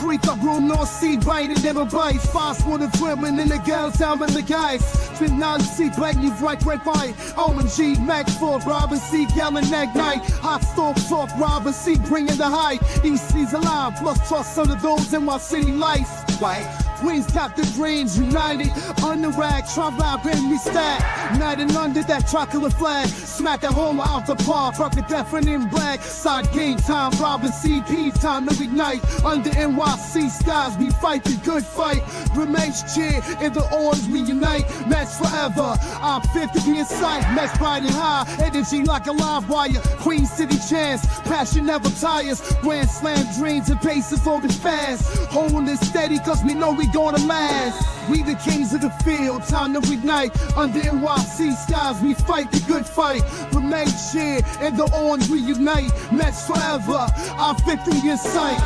Freak up room, no seat, biting, never bites. Fast water dribbling in the girls down with the guys. Spin now, see, black, you right by. OMG, Mac 4, Robin C, yelling that night. Hot stove talk, Robin C, bringing the hype. EC's alive, plus trust under those in my city life. Right? Queens got the dreams united. On the rag, try vibe, bring me stack. Night and under that chocolate flag. Smack that home out the park. Fuck a deafening black. Side game time, Robin CP time to ignite. Under NYC skies, we fight the good fight. Remains cheer in the orange, we unite. Match forever. I'm fit to be in sight. Match riding high. Energy like a live wire. Queen City chance. Passion never tires. Grand slam dreams and paces always fast. Holding it steady cause we know we gonna last. We the kings of the field, time to ignite. Under NYC skies, we fight the good fight. Remain cheer in the orange, we unite. Match forever, our victory in sight.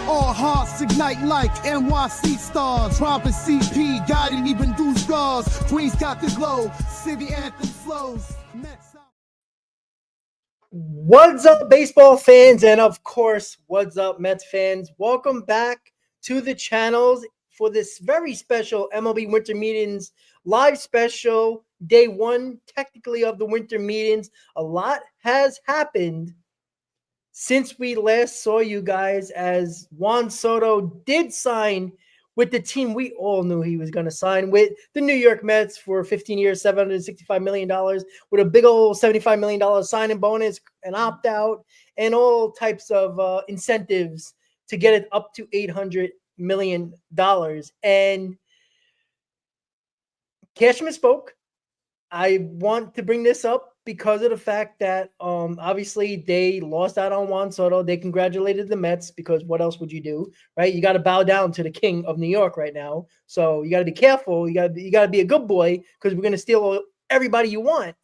All hearts ignite like NYC stars. Robin CP, guiding even through scars. Queens got the glow, city anthem flows. What's up, baseball fans? And of course, what's up, Mets fans? Welcome back to the channels for this very special MLB Winter Meetings live special. Day one, technically, of the Winter Meetings. A lot has happened since we last saw you guys, as Juan Soto did sign with the team we all knew he was going to sign with, the New York Mets, for 15 years, $765 million, with a big old $75 million signing bonus, an opt-out, and all types of incentives to get it up to $800 million. And Cashman spoke. I want to bring this up because of the fact that obviously they lost out on Juan Soto. They congratulated the Mets because what else would you do, right? You got to bow down to the king of New York right now. So you got to be careful. You got to be a good boy because we're going to steal everybody you want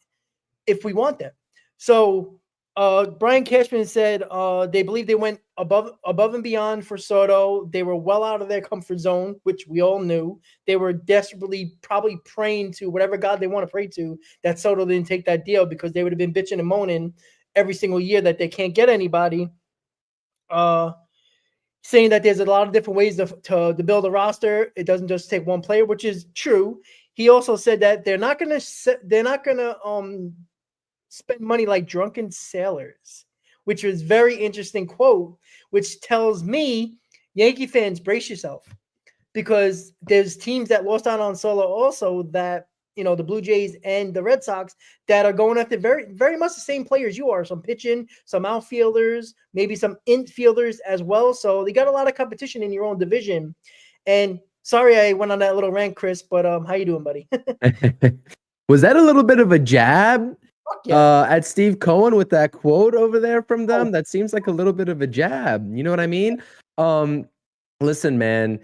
if we want them. So Brian Cashman said they believe they went above and beyond for Soto. They were well out of their comfort zone, which we all knew. They were desperately probably praying to whatever God they want to pray to that Soto didn't take that deal, because they would have been bitching and moaning every single year that they can't get anybody. Saying that there's a lot of different ways to build a roster. It doesn't just take one player, which is true. He also said that they're not gonna spend money like drunken sailors, which was very interesting quote, which tells me, Yankee fans, brace yourself, because there's teams that lost out on Solo also, that, you know, the Blue Jays and the Red Sox, that are going after very, very much the same players you are. Some pitching, some outfielders, maybe some infielders as well. So they got a lot of competition in your own division. And sorry I went on that little rant, Chris, but how you doing, buddy? Was that a little bit of a jab? Yeah. At Steve Cohen with that quote over there from them? That seems like a little bit of a jab. You know what I mean? Listen, man,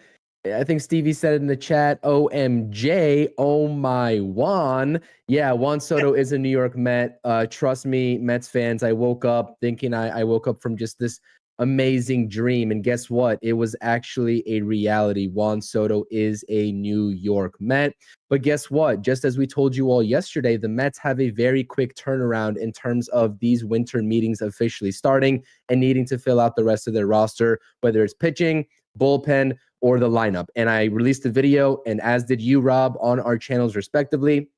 I think Stevie said it in the chat, OMJ, oh my Juan. Yeah, Juan Soto is a New York Met. Trust me, Mets fans, I woke up thinking I woke up from just this amazing dream. And guess what? It was actually a reality. Juan Soto is a New York Met. But guess what? Just as we told you all yesterday, the Mets have a very quick turnaround in terms of these winter meetings officially starting and needing to fill out the rest of their roster, whether it's pitching, bullpen, or the lineup. And I released a video, and as did you, Rob, on our channels respectively.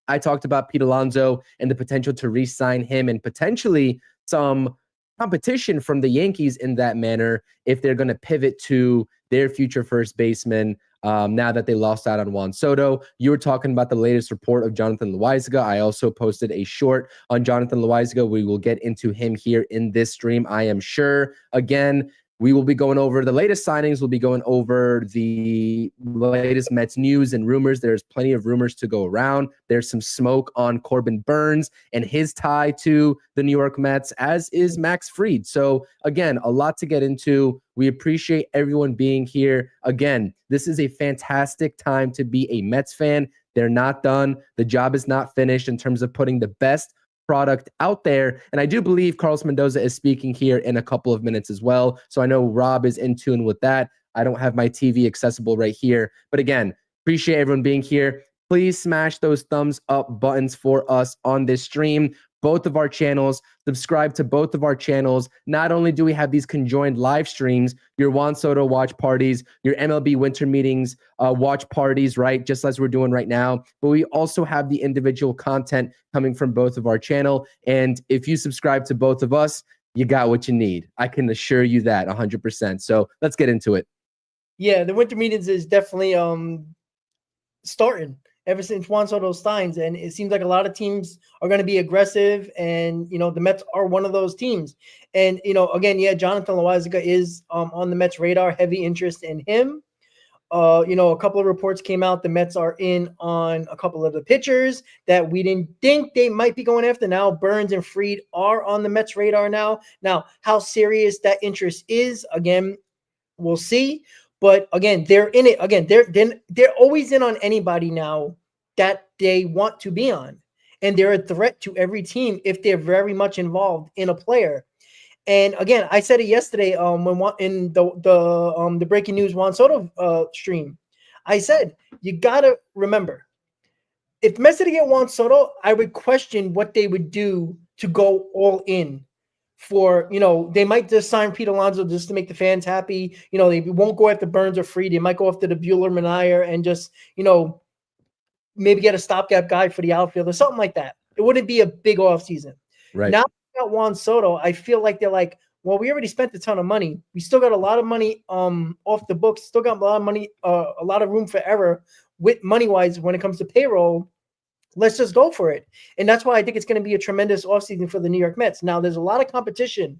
I talked about Pete Alonso and the potential to re-sign him and potentially some competition from the Yankees in that manner if they're going to pivot to their future first baseman now that they lost out on Juan Soto. You were talking about the latest report of Jonathan Loaisiga. I also posted a short on Jonathan Loaisiga. We will get into him here in this stream, I am sure. Again, we will be going over the latest signings. We'll be going over the latest Mets news and rumors. There's plenty of rumors to go around. There's some smoke on Corbin Burns and his tie to the New York Mets, as is Max Fried. So again, a lot to get into. We appreciate everyone being here. Again, this is a fantastic time to be a Mets fan. They're not done. The job is not finished in terms of putting the best product out there. And I do believe Carlos Mendoza is speaking here in a couple of minutes as well. So I know Rob is in tune with that. I don't have my TV accessible right here. But again, appreciate everyone being here. please smash those thumbs up buttons for us on this stream. Both of our channels, subscribe to both of our channels. Not only do we have these conjoined live streams, your Juan Soto watch parties, your MLB winter meetings watch parties, right? Just as we're doing right now, but we also have the individual content coming from both of our channel. And if you subscribe to both of us, you got what you need. I can assure you that 100%. So let's get into it. Yeah, the winter meetings is definitely starting ever since Juan Soto signs, and it seems like a lot of teams are going to be aggressive, and the Mets are one of those teams. And again, yeah, Jonathan Loáisiga is on the Mets radar, heavy interest in him. A couple of reports came out. The Mets are in on a couple of the pitchers that we didn't think they might be going after. Now Burns and Fried are on the Mets radar now. Now, how serious that interest is, again, we'll see. But again, they're in it. Again, they're always in on anybody now that they want to be on, and they're a threat to every team if they're very much involved in a player. And again, I said it yesterday when in the breaking news Juan Soto stream. I said you gotta remember, if Mets to get Juan Soto, I would question what they would do to go all in. For they might just sign Pete Alonso just to make the fans happy. They won't go after Burns or Fried. They might go after the Buehler Manayer and just maybe get a stopgap guy for the outfield or something like that. It wouldn't be a big offseason. Right now, got Juan Soto. I feel like they're like, well, we already spent a ton of money. We still got a lot of money off the books. Still got a lot of money, a lot of room for error with money wise when it comes to payroll. Let's just go for it. And that's why I think it's going to be a tremendous offseason for the New York Mets. Now, there's a lot of competition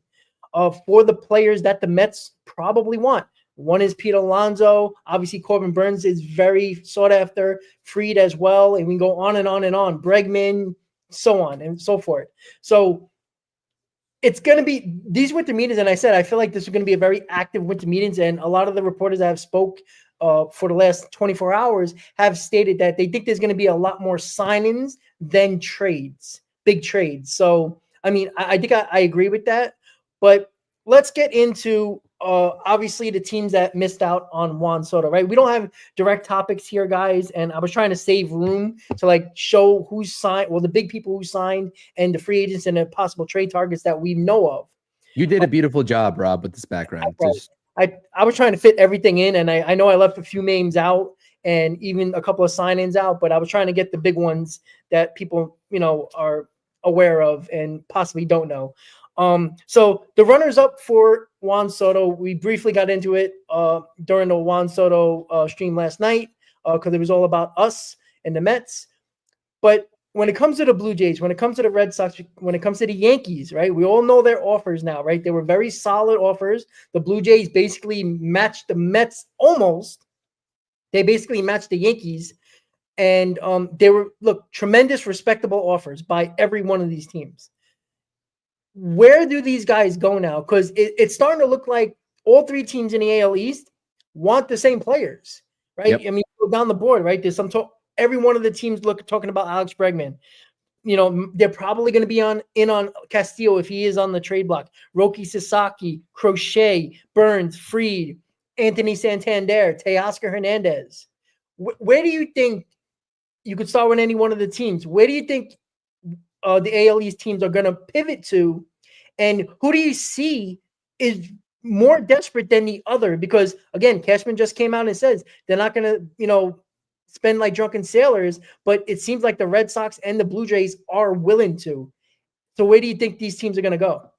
for the players that the Mets probably want. One is Pete Alonso. Obviously, Corbin Burns is very sought after. Fried as well. And we can go on and on and on. Bregman, so on and so forth. So it's going to be these winter meetings. And I said, I feel like this is going to be a very active winter meetings. And a lot of the reporters that have spoke for the last 24 hours have stated that they think there's going to be a lot more signings than trades, big trades. So, I mean, I think I agree with that. But let's get into obviously the teams that missed out on Juan Soto, right? We don't have direct topics here, guys. And I was trying to save room to show who's signed, well, the big people who signed and the free agents and the possible trade targets that we know of. You did a beautiful job, Rob, with this background. I was trying to fit everything in, and I know I left a few names out and even a couple of sign-ins out, but I was trying to get the big ones that people, are aware of and possibly don't know. So the runners up for Juan Soto, we briefly got into it during the Juan Soto stream last night because it was all about us and the Mets. But when it comes to the Blue Jays, when it comes to the Red Sox, when it comes to the Yankees, right? We all know their offers now, right? They were very solid offers. The Blue Jays basically matched the Mets almost. They basically matched the Yankees. And they were, tremendous, respectable offers by every one of these teams. Where do these guys go now? Because it's starting to look like all three teams in the AL East want the same players, right? Yep. I mean, go down the board, right? There's some every one of the teams talking about Alex Bregman. They're probably going to be in on Castillo if he is on the trade block. Roki Sasaki, Crochet, Burns, Fried, Anthony Santander, Teoscar Hernandez. Where do you think you could start with any one of the teams? Where do you think the AL East teams are going to pivot to? And who do you see is more desperate than the other? Because, again, Cashman just came out and says they're not going to, spend like drunken sailors, but it seems like the Red Sox and the Blue Jays are willing to. So where do you think these teams are going to go?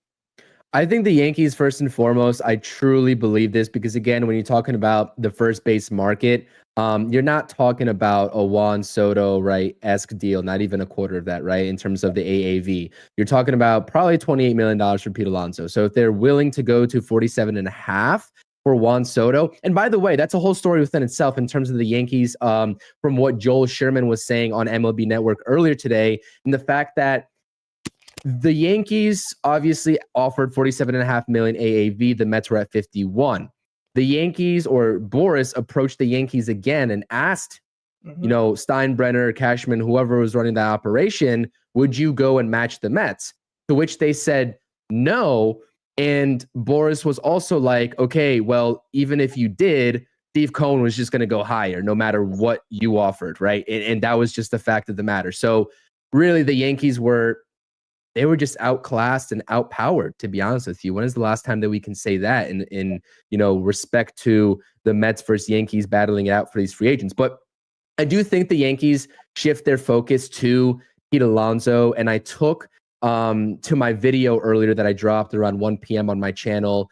I think the Yankees, first and foremost, I truly believe this because, again, when you're talking about the first base market, you're not talking about a Juan Soto, right, esque deal, not even a quarter of that, right, in terms of the AAV. You're talking about probably $28 million for Pete Alonso. So if they're willing to go to 47.5 for Juan Soto, and by the way, that's a whole story within itself in terms of the Yankees, from what Joel Sherman was saying on MLB Network earlier today, and the fact that the Yankees obviously offered $47.5 million AAV. The Mets were at 51. The Yankees, or Boris, approached the Yankees again and asked, Steinbrenner, Cashman, whoever was running that operation, would you go and match the Mets? To which they said no. And Boris was also like, okay, well, even if you did Steve Cohen was just going to go higher no matter what you offered, right? And that was just the fact of the matter. So really the Yankees were just outclassed and outpowered, to be honest with you. When is the last time that we can say that in respect to the Mets versus Yankees battling it out for these free agents? But I do think the Yankees shift their focus to Pete Alonso, and I took to my video earlier that I dropped around 1 p.m. on my channel,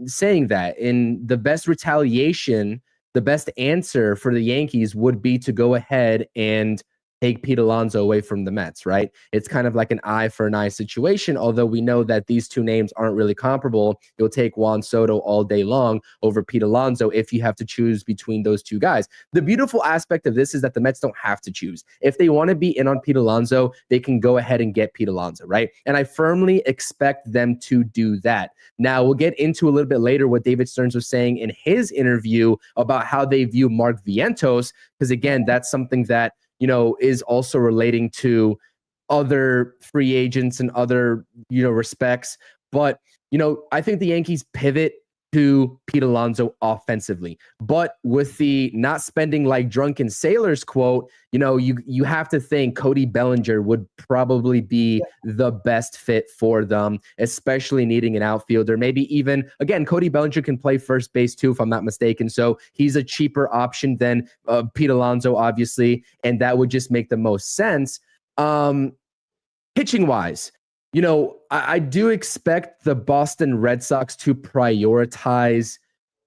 saying that in the best retaliation, the best answer for the Yankees would be to go ahead and take Pete Alonso away from the Mets, right? It's kind of like an eye for an eye situation, although we know that these two names aren't really comparable. You'll take Juan Soto all day long over Pete Alonso if you have to choose between those two guys. The beautiful aspect of this is that the Mets don't have to choose. If they want to be in on Pete Alonso, they can go ahead and get Pete Alonso, right? And I firmly expect them to do that. Now, we'll get into a little bit later what David Stearns was saying in his interview about how they view Mark Vientos, because again, that's something that is also relating to other free agents and other, respects. But, I think the Yankees pivot to Pete Alonso offensively. But with the not spending like drunken sailors quote, you have to think Cody Bellinger would probably be the best fit for them, especially needing an outfielder. Maybe even, again, Cody Bellinger can play first base too, if I'm not mistaken. So he's a cheaper option than Pete Alonso, obviously, and that would just make the most sense. Pitching wise, I do expect the Boston Red Sox to prioritize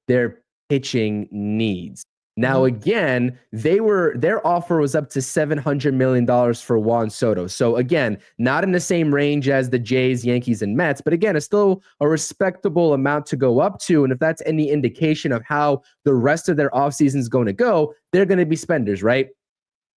their pitching needs. Now, again, their offer was up to $700 million for Juan Soto. So again, not in the same range as the Jays, Yankees, and Mets, but again, it's still a respectable amount to go up to. And if that's any indication of how the rest of their offseason is going to go, they're going to be spenders, right?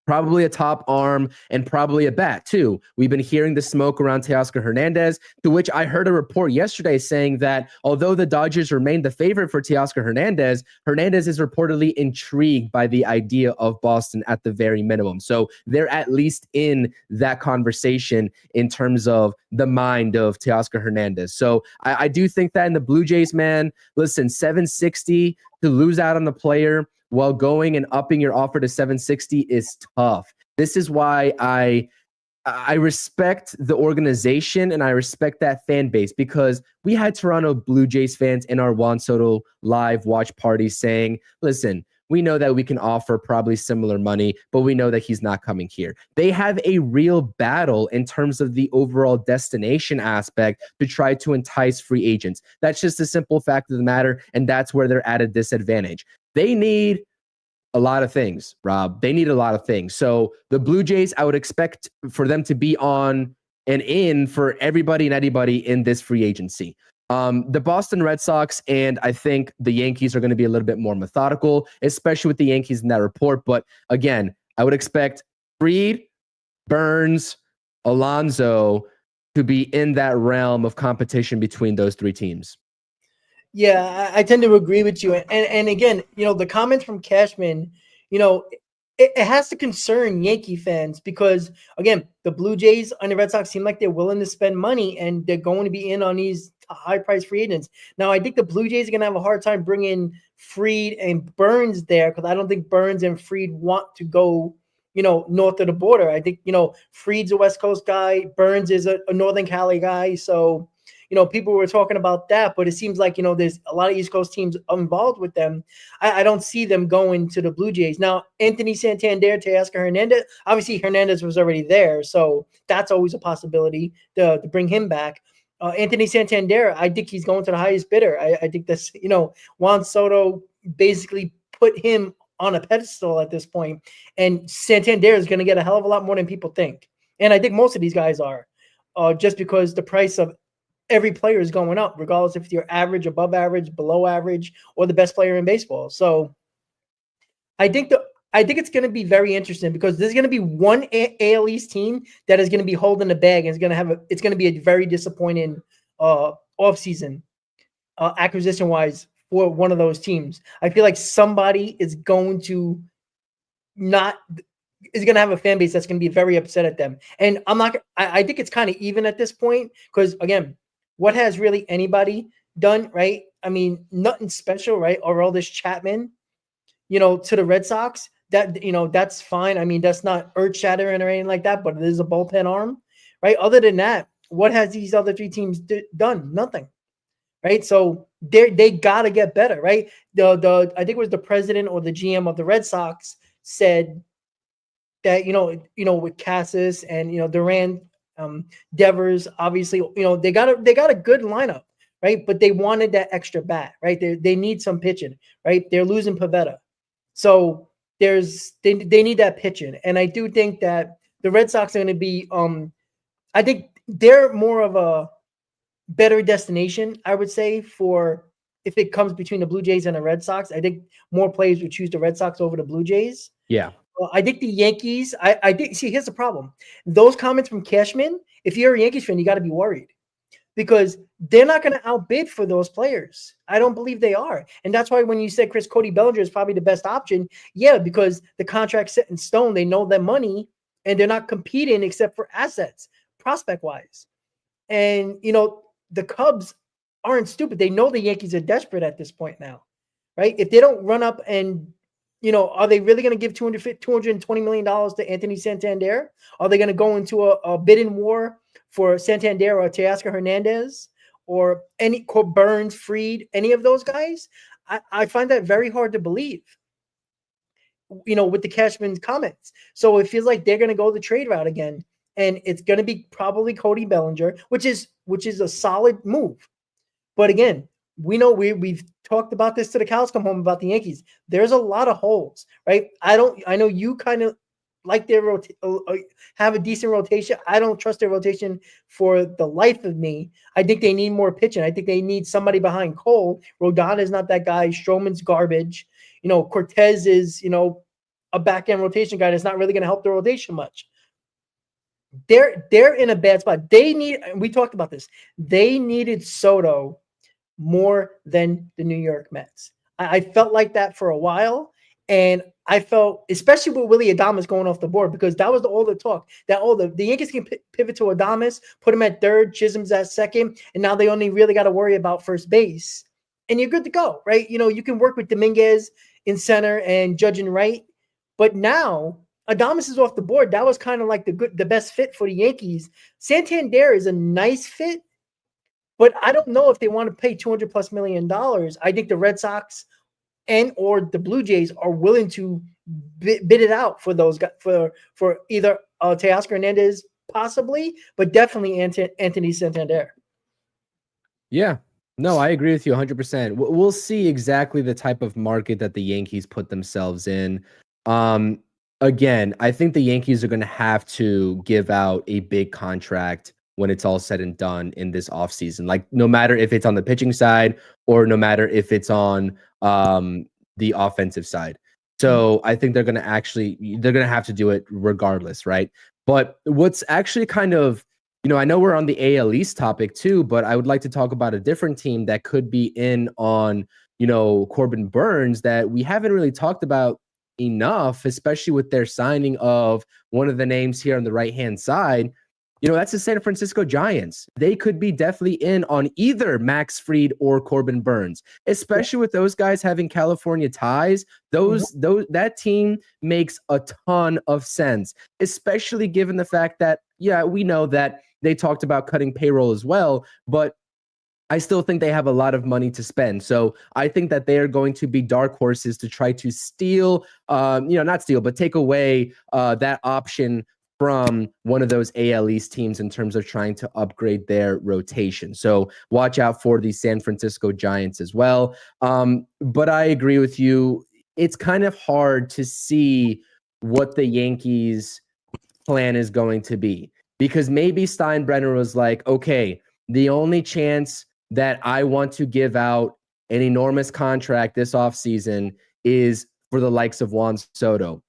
Probably a top arm and probably a bat too. We've been hearing the smoke around Teoscar Hernandez, to which I heard a report yesterday saying that although the Dodgers remain the favorite for Teoscar Hernandez, Hernandez is reportedly intrigued by the idea of Boston at the very minimum. So they're at least in that conversation in terms of the mind of Teoscar Hernandez. So I do think that in the Blue Jays, man, listen, 760 to lose out on the player while going and upping your offer to 760 is tough. This is why I respect the organization and I respect that fan base, because we had Toronto Blue Jays fans in our Juan Soto live watch party saying, listen, we know that we can offer probably similar money, but we know that he's not coming here. They have a real battle in terms of the overall destination aspect to try to entice free agents. That's just a simple fact of the matter, and that's where they're at a disadvantage. They need a lot of things, Rob. They need a lot of things. So the Blue Jays, I would expect for them to be on and in for everybody and anybody in this free agency. The Boston Red Sox and I think the Yankees are going to be a little bit more methodical, especially with the Yankees in that report. But again, I would expect Fried, Burns, Alonso to be in that realm of competition between those three teams. Yeah, I tend to agree with you. And again, the comments from Cashman, it has to concern Yankee fans because, again, the Blue Jays and the Red Sox seem like they're willing to spend money and they're going to be in on these high-priced free agents. Now, I think the Blue Jays are going to have a hard time bringing Fried and Burns there because I don't think Burns and Fried want to go, north of the border. I think, Fried's a West Coast guy. Burns is a Northern Cali guy. So, people were talking about that, but it seems like, there's a lot of East Coast teams involved with them. I don't see them going to the Blue Jays. Now, Anthony Santander, Teoscar Hernandez, obviously Hernandez was already there, so that's always a possibility to bring him back. Anthony Santander, I think he's going to the highest bidder. I think that's, Juan Soto basically put him on a pedestal at this point, and Santander is going to get a hell of a lot more than people think. And I think most of these guys are, just because the price of every player is going up, regardless if you're average, above average, below average, or the best player in baseball. So I think it's going to be very interesting because there's going to be one AL East team that is going to be holding the bag and it's going to be a very disappointing offseason acquisition wise for one of those teams. I feel like somebody is going to have a fan base that's going to be very upset at them. And I think it's kind of even at this point because, again, what has really anybody done, right? I mean, nothing special, right? Aroldis Chapman, to the Red Sox, that's fine. I mean, that's not earth-shattering or anything like that, but it is a bullpen arm, right? Other than that, what has these other three teams done? Nothing, right? So they got to get better, right? I think it was the president or the GM of the Red Sox said that with Cassis and Duran, Devers, obviously they got a good lineup, right? But they wanted that extra bat, right? They need some pitching, right? They're losing Pavetta, so they need that pitching, and I do think that the Red Sox are going to be I think they're more of a better destination, I would say, for if it comes between the Blue Jays and the Red Sox. I think more players would choose the Red Sox over the Blue Jays. Yeah. Well, I think the Yankees, I think, see, here's the problem. Those comments from Cashman, if you're a Yankees fan, you got to be worried because they're not going to outbid for those players. I don't believe they are. And that's why when you said Cody Bellinger is probably the best option, yeah, because the contract's set in stone, they know their money, and they're not competing except for assets, prospect-wise. And, the Cubs aren't stupid. They know the Yankees are desperate at this point now, right? If they don't run up and are they really going to give $220 million to Anthony Santander? Are they going to go into a bidding war for Santander or Teoscar Hernandez or any Burns, Fried, any of those guys? I find that very hard to believe, with the Cashman's comments. So it feels like they're going to go the trade route again. And it's going to be probably Cody Bellinger, which is a solid move. But again, we know we've talked about this to the cows come home about the Yankees. There's a lot of holes, right? I know you kind of like their have a decent rotation. I don't trust their rotation for the life of me. I think they need more pitching. I think they need somebody behind Cole. Rodon is not that guy. Stroman's garbage. Cortez is, a back-end rotation guy that's not really going to help the rotation much. They're in a bad spot. We talked about this. They needed Soto more than the New York Mets. I felt like that for a while, and I felt, especially with Willy Adames going off the board, because that was all the talk. That the Yankees can pivot to Adames, put him at third, Chisholm's at second, and now they only really got to worry about first base, and you're good to go, right? You can work with Dominguez in center and Judge in right, but now Adames is off the board. That was kind of like the best fit for the Yankees. Santander is a nice fit, but I don't know if they want to pay $200+ million. I think the Red Sox or the Blue Jays are willing to bid it out for those guys, for either Teoscar Hernandez possibly, but definitely Anthony Santander. Yeah. No, I agree with you 100%. We'll see exactly the type of market that the Yankees put themselves in. Again, I think the Yankees are going to have to give out a big contract when it's all said and done in this offseason. Like, no matter if it's on the pitching side or no matter if it's on the offensive side. So I think they're going to have to do it regardless, right? But what's actually kind of, I know we're on the AL East topic too, but I would like to talk about a different team that could be in on, Corbin Burns that we haven't really talked about enough, especially with their signing of one of the names here on the right-hand side. That's the San Francisco Giants. They could be definitely in on either Max Fried or Corbin Burns, especially with those guys having California ties. That team makes a ton of sense, especially given the fact that, we know that they talked about cutting payroll as well, but I still think they have a lot of money to spend. So I think that they are going to be dark horses to try to steal, not steal, but take away that option from one of those AL East teams in terms of trying to upgrade their rotation. So watch out for the San Francisco Giants as well. But I agree with you. It's kind of hard to see what the Yankees' plan is going to be, because maybe Steinbrenner was like, okay, the only chance that I want to give out an enormous contract this offseason is for the likes of Juan Soto.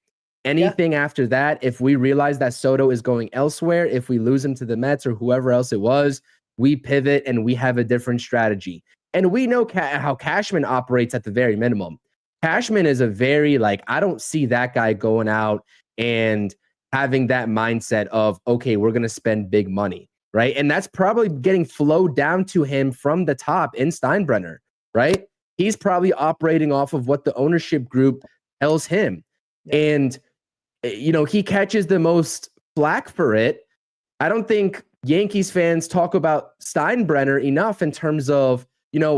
Anything after that, if we realize that Soto is going elsewhere, if we lose him to the Mets or whoever else it was, we pivot and we have a different strategy. And we know how Cashman operates at the very minimum. Cashman is a very, I don't see that guy going out and having that mindset of, okay, we're going to spend big money, right? And that's probably getting flowed down to him from the top in Steinbrenner, right? He's probably operating off of what the ownership group hell's him. Yeah. And, he catches the most flack for it. I don't think Yankees fans talk about Steinbrenner enough in terms of,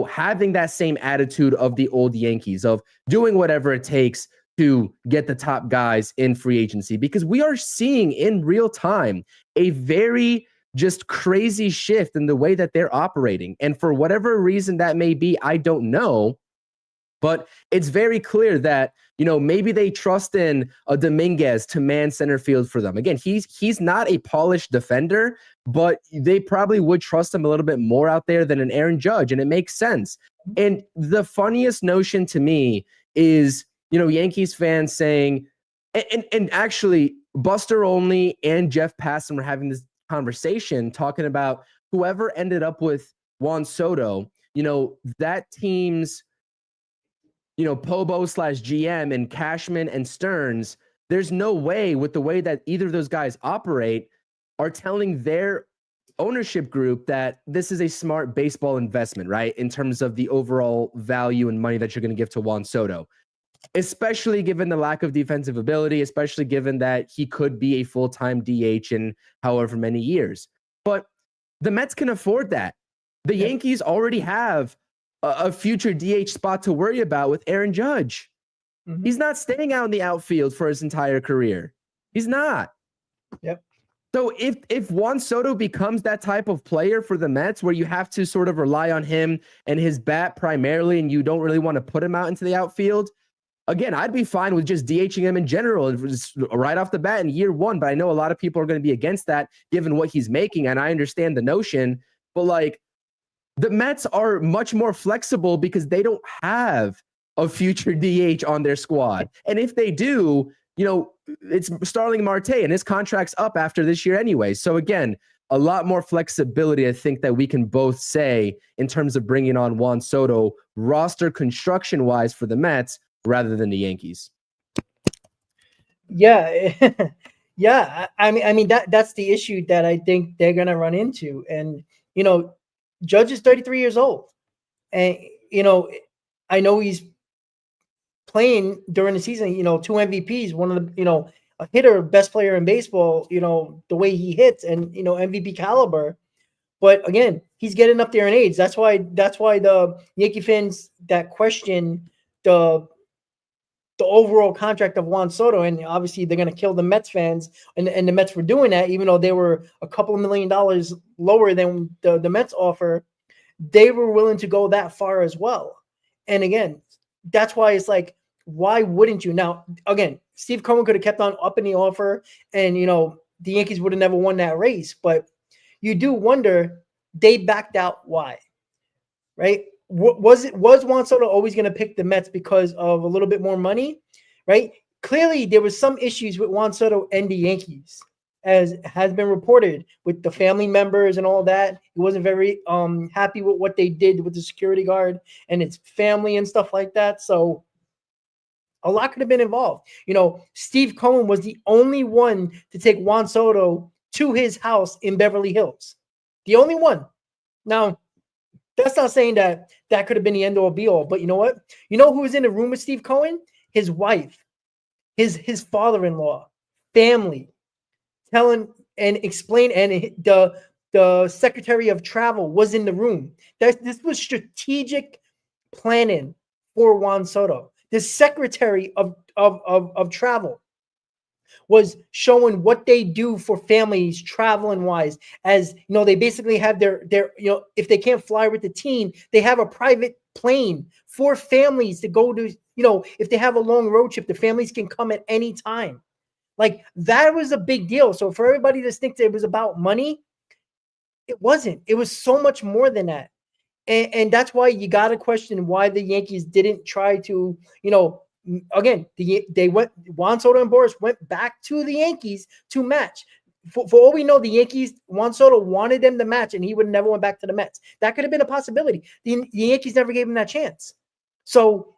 having that same attitude of the old Yankees, of doing whatever it takes to get the top guys in free agency, because we are seeing in real time a very just crazy shift in the way that they're operating. And for whatever reason that may be, I don't know. But it's very clear that, maybe they trust in a Dominguez to man center field for them. Again, he's not a polished defender, but they probably would trust him a little bit more out there than an Aaron Judge, and it makes sense. And the funniest notion to me is, Yankees fans saying, and actually Buster Olney and Jeff Passan were having this conversation talking about whoever ended up with Juan Soto, that team's Pobo / GM and Cashman and Stearns, there's no way with the way that either of those guys operate are telling their ownership group that this is a smart baseball investment, right? In terms of the overall value and money that you're going to give to Juan Soto, especially given the lack of defensive ability, especially given that he could be a full-time DH in however many years. But the Mets can afford that. The Yankees already have a future DH spot to worry about with Aaron Judge. Mm-hmm. He's not staying out in the outfield for his entire career. He's not. Yep. So if Juan Soto becomes that type of player for the Mets where you have to sort of rely on him and his bat primarily, and you don't really want to put him out into the outfield, again, I'd be fine with just DHing him in general right off the bat in year one. But I know a lot of people are going to be against that given what he's making. And I understand the notion, but the Mets are much more flexible because they don't have a future DH on their squad. And if they do, it's Starling Marte, and his contract's up after this year anyway. So again, a lot more flexibility, I think, that we can both say in terms of bringing on Juan Soto roster construction-wise for the Mets rather than the Yankees. Yeah. Yeah. I mean, that's the issue that I think they're going to run into. And, Judge is 33 years old, and I know he's playing during the season. 2 MVPs, one of the a hitter, best player in baseball. The way he hits, and MVP caliber. But again, he's getting up there in age. That's why the Yankee fans that question the overall contract of Juan Soto, and obviously they're going to kill the Mets fans and the Mets for doing that, even though they were a couple of $1 million lower than the Mets offer. They were willing to go that far as well. And again, that's why it's why wouldn't you? Now, again, Steve Cohen could have kept on upping the offer, and the Yankees would have never won that race. But you do wonder, they backed out. Why? Right? Was Juan Soto always going to pick the Mets because of a little bit more money, right? Clearly, there was some issues with Juan Soto and the Yankees, as has been reported, with the family members and all that. He wasn't very happy with what they did with the security guard and his family and stuff like that. So a lot could have been involved. Steve Cohen was the only one to take Juan Soto to his house in Beverly Hills. The only one. Now, that's not saying that could have been the end all be all, but you know what? You know who was in the room with Steve Cohen? His wife, his father-in-law, family, telling and explain, and the Secretary of Travel was in the room. This was strategic planning for Juan Soto. The Secretary of Travel was showing what they do for families traveling wise. As they basically have their if they can't fly with the team, they have a private plane for families to go to, if they have a long road trip, the families can come at any time. That was a big deal. So for everybody to think that it was about money, it wasn't. It was so much more than that. And that's why you got to question why the Yankees didn't try to, again, Juan Soto and Boris went back to the Yankees to match. For all we know, the Yankees, Juan Soto wanted them to match, and he would never went back to the Mets. That could have been a possibility. The Yankees never gave him that chance. So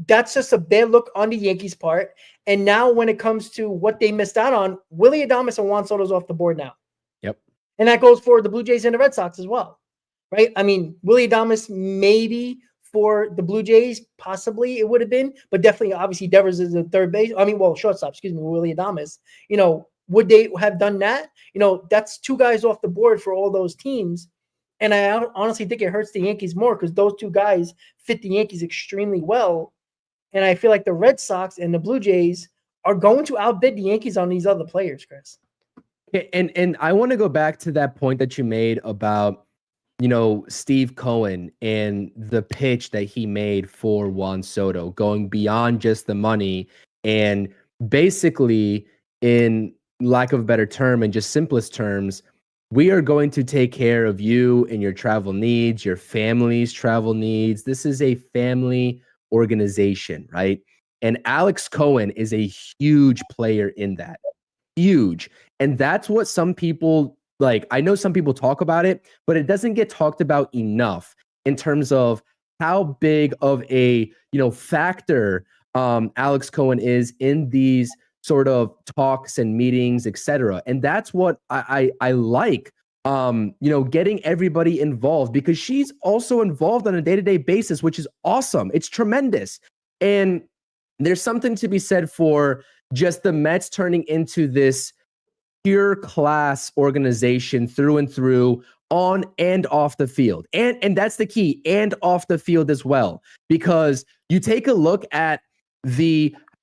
that's just a bad look on the Yankees' part. And now when it comes to what they missed out on, Willy Adames and Juan Soto's off the board now. Yep. And that goes for the Blue Jays and the Red Sox as well. Right? I mean, Willy Adames maybe for the Blue Jays, possibly it would have been, but definitely, obviously, Devers is the third base. I mean, well, shortstop, excuse me, Willie Adames. Would they have done that? That's two guys off the board for all those teams. And I honestly think it hurts the Yankees more because those two guys fit the Yankees extremely well. And I feel like the Red Sox and the Blue Jays are going to outbid the Yankees on these other players, Chris. And I want to go back to that point that you made about, Steve Cohen and the pitch that he made for Juan Soto, going beyond just the money and basically, in lack of a better term and just simplest terms, we are going to take care of you and your travel needs, your family's travel needs. This is a family organization, right? And Alex Cohen is a huge player in that. Huge. And that's what some people like. I know some people talk about it, but it doesn't get talked about enough in terms of how big of a, factor Alex Cohen is in these sort of talks and meetings, etc. And that's what I like, getting everybody involved, because she's also involved on a day-to-day basis, which is awesome. It's tremendous. And there's something to be said for just the Mets turning into this pure class organization through and through, on and off the field. And that's the key, and off the field as well, because you take a look at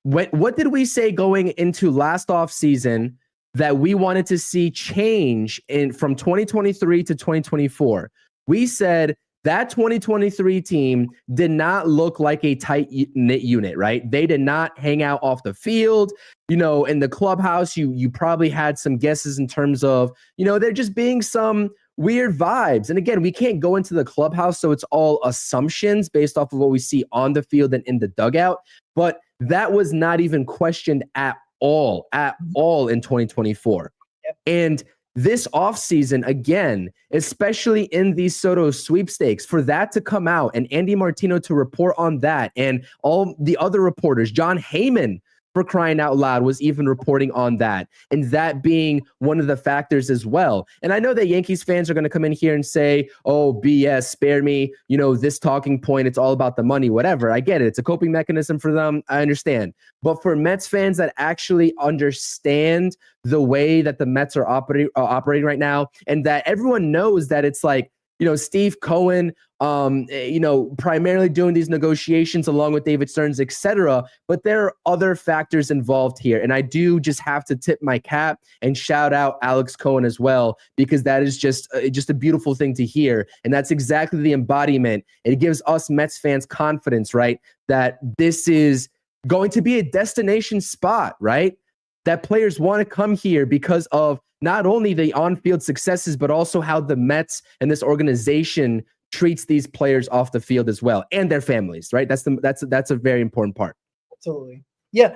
what did we say going into last offseason that we wanted to see change from 2023 to 2024? We said that 2023 team did not look like a tight-knit unit, right? They did not hang out off the field. In the clubhouse, you probably had some guesses in terms of, there just being some weird vibes. And again, we can't go into the clubhouse, so it's all assumptions based off of what we see on the field and in the dugout. But that was not even questioned at all in 2024. Yep. And this offseason, again, especially in these Soto sweepstakes, for that to come out and Andy Martino to report on that, and all the other reporters, John Heyman, for crying out loud, was even reporting on that, and that being one of the factors as well. And I know that Yankees fans are going to come in here and say, oh, BS, spare me, this talking point, it's all about the money, whatever. I get it. It's a coping mechanism for them. I understand. But for Mets fans that actually understand the way that the Mets are operating right now, and that everyone knows that it's like, Steve Cohen, primarily doing these negotiations along with David Stearns, etc. But there are other factors involved here. And I do just have to tip my cap and shout out Alex Cohen as well, because that is just a beautiful thing to hear. And that's exactly the embodiment. It gives us Mets fans confidence, right? That this is going to be a destination spot, right? That players want to come here because of not only the on-field successes, but also how the Mets and this organization treats these players off the field as well, and their families, right? That's a very important part. Absolutely. Yeah,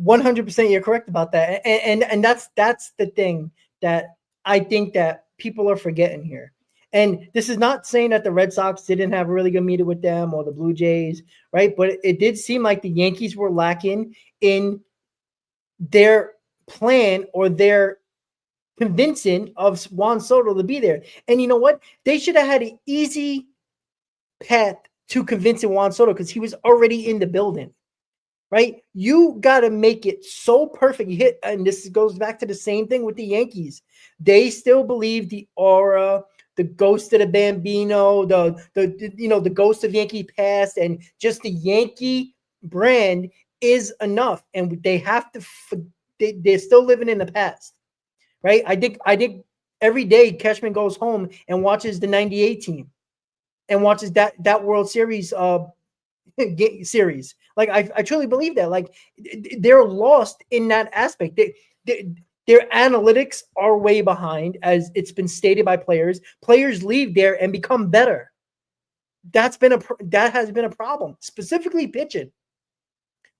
100% you're correct about that. And that's the thing that I think that people are forgetting here. And this is not saying that the Red Sox didn't have a really good meeting with them, or the Blue Jays, right? But it did seem like the Yankees were lacking in their plan or their convincing of Juan Soto to be there. And you know what? They should have had an easy path to convincing Juan Soto, because he was already in the building, right? You got to make it so perfect. You hit, and this goes back to the same thing with the Yankees. They still believe the aura, the ghost of the Bambino, the ghost of Yankee past, and just the Yankee brand is enough. And they have to, they're still living in the past. Right. I think every day Cashman goes home and watches the 98 team and watches that World Series series. Like, I truly believe that. Like, they're lost in that aspect. Their analytics are way behind, as it's been stated by players. Players leave there and become better. That has been a problem, specifically pitching.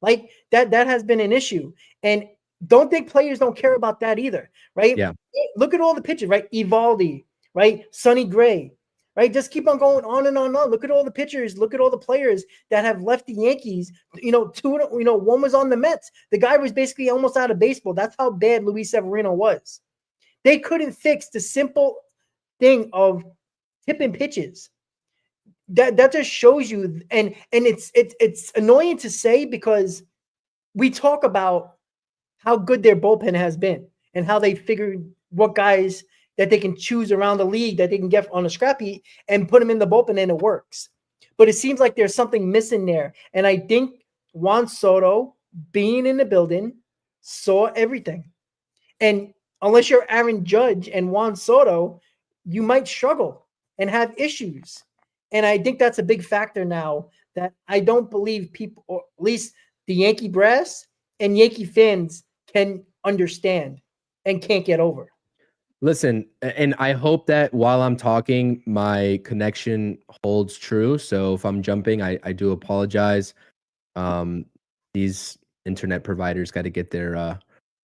Like, that has been an issue. And don't think players don't care about that either, right? Yeah. Look at all the pitchers, right? Evaldi, right? Sonny Gray, right? Just keep on going on and on and on. Look at all the pitchers. Look at all the players that have left the Yankees. One was on the Mets. The guy was basically almost out of baseball. That's how bad Luis Severino was. They couldn't fix the simple thing of tipping pitches. that just shows you, and it's annoying to say because we talk about how good their bullpen has been and how they figured what guys that they can choose around the league that they can get on a scrap heap and put them in the bullpen and it works. But it seems like there's something missing there. And I think Juan Soto being in the building saw everything. And unless you're Aaron Judge and Juan Soto, you might struggle and have issues. And I think that's a big factor now that I don't believe people, or at least the Yankee brass and Yankee fans, can understand and can't get over. Listen, and I hope that while I'm talking, my connection holds true. So if I'm jumping, I do apologize. These internet providers got to get their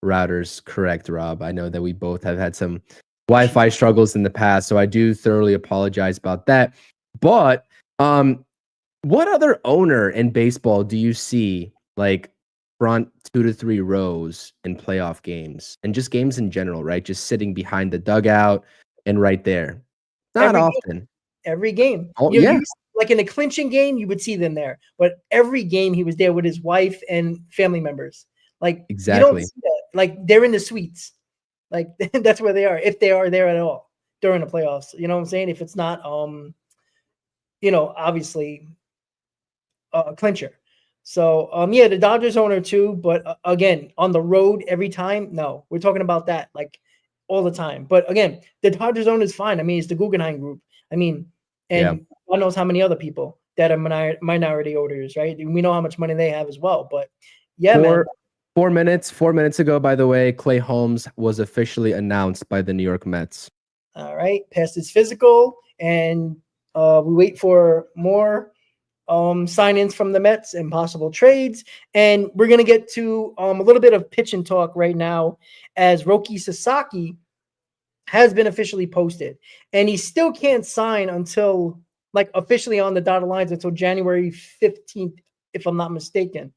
routers correct, Rob. I know that we both have had some Wi-Fi struggles in the past, so I do thoroughly apologize about that. But what other owner in baseball do you see like front 2 to 3 rows in playoff games and just games in general, right? Just sitting behind the dugout and right there. Not often. Every game. Oh, yeah. Like in a clinching game, you would see them there. But every game he was there with his wife and family members. Like, exactly. You don't see that. Like, they're in the suites. Like, that's where they are, if they are there at all during the playoffs. You know what I'm saying? If it's not, obviously a clincher. So, yeah, the Dodgers owner too, but again, on the road every time, no, we're talking about that like all the time. But again, the Dodgers owner is fine. I mean, it's the Guggenheim Group. I mean, and God knows how many other people that are minority owners, right? We know how much money they have as well. But yeah, man. 4 minutes ago, by the way, Clay Holmes was officially announced by the New York Mets. All right, passed his physical, and we wait for more sign-ins from the Mets and possible trades. And we're going to get to a little bit of pitch and talk right now as Roki Sasaki has been officially posted. And he still can't sign until, like, officially on the dotted lines until January 15th, if I'm not mistaken.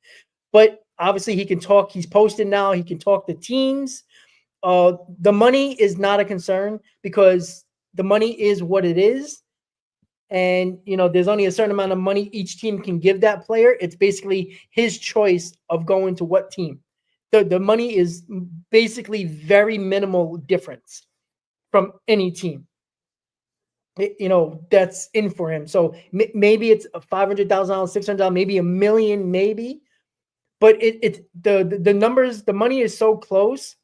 But obviously he can talk. He's posted now. He can talk to teams. The money is not a concern because the money is what it is. And, there's only a certain amount of money each team can give that player. It's basically his choice of going to what team. The money is basically very minimal difference from any team. That's in for him. So maybe it's $500,000, $600,000, maybe $1 million, maybe. But it's the numbers, the money is so close.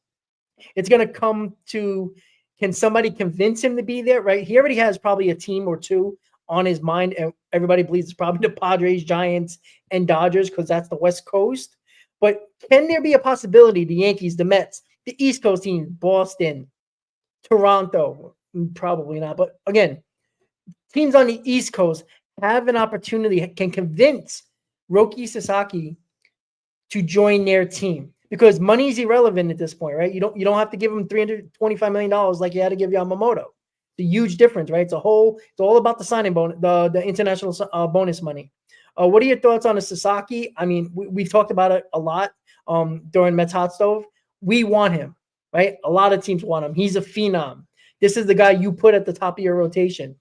It's going to come to, can somebody convince him to be there, right? He already has probably a team or two on his mind, and everybody believes it's probably the Padres, Giants, and Dodgers because that's the West Coast. But can there be a possibility the Yankees, the Mets, the East Coast teams, Boston, Toronto? Probably not. But again, teams on the East Coast have an opportunity, can convince Roki Sasaki to join their team because money is irrelevant at this point, right? You don't have to give him $325 million like you had to give Yamamoto. The huge difference, right? It's all about the signing bonus, the international bonus money. What are your thoughts on the Sasaki? I mean, we've talked about it a lot during Mets Hot Stove. We want him, right? A lot of teams want him. He's a phenom. This is the guy you put at the top of your rotation.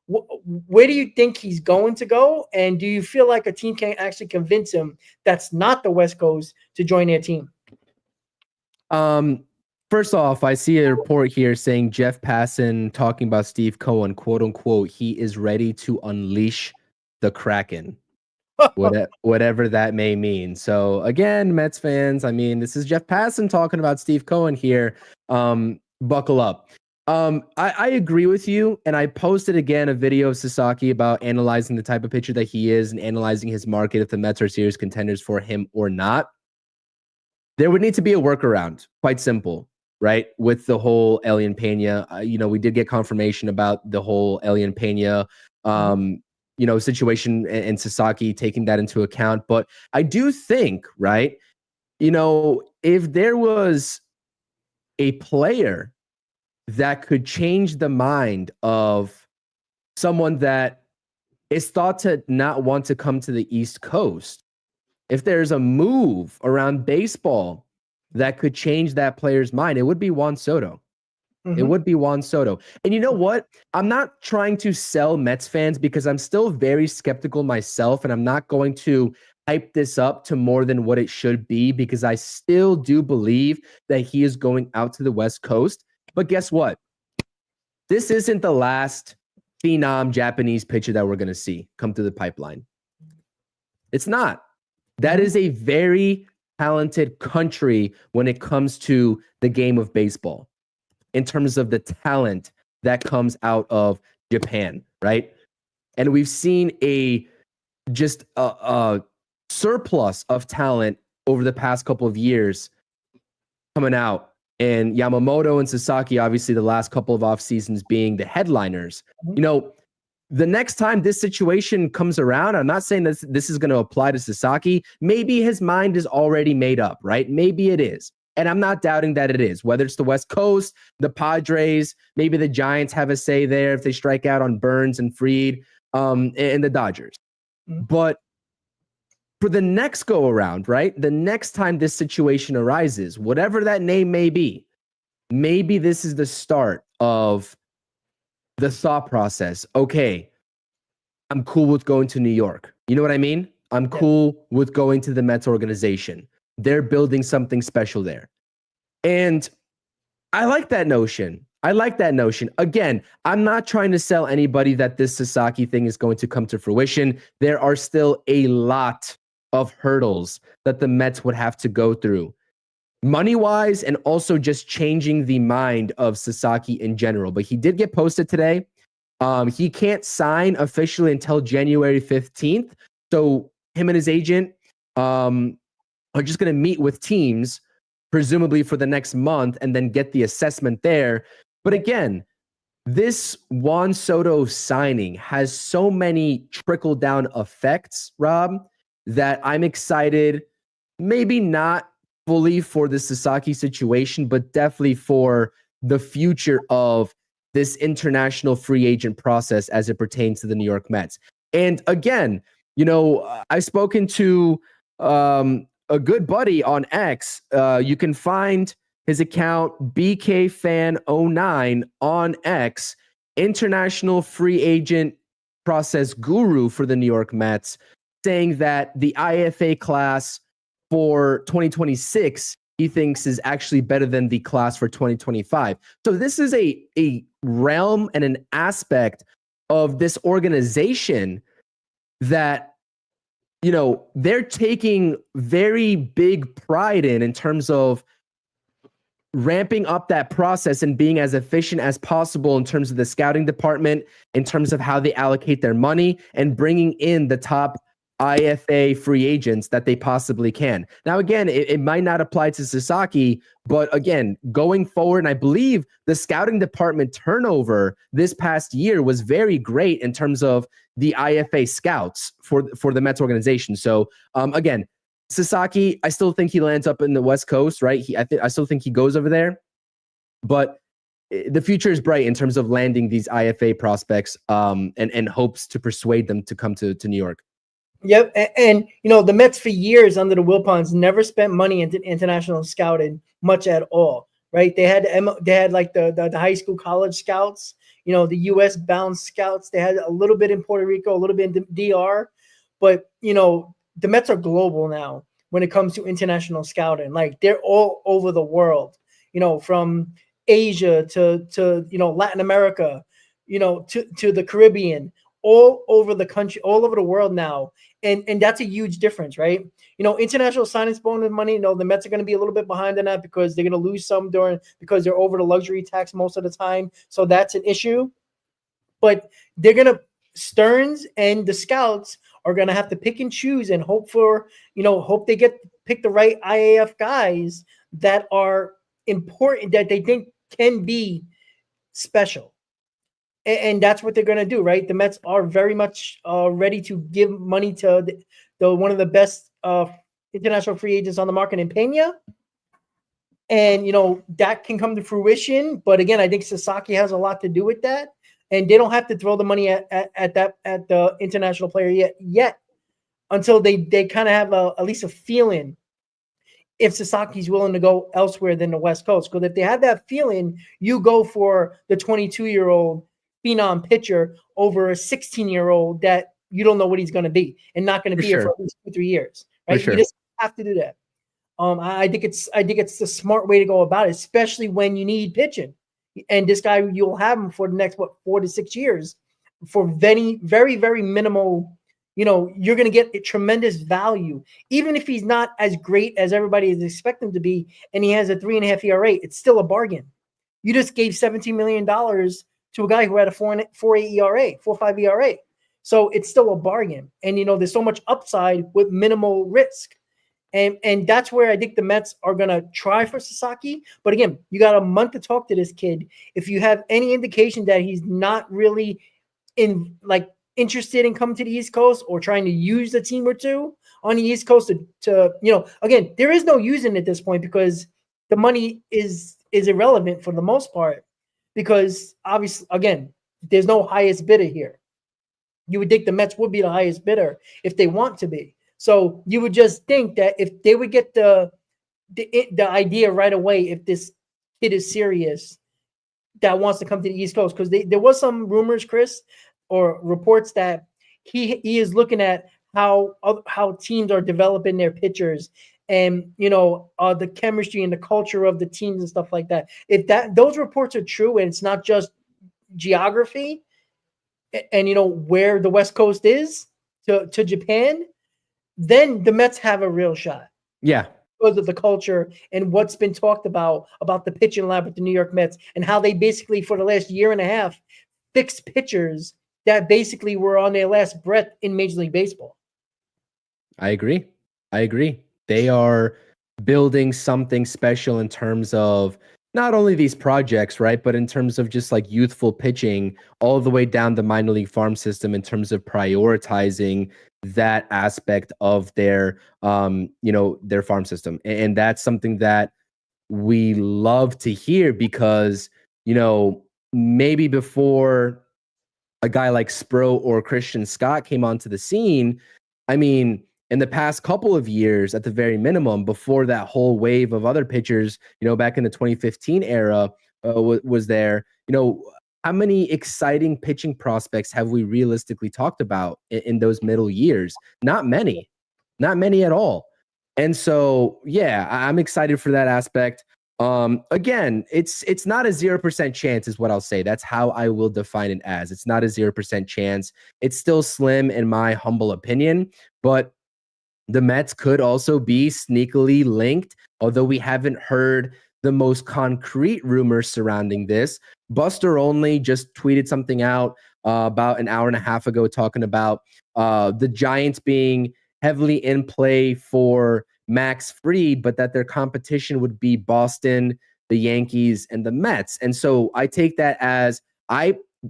Where do you think he's going to go? And do you feel like a team can actually convince him that's not the West Coast to join their team? First off, I see a report here saying Jeff Passan talking about Steve Cohen, quote unquote, he is ready to unleash the Kraken, whatever that may mean. So again, Mets fans, I mean, this is Jeff Passan talking about Steve Cohen here. Buckle up. I agree with you, and I posted again a video of Sasaki about analyzing the type of pitcher that he is and analyzing his market if the Mets are serious contenders for him or not. There would need to be a workaround, quite simple, right? With the whole Elian Pena, we did get confirmation about the whole Elian Pena, situation and Sasaki taking that into account. But I do think, right, if there was a player that could change the mind of someone that is thought to not want to come to the East Coast, if there's a move around baseball that could change that player's mind, it would be Juan Soto. It would be Juan Soto. And you know what? I'm not trying to sell Mets fans because I'm still very skeptical myself, and I'm not going to hype this up to more than what it should be because I still do believe that he is going out to the West Coast. But guess what? This isn't the last phenom Japanese pitcher that we're going to see come through the pipeline. It's not. That is a very talented country when it comes to the game of baseball, in terms of the talent that comes out of Japan, right? And we've seen a surplus of talent over the past couple of years coming out. And Yamamoto and Sasaki, obviously the last couple of off seasons being the headliners. You know, the next time this situation comes around, I'm not saying that this is going to apply to Sasaki. Maybe his mind is already made up, right? Maybe it is. And I'm not doubting that it is. Whether it's the West Coast, the Padres, maybe the Giants have a say there if they strike out on Burns and Fried, and the Dodgers. But for the next go around, right? The next time this situation arises, whatever that name may be, maybe this is the start of the thought process. Okay, I'm cool with going to New York. You know what I mean? I'm cool with going to the Mets organization. They're building something special there. And I like that notion. Again, I'm not trying to sell anybody that this Sasaki thing is going to come to fruition. There are still a lot of hurdles that the Mets would have to go through, money-wise, and also just changing the mind of Sasaki in general. But he did get posted today. He can't sign officially until January 15th. So him and his agent are just going to meet with teams, presumably for the next month, and then get the assessment there. But again, this Juan Soto signing has so many trickle-down effects, Rob, that I'm excited, maybe not fully for the Sasaki situation, but definitely for the future of this international free agent process as it pertains to the New York Mets. And again, you know, I've spoken to a good buddy on X. You can find his account, BKFan09 on X, international free agent process guru for the New York Mets, saying that the IFA class for 2026, he thinks is actually better than the class for 2025. So this is a realm and an aspect of this organization that, you know, they're taking very big pride in terms of ramping up that process and being as efficient as possible in terms of the scouting department, in terms of how they allocate their money, and bringing in the top IFA free agents that they possibly can. Now, again, it might not apply to Sasaki, but again, going forward, and I believe the scouting department turnover this past year was very great in terms of the IFA scouts for the Mets organization. So again, Sasaki, I still think he lands up in the West Coast, right? I still think he goes over there, but the future is bright in terms of landing these IFA prospects and hopes to persuade them to come to New York. Yep, and you know, the Mets for years under the Wilpons never spent money into international scouting much at all, right? They had like the high school, college scouts, you know, the U.S. bound scouts. They had a little bit in Puerto Rico, a little bit in DR, but you know, the Mets are global now when it comes to international scouting. Like, they're all over the world, you know, from Asia to you know, Latin America, you know, to the Caribbean, all over the country, all over the world now. And that's a huge difference, right? You know, international signings bonus money, you know, the Mets are going to be a little bit behind on that because they're going to lose some because they're over the luxury tax most of the time. So that's an issue. But they're going to, Stearns and the scouts are going to have to pick and choose and hope they pick the right IAF guys that are important, that they think can be special. And that's what they're going to do, right? The Mets are very much ready to give money to the one of the best international free agents on the market in Pena. And, you know, that can come to fruition. But again, I think Sasaki has a lot to do with that. And they don't have to throw the money at the international player yet until they kind of have at least a feeling if Sasaki's willing to go elsewhere than the West Coast. Because if they have that feeling, you go for the 22-year-old phenom pitcher over a 16-year-old that you don't know what he's going to be and not going to be here for at least 2-3 years, right? Sure. You just have to do that. I think it's the smart way to go about it, especially when you need pitching. And this guy, you'll have him for the next 4 to 6 years for very, very, very minimal. You're going to get a tremendous value, even if he's not as great as everybody is expecting him to be, and he has a 3.5 ERA. It's still a bargain. You just gave $17 million to a guy who had a 4.8 ERA, 4.5 ERA. So it's still a bargain. And, there's so much upside with minimal risk. And that's where I think the Mets are going to try for Sasaki. But again, you got a month to talk to this kid. If you have any indication that he's not really interested in coming to the East Coast or trying to use a team or two on the East Coast to again, there is no using at this point because the money is irrelevant for the most part because obviously, again, there's no highest bidder here. You would think the Mets would be the highest bidder if they want to be. So you would just think that if they would get the idea right away, if this kid is serious, that wants to come to the East Coast, because there was some rumors, Chris, or reports that he is looking at how teams are developing their pitchers and the chemistry and the culture of the teams and stuff like that. If those reports are true and it's not just geography and where the West Coast is to Japan, then the Mets have a real shot. Yeah. Because of the culture and what's been talked about the pitching lab with the New York Mets and how they basically for the last year and a half fixed pitchers that basically were on their last breath in Major League Baseball. I agree. They are building something special in terms of not only these projects, right, but in terms of just like youthful pitching all the way down the minor league farm system in terms of prioritizing that aspect of their their farm system. And that's something that we love to hear because maybe before a guy like Spro or Christian Scott came onto the scene, I mean, in the past couple of years, at the very minimum, before that whole wave of other pitchers, back in the 2015 era was there, how many exciting pitching prospects have we realistically talked about in those middle years? Not many at all. And so, yeah, I'm excited for that aspect. Again, it's not a 0% chance is what I'll say. That's how I will define it as. It's not a 0% chance. It's still slim in my humble opinion, but the Mets could also be sneakily linked, although we haven't heard the most concrete rumors surrounding this. Buster Only just tweeted something out about an hour and a half ago talking about the Giants being heavily in play for Max Fried, but that their competition would be Boston, the Yankees, and the Mets. And so I take that as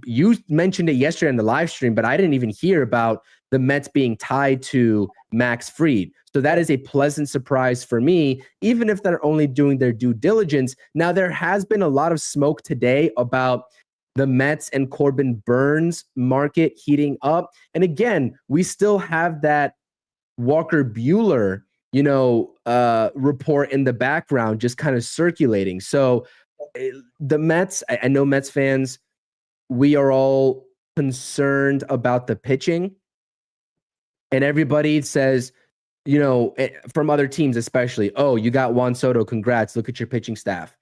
you mentioned it yesterday in the live stream, but I didn't even hear about the Mets being tied to Max Fried. So that is a pleasant surprise for me, even if they're only doing their due diligence. Now, there has been a lot of smoke today about the Mets and Corbin Burnes market heating up. And again, we still have that Walker Buehler, report in the background just kind of circulating. So the Mets, I know Mets fans, we are all concerned about the pitching. And everybody says, from other teams especially, oh, you got Juan Soto, congrats, look at your pitching staff.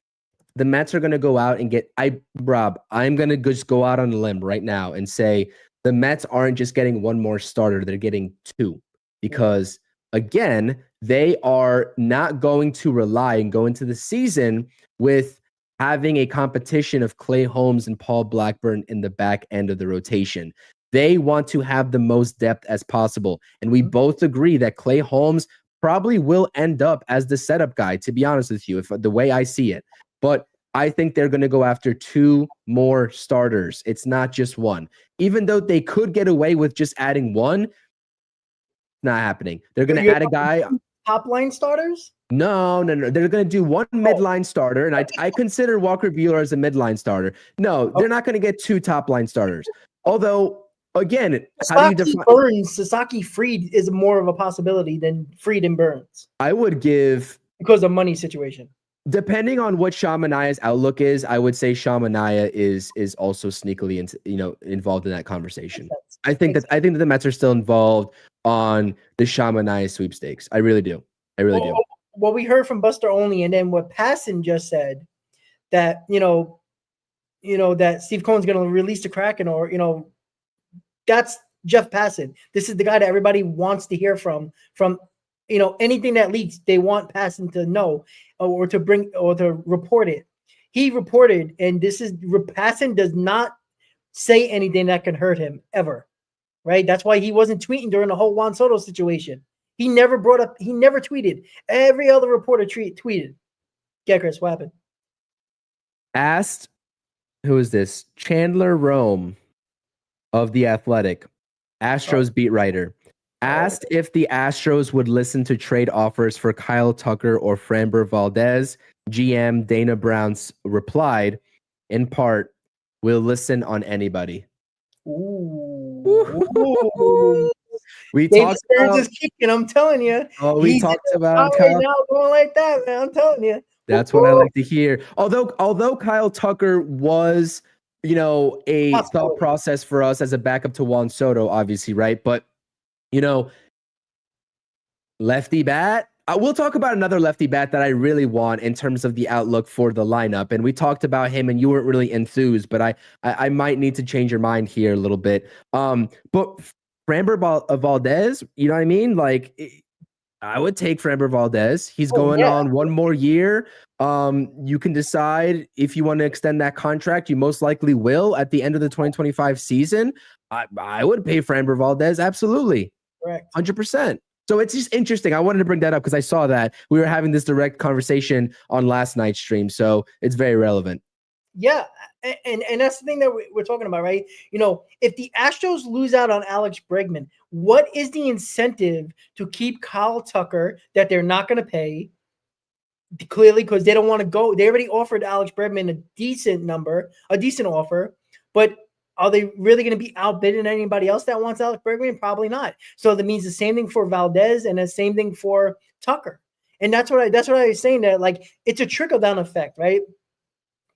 The Mets are going to go out and I'm going to just go out on a limb right now and say the Mets aren't just getting one more starter, they're getting two. Because, again, they are not going to rely and go into the season with having a competition of Clay Holmes and Paul Blackburn in the back end of the rotation. They want to have the most depth as possible. And we both agree that Clay Holmes probably will end up as the setup guy, to be honest with you, if the way I see it. But I think they're going to go after two more starters. It's not just one. Even though they could get away with just adding one, not happening. They're going to add a guy. Top line starters? No. They're going to do one midline starter, and I consider Walker Buehler as a midline starter. No, they're not going to get two top line starters. Although, again, Sasaki Fried is more of a possibility than Fried and Burnes. I would give because of money situation. Depending on what Shamania's outlook is, I would say Shamania is also sneakily involved in that conversation. I think that the Mets are still involved on the Shamania sweepstakes. I really do. What we heard from Buster Only, and then what Passan just said, that that Steve Cohen's going to release the Kraken, or that's Jeff Passan. This is the guy that everybody wants to hear from anything that leaks. They want Passan to know or to bring or to report it. He reported, and Passan does not say anything that can hurt him ever, right? That's why he wasn't tweeting during the whole Juan Soto situation. He never tweeted. Every other reporter tweeted. Yeah, Chris, what happened? Asked, who is this? Chandler Rome of The Athletic, Astros beat writer, asked if the Astros would listen to trade offers for Kyle Tucker or Framber Valdez. GM Dana Brown replied, in part, "We'll listen on anybody." Ooh. We David talked Stearns about, is kicking. I'm telling you. we talked about Kyle right now going like that, man. I'm telling you. That's what I like to hear. Although Kyle Tucker was, a thought process for us as a backup to Juan Soto, obviously, right? But, lefty bat. We'll talk about another lefty bat that I really want in terms of the outlook for the lineup. And we talked about him, and you weren't really enthused, but I might need to change your mind here a little bit. But Framber Valdez, you know what I mean? Like, I would take Framber Valdez. He's going on one more year. You can decide if you want to extend that contract. You most likely will at the end of the 2025 season. I would pay Framber Valdez. Absolutely. Correct. 100%. So it's just interesting. I wanted to bring that up because I saw that we were having this direct conversation on last night's stream. So it's very relevant. Yeah. And that's the thing that we're talking about, right? If the Astros lose out on Alex Bregman, what is the incentive to keep Kyle Tucker that they're not going to pay? Clearly, because they don't want to go. They already offered Alex Bregman a decent offer, but are they really going to be outbidding anybody else that wants Alex Bregman? Probably not. So that means the same thing for Valdez and the same thing for Tucker. And that's what I was saying, that like it's a trickle down effect, right?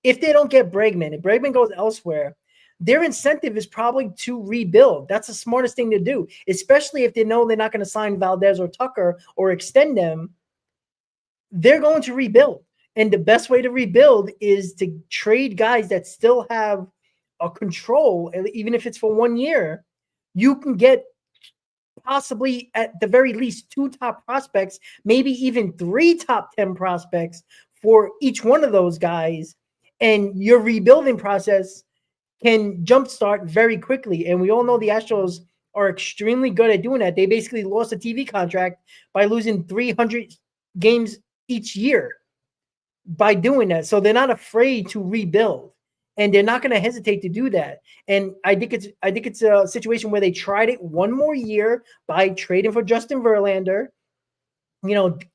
If they don't get Bregman, if Bregman goes elsewhere, their incentive is probably to rebuild. That's the smartest thing to do, especially if they know they're not going to sign Valdez or Tucker or extend them. They're going to rebuild. And the best way to rebuild is to trade guys that still have a control, even if it's for 1 year. You can get possibly at the very least 2 top prospects, maybe even 3 top 10 prospects for each one of those guys. And your rebuilding process can jumpstart very quickly. And we all know the Astros are extremely good at doing that. They basically lost a TV contract by losing 300 games each year by doing that. So they're not afraid to rebuild, and they're not going to hesitate to do that. And I think it's a situation where they tried it 1 more year by trading for Justin Verlander,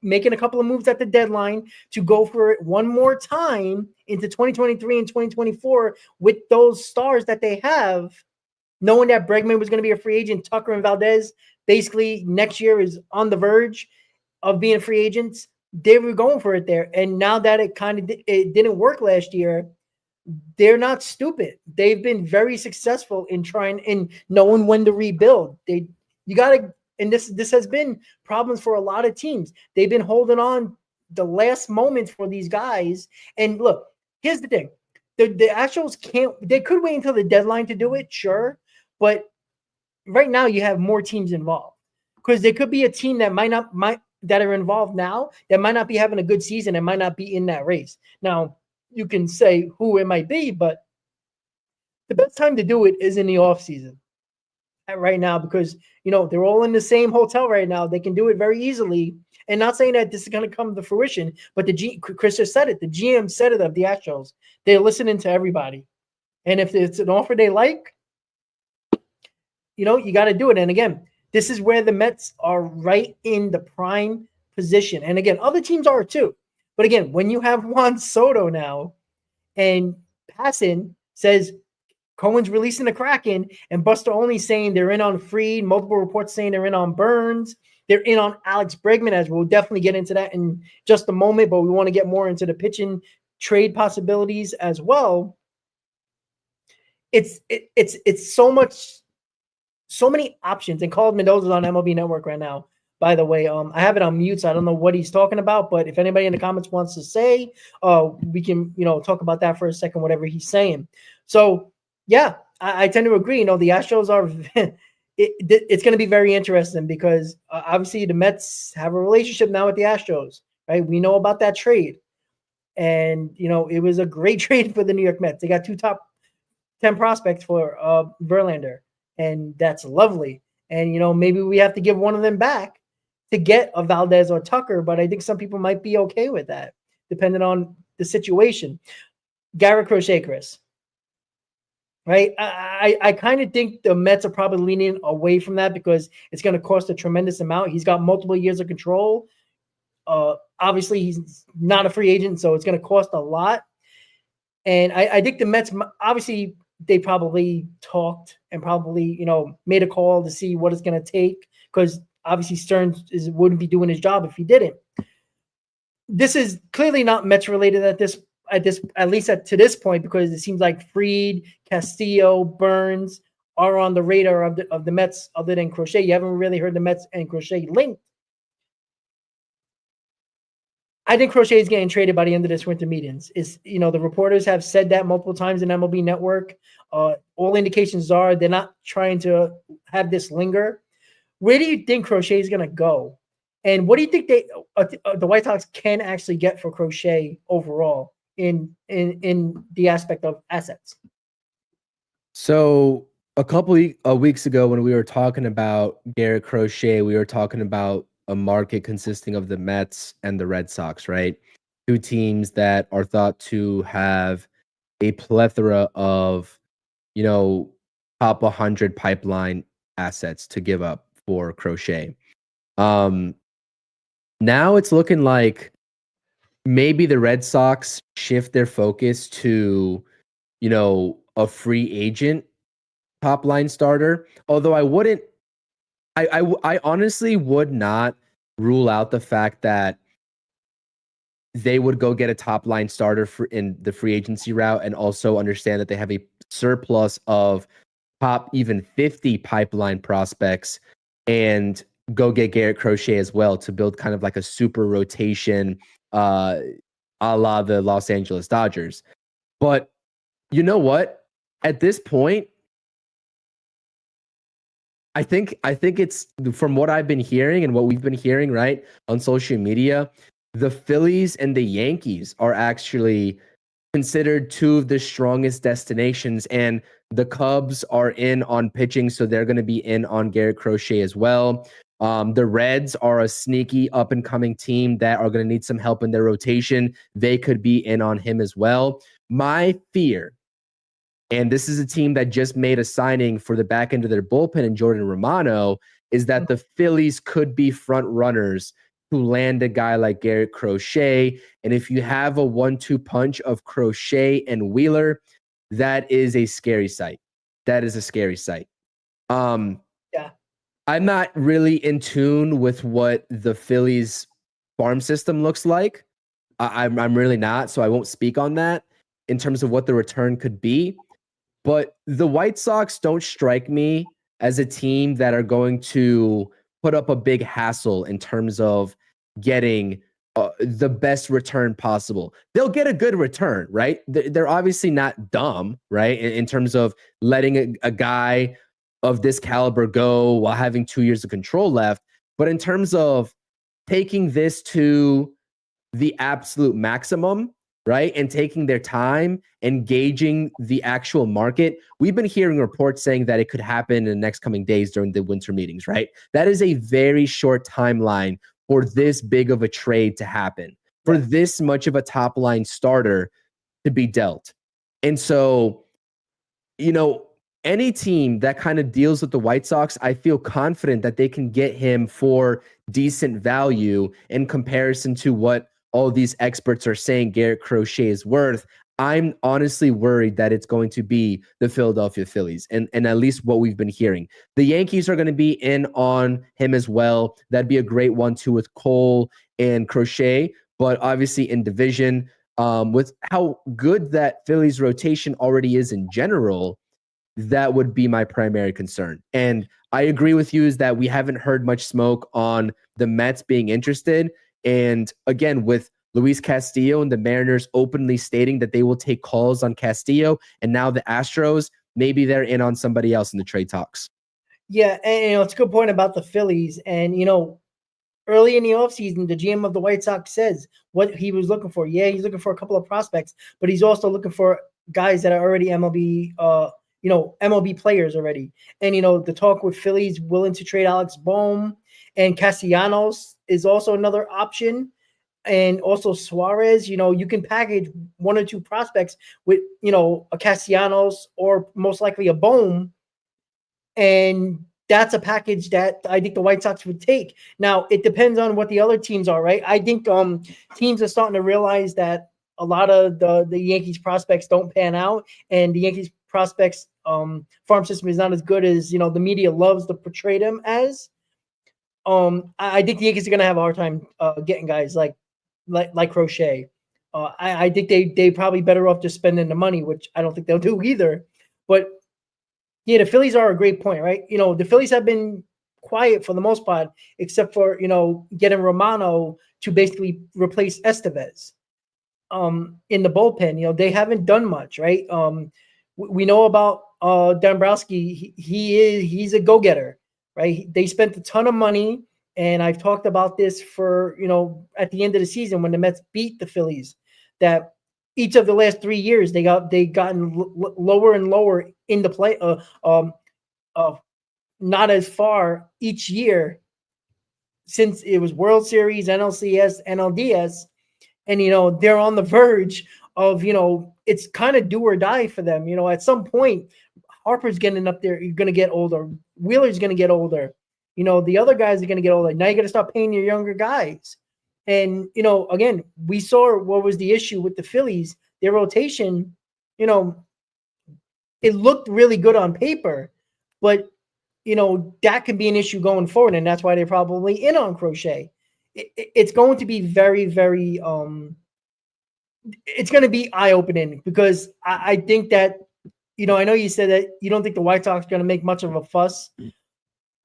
making a couple of moves at the deadline to go for it 1 more time into 2023 and 2024 with those stars that they have, knowing that Bregman was going to be a free agent. Tucker and Valdez basically next year is on the verge of being free agents. They were going for it there. And now that it didn't work last year, they're not stupid. They've been very successful in trying and knowing when to rebuild. And this has been problems for a lot of teams. They've been holding on the last moment for these guys. And look, here's the thing. The Astros they could wait until the deadline to do it, sure. But right now you have more teams involved, because there could be a team that that are involved now that might not be having a good season and might not be in that race. Now, you can say who it might be, but the best time to do it is in the offseason right now, because, they're all in the same hotel right now. They can do it very easily. And not saying that this is going to come to fruition, but Chris just said it. The GM said it of the Astros. They're listening to everybody. And if it's an offer they like, you got to do it. And again, this is where the Mets are right in the prime position. And again, other teams are too. But again, when you have Juan Soto now, and Passan says Cohen's releasing the Kraken, and Buster Only saying they're in on Fried, multiple reports saying they're in on Burns, They're in on Alex Bregman, as we'll definitely get into that in just a moment, but we want to get more into the pitching trade possibilities as well. It's so many options. And Carlos Mendoza's on MLB Network right now, by the way. I have it on mute, so I don't know what he's talking about, but if anybody in the comments wants to say, we can, talk about that for a second, whatever he's saying. So yeah, I tend to agree. The Astros are it's going to be very interesting because obviously the Mets have a relationship now with the Astros, right? We know about that trade. And, it was a great trade for the New York Mets. They got 2 top 10 prospects for Verlander, and that's lovely. And, maybe we have to give one of them back to get a Valdez or Tucker, but I think some people might be okay with that, depending on the situation. Garrett Crochet, Chris. Right? I kind of think the Mets are probably leaning away from that because it's going to cost a tremendous amount. He's got multiple years of control. Obviously, he's not a free agent, so it's going to cost a lot. And I think the Mets, obviously, they probably talked and probably, made a call to see what it's going to take because obviously Stearns wouldn't be doing his job if he didn't. This is clearly not Mets related at least to this point, because it seems like Fried, Castillo, Burns are on the radar of the Mets other than Crochet. You haven't really heard the Mets and Crochet linked. I think Crochet is getting traded by the end of this winter meetings. The reporters have said that multiple times in MLB Network. All indications are they're not trying to have this linger. Where do you think Crochet is going to go? And what do you think the White Sox can actually get for Crochet overall in the aspect of assets? So a couple of weeks ago when we were talking about Garrett Crochet, we were talking about a market consisting of the Mets and the Red Sox, right? 2 teams that are thought to have a plethora of, top 100 pipeline assets to give up for Crochet. Now it's looking like maybe the Red Sox shift their focus to, a free agent top line starter. Although I honestly would not rule out the fact that they would go get a top line starter in the free agency route and also understand that they have a surplus of top even 50 pipeline prospects and go get Garrett Crochet as well to build kind of like a super rotation a la the Los Angeles Dodgers. But you know what? At this point, I think it's, from what I've been hearing and what we've been hearing, right, on social media, the Phillies and the Yankees are actually considered 2 of the strongest destinations, and the Cubs are in on pitching, so they're going to be in on Garrett Crochet as well. The Reds are a sneaky up-and-coming team that are going to need some help in their rotation. They could be in on him as well. My fear, and this is a team that just made a signing for the back end of their bullpen in Jordan Romano, is that the Phillies could be front runners to land a guy like Garrett Crochet. And if you have a 1-2 punch of Crochet and Wheeler, that is a scary sight. That is a scary sight. Yeah. I'm not really in tune with what the Phillies farm system looks like. I'm really not, so I won't speak on that in terms of what the return could be. But the White Sox don't strike me as a team that are going to put up a big hassle in terms of getting the best return possible. They'll get a good return, right? They're obviously not dumb, right? In terms of letting a guy of this caliber go while having 2 years of control left. But in terms of taking this to the absolute maximum, right, and taking their time, engaging the actual market. We've been hearing reports saying that it could happen in the next coming days during the winter meetings, right? That is a very short timeline for this big of a trade to happen, for this much of a top line starter to be dealt. And so, any team that kind of deals with the White Sox, I feel confident that they can get him for decent value in comparison to what all these experts are saying Garrett Crochet is worth. I'm honestly worried that it's going to be the Philadelphia Phillies, and at least what we've been hearing. The Yankees are going to be in on him as well. That'd be a great 1-2 with Cole and Crochet, but obviously in division, with how good that Phillies rotation already is in general, that would be my primary concern. And I agree with you is that we haven't heard much smoke on the Mets being interested. And again, with Luis Castillo and the Mariners openly stating that they will take calls on Castillo, and now the Astros, maybe they're in on somebody else in the trade talks. Yeah, and it's a good point about the Phillies. And early in the offseason, the GM of the White Sox says what he was looking for. Yeah, he's looking for a couple of prospects, but he's also looking for guys that are already MLB players already. And the talk with Phillies willing to trade Alex Bohm and Castellanos is also another option. And also Suarez, you can package 1 or 2 prospects with, a Castellanos or most likely a Bohm. And that's a package that I think the White Sox would take. Now, it depends on what the other teams are, right? I think teams are starting to realize that a lot of the Yankees prospects don't pan out, and the Yankees prospects farm system is not as good as, the media loves to portray them as. I think the Yankees are going to have a hard time getting guys like Crochet. I think they probably better off just spending the money, which I don't think they'll do either. But yeah, the Phillies are a great point, right? The Phillies have been quiet for the most part, except for getting Romano to basically replace Estevez in the bullpen. They haven't done much, right? We know about Dombrowski. He's a go-getter, right? They spent a ton of money. And I've talked about this for, at the end of the season when the Mets beat the Phillies, that each of the last 3 years they gotten lower and lower in the play, not as far each year since it was World Series, NLCS, NLDS, and they're on the verge of it's kind of do or die for them. At some point, Harper's getting up there. You're going to get older. Wheeler's going to get older. The other guys are going to get older. Now you got to start paying your younger guys. And, again, we saw what was the issue with the Phillies. Their rotation, it looked really good on paper, but, that could be an issue going forward. And that's why they're probably in on Crochet. It's going to be very, very, it's going to be eye-opening because I think that, I know you said that you don't think the White Sox are going to make much of a fuss.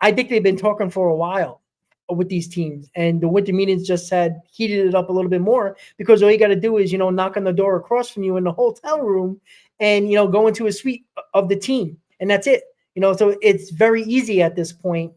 I think they've been talking for a while with these teams, and the winter meetings just had heated it up a little bit more because all you got to do is, knock on the door across from you in the hotel room and, go into a suite of the team, and that's it. So it's very easy at this point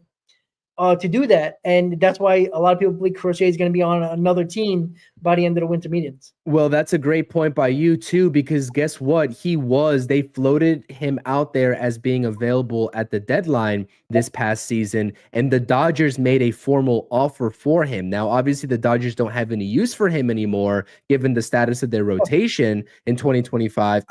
to do that. And that's why a lot of people believe Crochet is going to be on another team by the end of the winter meetings. Well, that's a great point by you too, because guess what? They floated him out there as being available at the deadline this past season, and the Dodgers made a formal offer for him. Now, obviously the Dodgers don't have any use for him anymore, given the status of their rotation in 2025.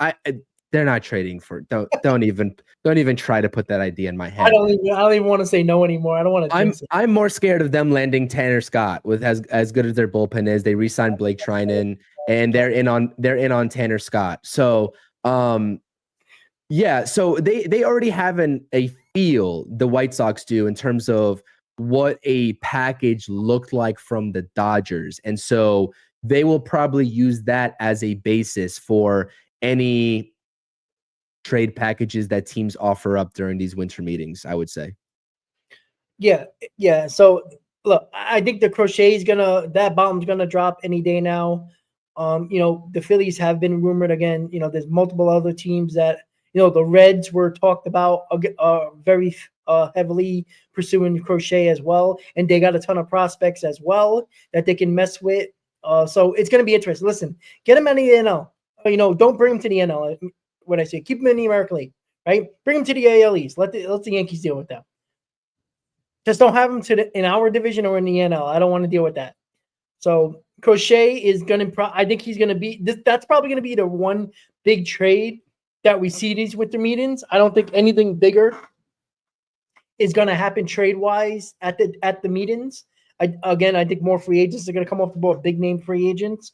They're not trading for. Don't even try to put that idea in my head. I don't even want to say no anymore. I don't want to. I'm more scared of them landing Tanner Scott with as good as their bullpen is. They re-signed Blake Trinan, and they're in on Tanner Scott. So yeah. So they already have a feel, the White Sox do, in terms of what a package looked like from the Dodgers, and so they will probably use that as a basis for any trade packages that teams offer up during these winter meetings, I would say. Yeah. So look, I think the Crochet that bomb's gonna drop any day now. The Phillies have been rumored again. There's multiple other teams that, the Reds were talked about very heavily pursuing Crochet as well, and they got a ton of prospects as well that they can mess with. So it's gonna be interesting. Listen, get them out of the NL. Don't bring them to the NL. What I say, keep them in the American League, right? Bring them to the AL East. Let the Yankees deal with them. Just don't have them in our division or in the NL. I don't want to deal with that. So Crochet is going to. I think he's going to be. That's probably going to be the one big trade that we see these winter meetings. I don't think anything bigger is going to happen trade wise at the meetings. I think more free agents are going to come off the board, big name free agents.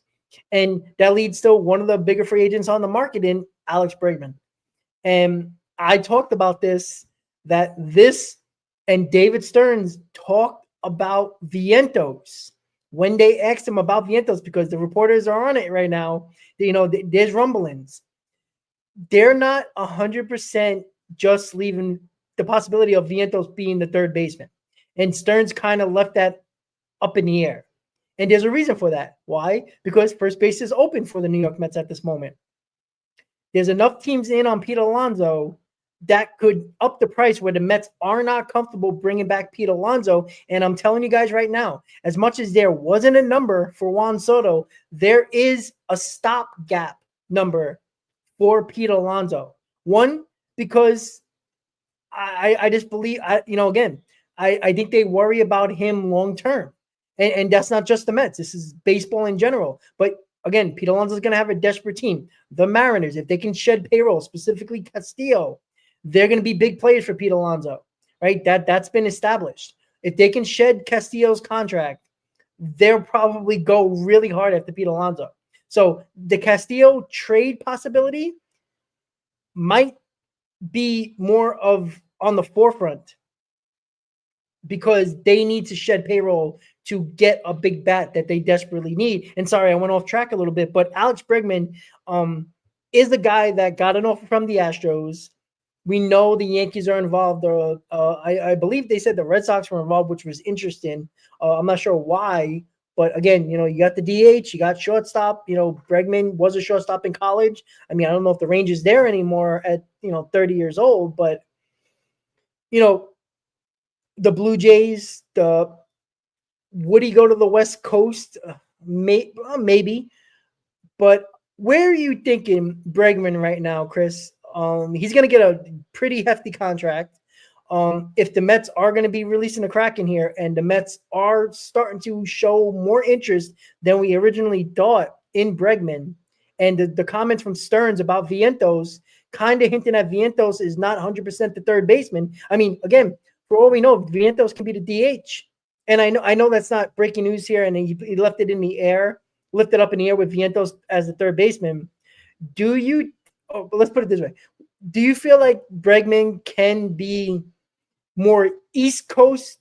And that leads to one of the bigger free agents on the market in Alex Bregman. And I talked about this, that this and David Stearns talked about Vientos when they asked him about Vientos, because the reporters are on it right now. There's rumblings. They're not 100% just leaving the possibility of Vientos being the third baseman. And Stearns kind of left that up in the air. And there's a reason for that. Why? Because first base is open for the New York Mets at this moment. There's enough teams in on Pete Alonso that could up the price where the Mets are not comfortable bringing back Pete Alonso. And I'm telling you guys right now, as much as there wasn't a number for Juan Soto, there is a stopgap number for Pete Alonso. One, because I just believe, I think they worry about him long term. And that's not just the Mets. This is baseball in general. But again, Pete Alonso is going to have a desperate team. The Mariners, if they can shed payroll, specifically Castillo, they're going to be big players for Pete Alonso, right? That's been established. If they can shed Castillo's contract, they'll probably go really hard after Pete Alonso. So the Castillo trade possibility might be more of on the forefront, because they need to shed payroll to get a big bat that they desperately need. And sorry, I went off track a little bit, but Alex Bregman is the guy that got an offer from the Astros. We know the Yankees are involved. I believe they said the Red Sox were involved, which was interesting. I'm not sure why, but again, you got the DH, you got shortstop. Bregman was a shortstop in college. I mean, I don't know if the range is there anymore at 30 years old, but the Blue Jays, would he go to the West Coast? Maybe. But where are you thinking Bregman right now, Chris? He's going to get a pretty hefty contract. If the Mets are going to be releasing the Kraken here, and the Mets are starting to show more interest than we originally thought in Bregman, and the comments from Stearns about Vientos kind of hinting at Vientos is not 100% the third baseman. I mean, again, for all we know, Vientos can be the DH. And I know that's not breaking news here, and he left it in the air, lifted up in the air with Vientos as the third baseman. Let's put it this way. Do you feel like Bregman can be more East Coast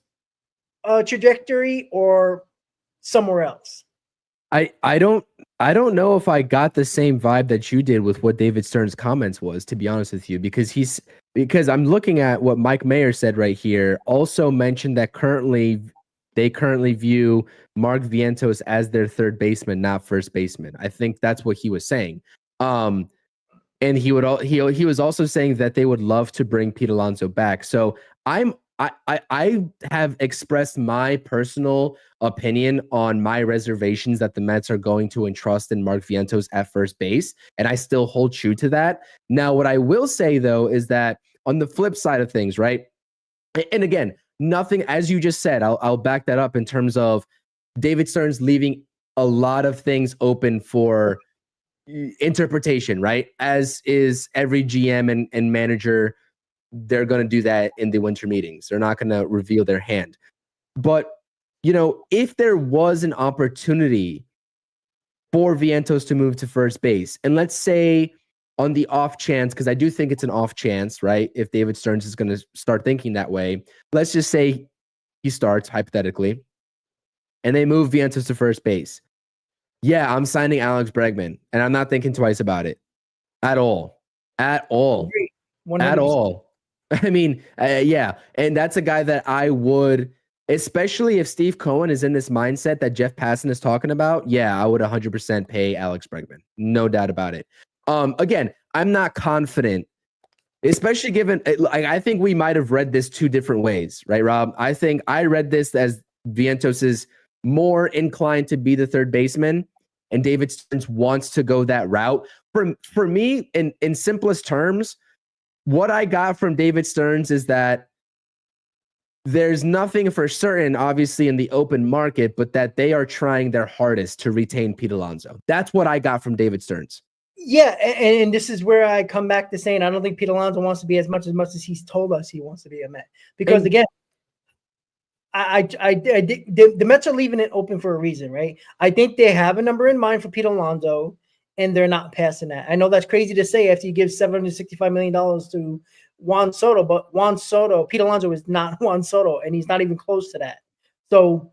trajectory or somewhere else? I don't know if I got the same vibe that you did with what David Stern's comments was, to be honest with you, because I'm looking at what Mike Mayer said right here. Also mentioned that they currently view Mark Vientos as their third baseman, not first baseman. I think that's what he was saying. And he was also saying that they would love to bring Pete Alonso back. So I have expressed my personal opinion on my reservations that the Mets are going to entrust in Mark Vientos at first base, and I still hold true to that. Now, what I will say, though, is that on the flip side of things, right? And again, nothing, as you just said, I'll back that up in terms of David Stearns leaving a lot of things open for interpretation, right? As is every GM and manager. They're going to do that in the winter meetings. They're not going to reveal their hand. But, if there was an opportunity for Vientos to move to first base, and let's say on the off chance, because I do think it's an off chance, right? If David Stearns is going to start thinking that way, let's just say he starts hypothetically and they move Vientos to first base. Yeah, I'm signing Alex Bregman, and I'm not thinking twice about it at all. At all. 100%. At all. I mean, yeah. And that's a guy that I would, especially if Steve Cohen is in this mindset that Jeff Passan is talking about. Yeah, I would 100% pay Alex Bregman. No doubt about it. Again, I'm not confident, especially given, I think we might have read this two different ways, right, Rob? I think I read this as Vientos is more inclined to be the third baseman, and David Stearns wants to go that route. For me, in simplest terms, what I got from David Stearns is that there's nothing for certain, obviously, in the open market, but that they are trying their hardest to retain Pete Alonso. That's what I got from David Stearns. Yeah, and this is where I come back to saying I don't think Pete Alonso wants to be as much as he's told us he wants to be a Met. Because, again, The Mets are leaving it open for a reason, right? I think they have a number in mind for Pete Alonso, and they're not passing that. I know that's crazy to say after you give $765 million to Juan Soto, but Pete Alonso is not Juan Soto, and he's not even close to that. So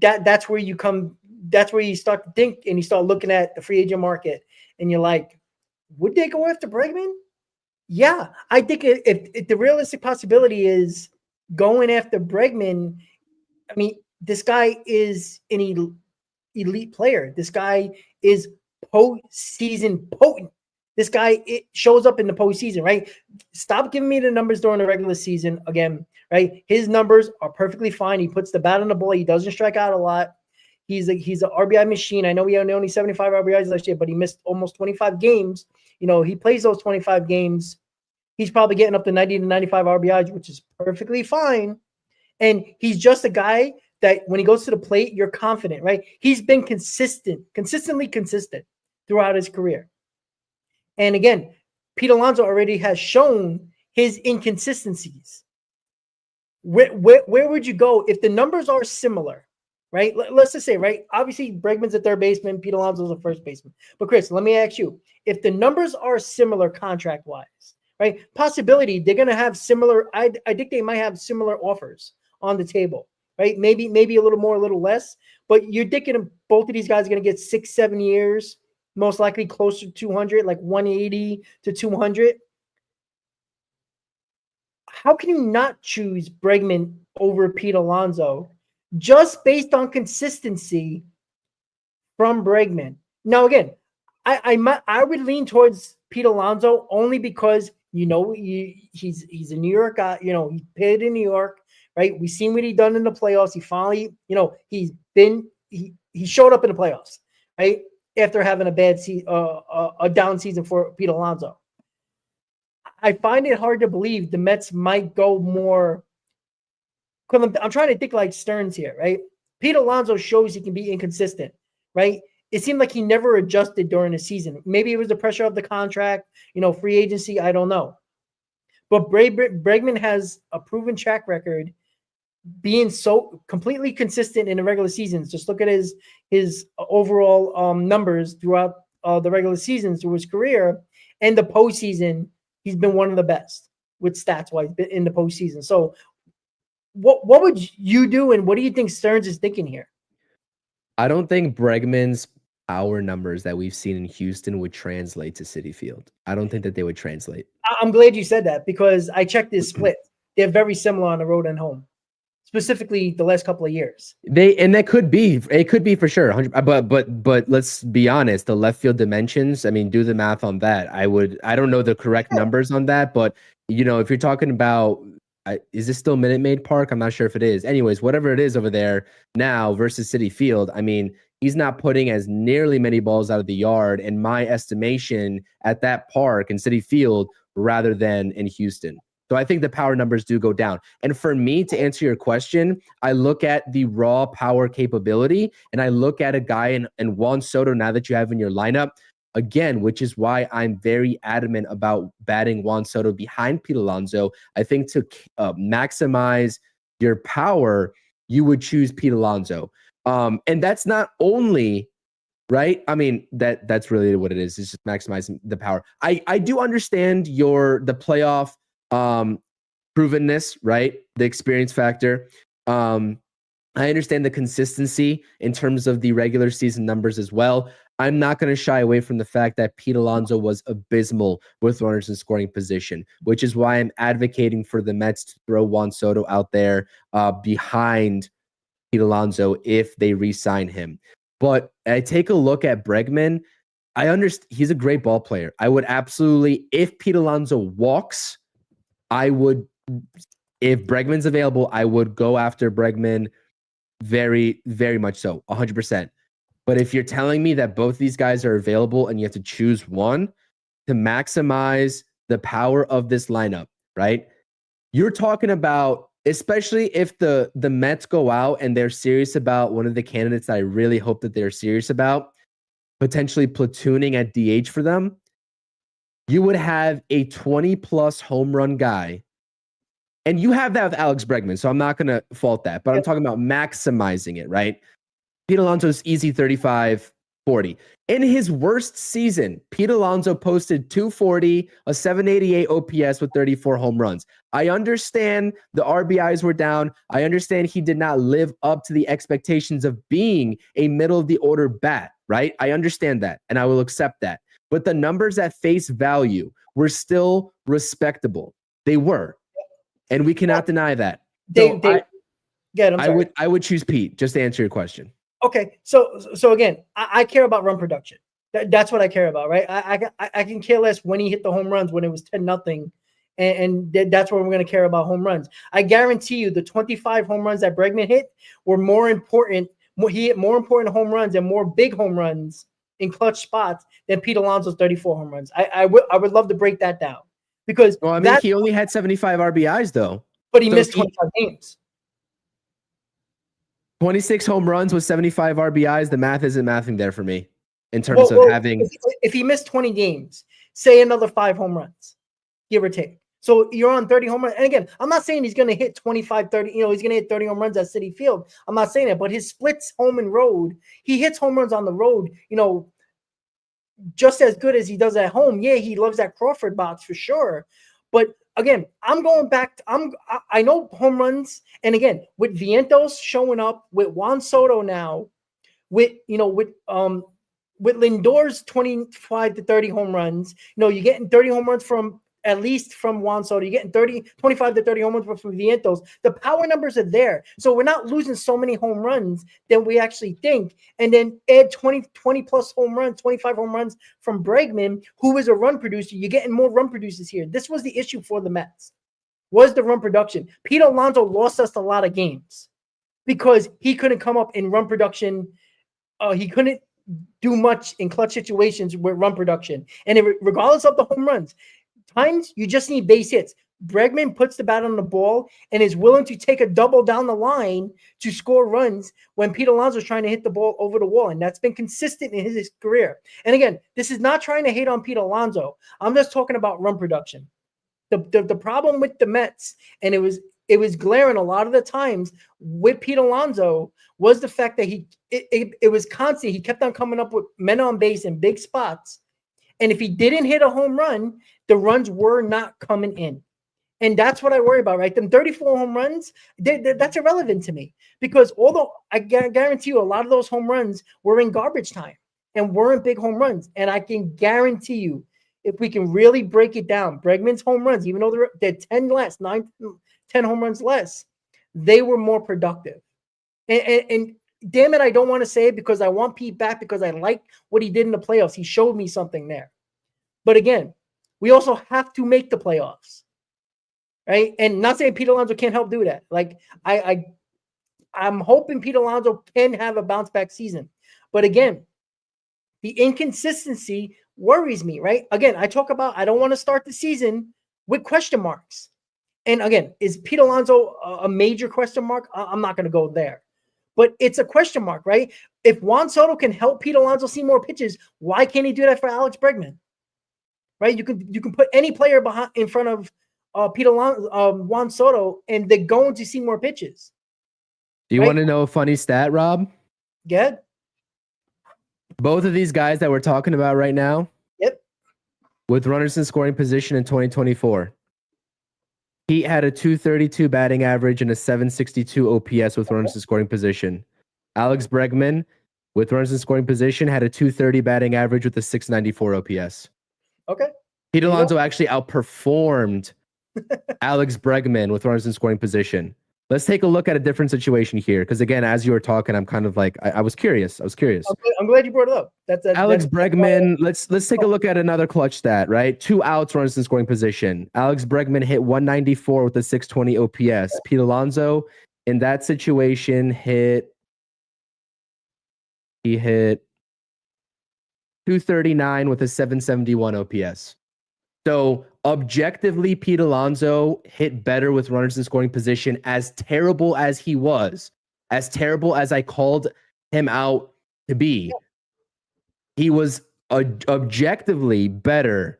that's where you come. That's where you start to think, and you start looking at the free agent market, and you're like, would they go after Bregman? Yeah, I think if the realistic possibility is going after Bregman, I mean, this guy is an elite player. This guy is postseason potent. This guy shows up in the postseason, right? Stop giving me the numbers during the regular season again, right? His numbers are perfectly fine. He puts the bat on the ball. He doesn't strike out a lot. He's an RBI machine. I know he had only 75 RBIs last year, but he missed almost 25 games. He plays those 25 games. He's probably getting up to 90 to 95 RBIs, which is perfectly fine. And he's just a guy that when he goes to the plate, you're confident, right? He's been consistently consistent throughout his career. And again, Pete Alonso already has shown his inconsistencies. Where would you go if the numbers are similar, right? Let's just say, right? Obviously, Bregman's a third baseman, Pete Alonso's a first baseman. But Chris, let me ask you, if the numbers are similar contract-wise, right? Possibility they're going to have similar. I think they might have similar offers on the table, right? Maybe a little more, a little less. But you're thinking both of these guys are going to get 6-7 years, most likely closer to 200, like 180 to 200. How can you not choose Bregman over Pete Alonso just based on consistency from Bregman? Now, again, I would lean towards Pete Alonso only because he's a New York guy. He played in New York, right? We've seen what he done in the playoffs. He finally, he showed up in the playoffs, right? After having a down season for Pete Alonso. I find it hard to believe the Mets might go more. I'm trying to think like Stearns here, right? Pete Alonso shows he can be inconsistent, right? It seemed like he never adjusted during the season. Maybe it was the pressure of the contract, free agency. I don't know. But Bregman has a proven track record being so completely consistent in the regular seasons. Just look at his overall numbers throughout the regular seasons through his career. And the postseason, he's been one of the best with stats-wise in the postseason. So what would you do, and what do you think Stearns is thinking here? I don't think Bregman's power numbers that we've seen in Houston would translate to Citi Field. I don't think that they would translate. I'm glad you said that because I checked his split. They're very similar on the road and home, specifically the last couple of years. It could be for sure. But let's be honest, the left field dimensions, I mean, do the math on that. I don't know the correct numbers on that, but if you're talking about, is this still Minute Maid Park? I'm not sure if it is. Anyways, whatever it is over there now versus Citi Field, I mean, he's not putting as nearly many balls out of the yard, in my estimation, at that park in Citi Field rather than in Houston. So I think the power numbers do go down. And for me, to answer your question, I look at the raw power capability, and I look at a guy in Juan Soto now that you have in your lineup, again, which is why I'm very adamant about batting Juan Soto behind Pete Alonso. I think to maximize your power, you would choose Pete Alonso. And that's not only, right? I mean, that's really what it is. It's just maximizing the power. I do understand the playoff provenness, right? The experience factor. I understand the consistency in terms of the regular season numbers as well. I'm not going to shy away from the fact that Pete Alonso was abysmal with runners in scoring position, which is why I'm advocating for the Mets to throw Juan Soto out there behind Pete Alonso if they re-sign him. But I take a look at Bregman. I understand he's a great ball player. I would absolutely, if Pete Alonso walks, if Bregman's available, I would go after Bregman very, very much so, 100%. But if you're telling me that both these guys are available and you have to choose one to maximize the power of this lineup, right? You're talking about, especially if the Mets go out and they're serious about one of the candidates that I really hope that they're serious about, potentially platooning at DH for them, you would have a 20-plus home run guy And you have that with Alex Bregman, so I'm not going to fault that. But I'm talking about maximizing it, right? Pete Alonso's easy 35, 40. In his worst season, Pete Alonso posted 240, a 788 OPS with 34 home runs. I understand the RBIs were down. I understand he did not live up to the expectations of being a middle of the order bat, right? I understand that, and I will accept that. But the numbers at face value were still respectable. They were. And we cannot deny that. I would choose Pete, just to answer your question. Okay, so again, I care about run production. That's what I care about, right? I can care less when he hit the home runs when it was 10-0, and that's where we're going to care about home runs. I guarantee you, the 25 home runs that Bregman hit were more important. He hit more important home runs and more big home runs in clutch spots than Pete Alonso's 34 home runs. I would love to break that down because he only had 75 RBIs though, but he missed 25 games. 26 home runs with 75 RBIs. The math isn't mathing there for me in terms of having. If he missed 20 games, say another 5 home runs, give or take. So you're on 30 home runs. And again, I'm not saying he's going to hit 25, 30. He's going to hit 30 home runs at Citi Field. I'm not saying that. But his splits home and road, he hits home runs on the road, just as good as he does at home. Yeah, he loves that Crawford box for sure. But again, I'm going back. I know home runs, and again, with Vientos showing up, with Juan Soto now, with Lindor's 25 to 30 home runs, you're getting 30 home runs from at least from Juan Soto. You're getting 25 to 30 home runs from Vientos. The power numbers are there, so we're not losing so many home runs than we actually think. And then add 20 plus home runs, 25 home runs from Bregman, who is a run producer. You're getting more run producers here. This was the issue for the Mets, was the run production. Pete Alonso lost us a lot of games because he couldn't come up in run production. He couldn't do much in clutch situations with run production. And regardless of the home runs, times you just need base hits. Bregman puts the bat on the ball and is willing to take a double down the line to score runs when Pete Alonso is trying to hit the ball over the wall. And that's been consistent in his career. And again, this is not trying to hate on Pete Alonso. I'm just talking about run production. The problem with the Mets, and it was glaring a lot of the times with Pete Alonso, was the fact that it was constant. He kept on coming up with men on base in big spots. And if he didn't hit a home run, the runs were not coming in. And that's what I worry about, right? Them 34 home runs, that's irrelevant to me. Because although I guarantee you a lot of those home runs were in garbage time and weren't big home runs. And I can guarantee you, if we can really break it down, Bregman's home runs, even though they're 10 less, 10 home runs less, they were more productive. And damn it, I don't want to say it because I want Pete back because I like what he did in the playoffs. He showed me something there. But again, we also have to make the playoffs, right? And not saying Pete Alonso can't help do that. Like I'm hoping Pete Alonso can have a bounce back season. But again, the inconsistency worries me, right? Again, I talk about I don't want to start the season with question marks. And again, is Pete Alonso a major question mark? I'm not going to go there. But it's a question mark, right? If Juan Soto can help Pete Alonso see more pitches, why can't he do that for Alex Bregman? Right? You can put any player in front of Juan Soto, and they're going to see more pitches. Do you want to know a funny stat, Rob? Good. Both of these guys that we're talking about right now, yep, with runners in scoring position in 2024. He had a 232 batting average and a 762 OPS with runners in scoring position. Alex Bregman, with runners in scoring position, had a 230 batting average with a 694 OPS. Okay. Pete Alonso actually outperformed Alex Bregman with runners in scoring position. Let's take a look at a different situation here. Because again, as you were talking, I'm kind of like, I was curious. I'm glad you brought it up. Alex Bregman, let's take a look at another clutch stat, right? 2 outs, runners in scoring position. Alex Bregman hit 194 with a 620 OPS. Pete Alonso, in that situation, hit 239 with a 771 OPS. So objectively, Pete Alonso hit better with runners in scoring position. As terrible as he was, as terrible as I called him out to be, he was objectively better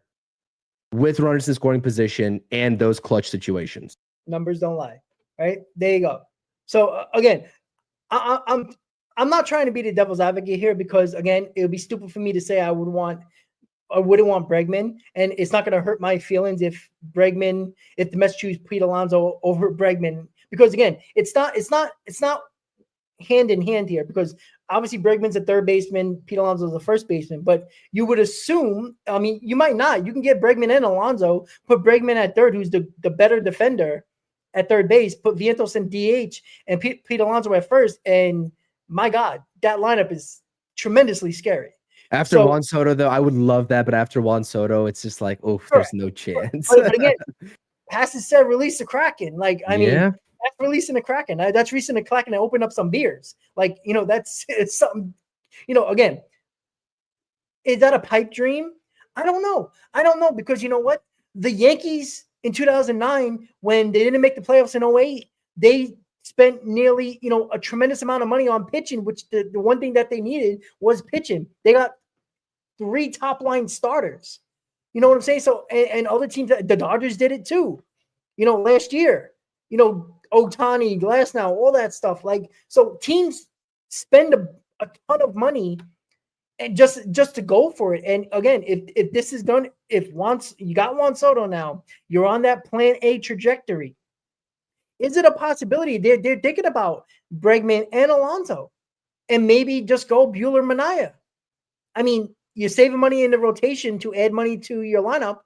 with runners in scoring position and those clutch situations. Numbers don't lie, right? There you go. So again, I'm not trying to be the devil's advocate here because again, it would be stupid for me to say I wouldn't want Bregman, and it's not going to hurt my feelings if the Mets choose Pete Alonso over Bregman, because again, it's not hand in hand here, because obviously Bregman's a third baseman, Pete Alonso's a first baseman, but you would assume, I mean, you might not. You can get Bregman and Alonso, put Bregman at third, who's the better defender at third base, put Vientos in DH, and Pete Alonso at first, and my God, that lineup is tremendously scary. After Juan Soto, though, I would love that, but after Juan Soto, it's just like, oh, there's no chance. But again, passes said release the Kraken. Like, I mean, that's releasing the Kraken. That's releasing the Kraken and open up some beers. Like, it's something, again, is that a pipe dream? I don't know because you know what? The Yankees in 2009, when they didn't make the playoffs in 2008, they spent nearly, a tremendous amount of money on pitching, which the one thing that they needed was pitching. They got 3 top line starters. You know what I'm saying? So, and other teams, the Dodgers did it too, last year, Ohtani, Glasnow, all that stuff. Like, so teams spend a ton of money and just to go for it. And again, if this is done, you got Juan Soto now, you're on that plan A trajectory. Is it a possibility they're thinking about Bregman and Alonso and maybe just go Buehler Manaea? I mean, you're saving money in the rotation to add money to your lineup.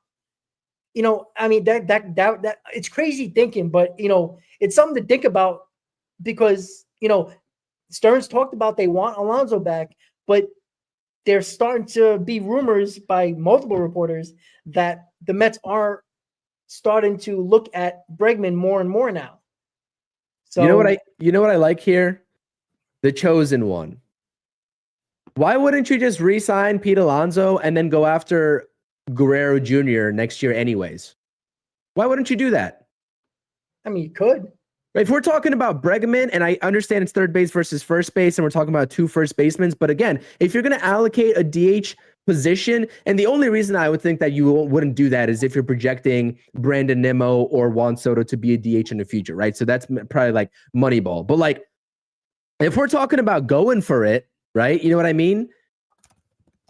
I mean, that it's crazy thinking, but it's something to think about because, Stearns talked about they want Alonso back, but there's starting to be rumors by multiple reporters that the Mets are starting to look at Bregman more and more now. So you know what I like here? The chosen one. Why wouldn't you just re-sign Pete Alonso and then go after Guerrero Jr. next year anyways? Why wouldn't you do that? I mean, you could. If we're talking about Bregman, and I understand it's third base versus first base, and we're talking about 2 first basemen, but again, if you're going to allocate a DH position, and the only reason I would think that you wouldn't do that is if you're projecting Brandon Nimmo or Juan Soto to be a DH in the future, right? So that's probably like Moneyball. But like, if we're talking about going for it, right? You know what I mean?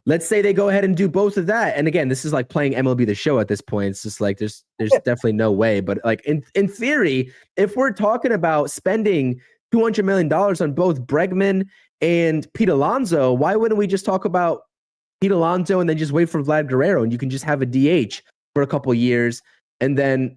Let's say they go ahead and do both of that. And again, this is like playing MLB The Show at this point. It's just like there's definitely no way. But like in theory, if we're talking about spending $200 million on both Bregman and Pete Alonso, why wouldn't we just talk about Pete Alonso and then just wait for Vlad Guerrero, and you can just have a DH for a couple of years, and then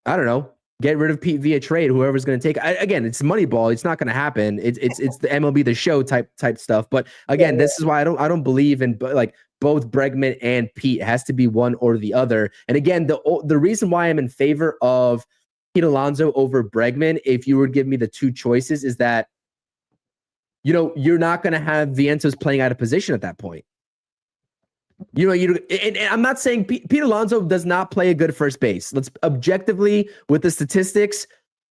I don't know, get rid of Pete via trade, whoever's going to take. Again, it's Moneyball. It's not going to happen. It's the MLB The Show type stuff. But again, this is why I don't believe in like both Bregman and Pete. It has to be one or the other. And again, the reason why I'm in favor of Pete Alonso over Bregman, if you were to give me the 2 choices, is that you're not going to have Vientos playing out of position at that point. And I'm not saying Pete Alonso does not play a good first base. Let's objectively, with the statistics,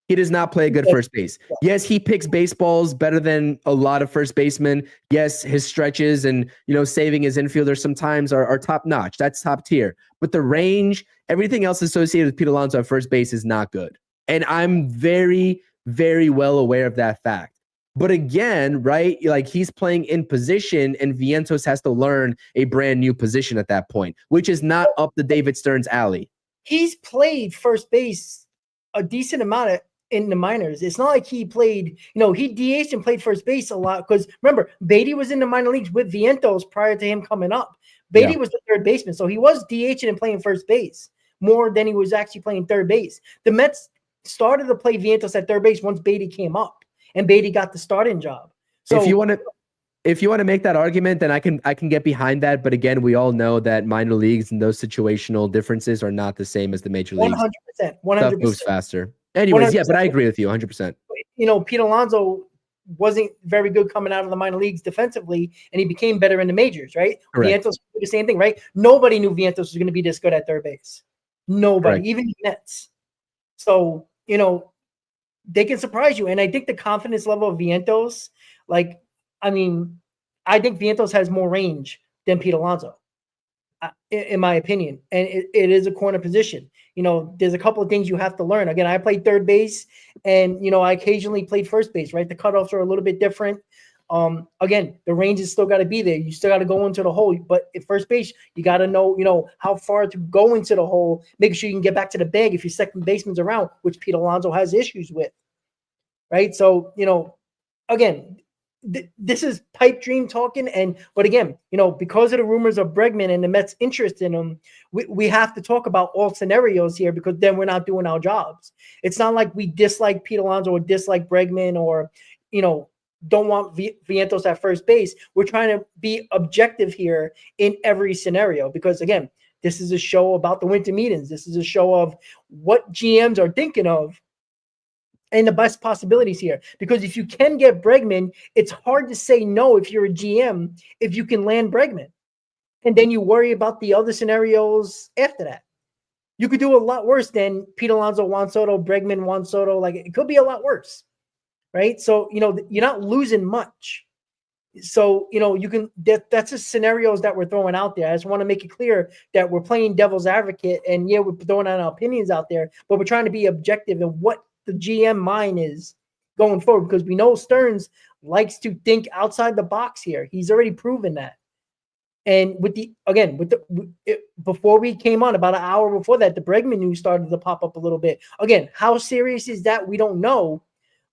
he does not play a good first base. Yes, he picks baseballs better than a lot of first basemen. Yes, his stretches and saving his infielders sometimes are top notch. That's top tier. But the range, everything else associated with Pete Alonso at first base is not good. And I'm very, very well aware of that fact. But again, right, like he's playing in position and Vientos has to learn a brand new position at that point, which is not up the David Stearns alley. He's played first base a decent amount in the minors. It's not like he played, he DH'd and played first base a lot because remember, Beatty was in the minor leagues with Vientos prior to him coming up. Beatty was the third baseman, so he was DH'ing and playing first base more than he was actually playing third base. The Mets started to play Vientos at third base once Beatty came up. And Beatty got the starting job. So if you want to make that argument, then I can get behind that. But again, we all know that minor leagues and those situational differences are not the same as the major leagues. 100%. Stuff moves faster. Anyways, 100%. But I agree with you 100%. Pete Alonso wasn't very good coming out of the minor leagues defensively, and he became better in the majors, right? Correct. Vientos did the same thing, right? Nobody knew Vientos was going to be this good at third base. Nobody, Correct. even the Nets. So, they can surprise you. And I think the confidence level of Vientos, I think Vientos has more range than Pete Alonso, in my opinion. And it is a corner position. there's a couple of things you have to learn. Again, I played third base, and I occasionally played first base, right? The cutoffs are a little bit different. Again, the range is still got to be there. You still got to go into the hole, but at first base, you got to know, how far to go into the hole, making sure you can get back to the bag if your second baseman's around, which Pete Alonso has issues with, right? So, again, this is pipe dream talking, but again, because of the rumors of Bregman and the Mets' interest in him, we have to talk about all scenarios here, because then we're not doing our jobs. It's not like we dislike Pete Alonso or dislike Bregman or, don't want Vientos at first base. We're trying to be objective here in every scenario, because again, this is a show about the winter meetings. This is a show of what GMs are thinking of and the best possibilities here. Because if you can get Bregman, it's hard to say no if you're a GM, if you can land Bregman. And then you worry about the other scenarios after that. You could do a lot worse than Pete Alonso, Juan Soto, Bregman, Juan Soto. Like, it could be a lot worse. Right. So, you're not losing much. So, you can, that's the scenarios that we're throwing out there. I just want to make it clear that we're playing devil's advocate, and yeah, we're throwing out our opinions out there, but we're trying to be objective in what the GM mind is going forward, because we know Stearns likes to think outside the box here. He's already proven that. And before we came on, about an hour before that, the Bregman news started to pop up a little bit. Again, how serious is that? We don't know.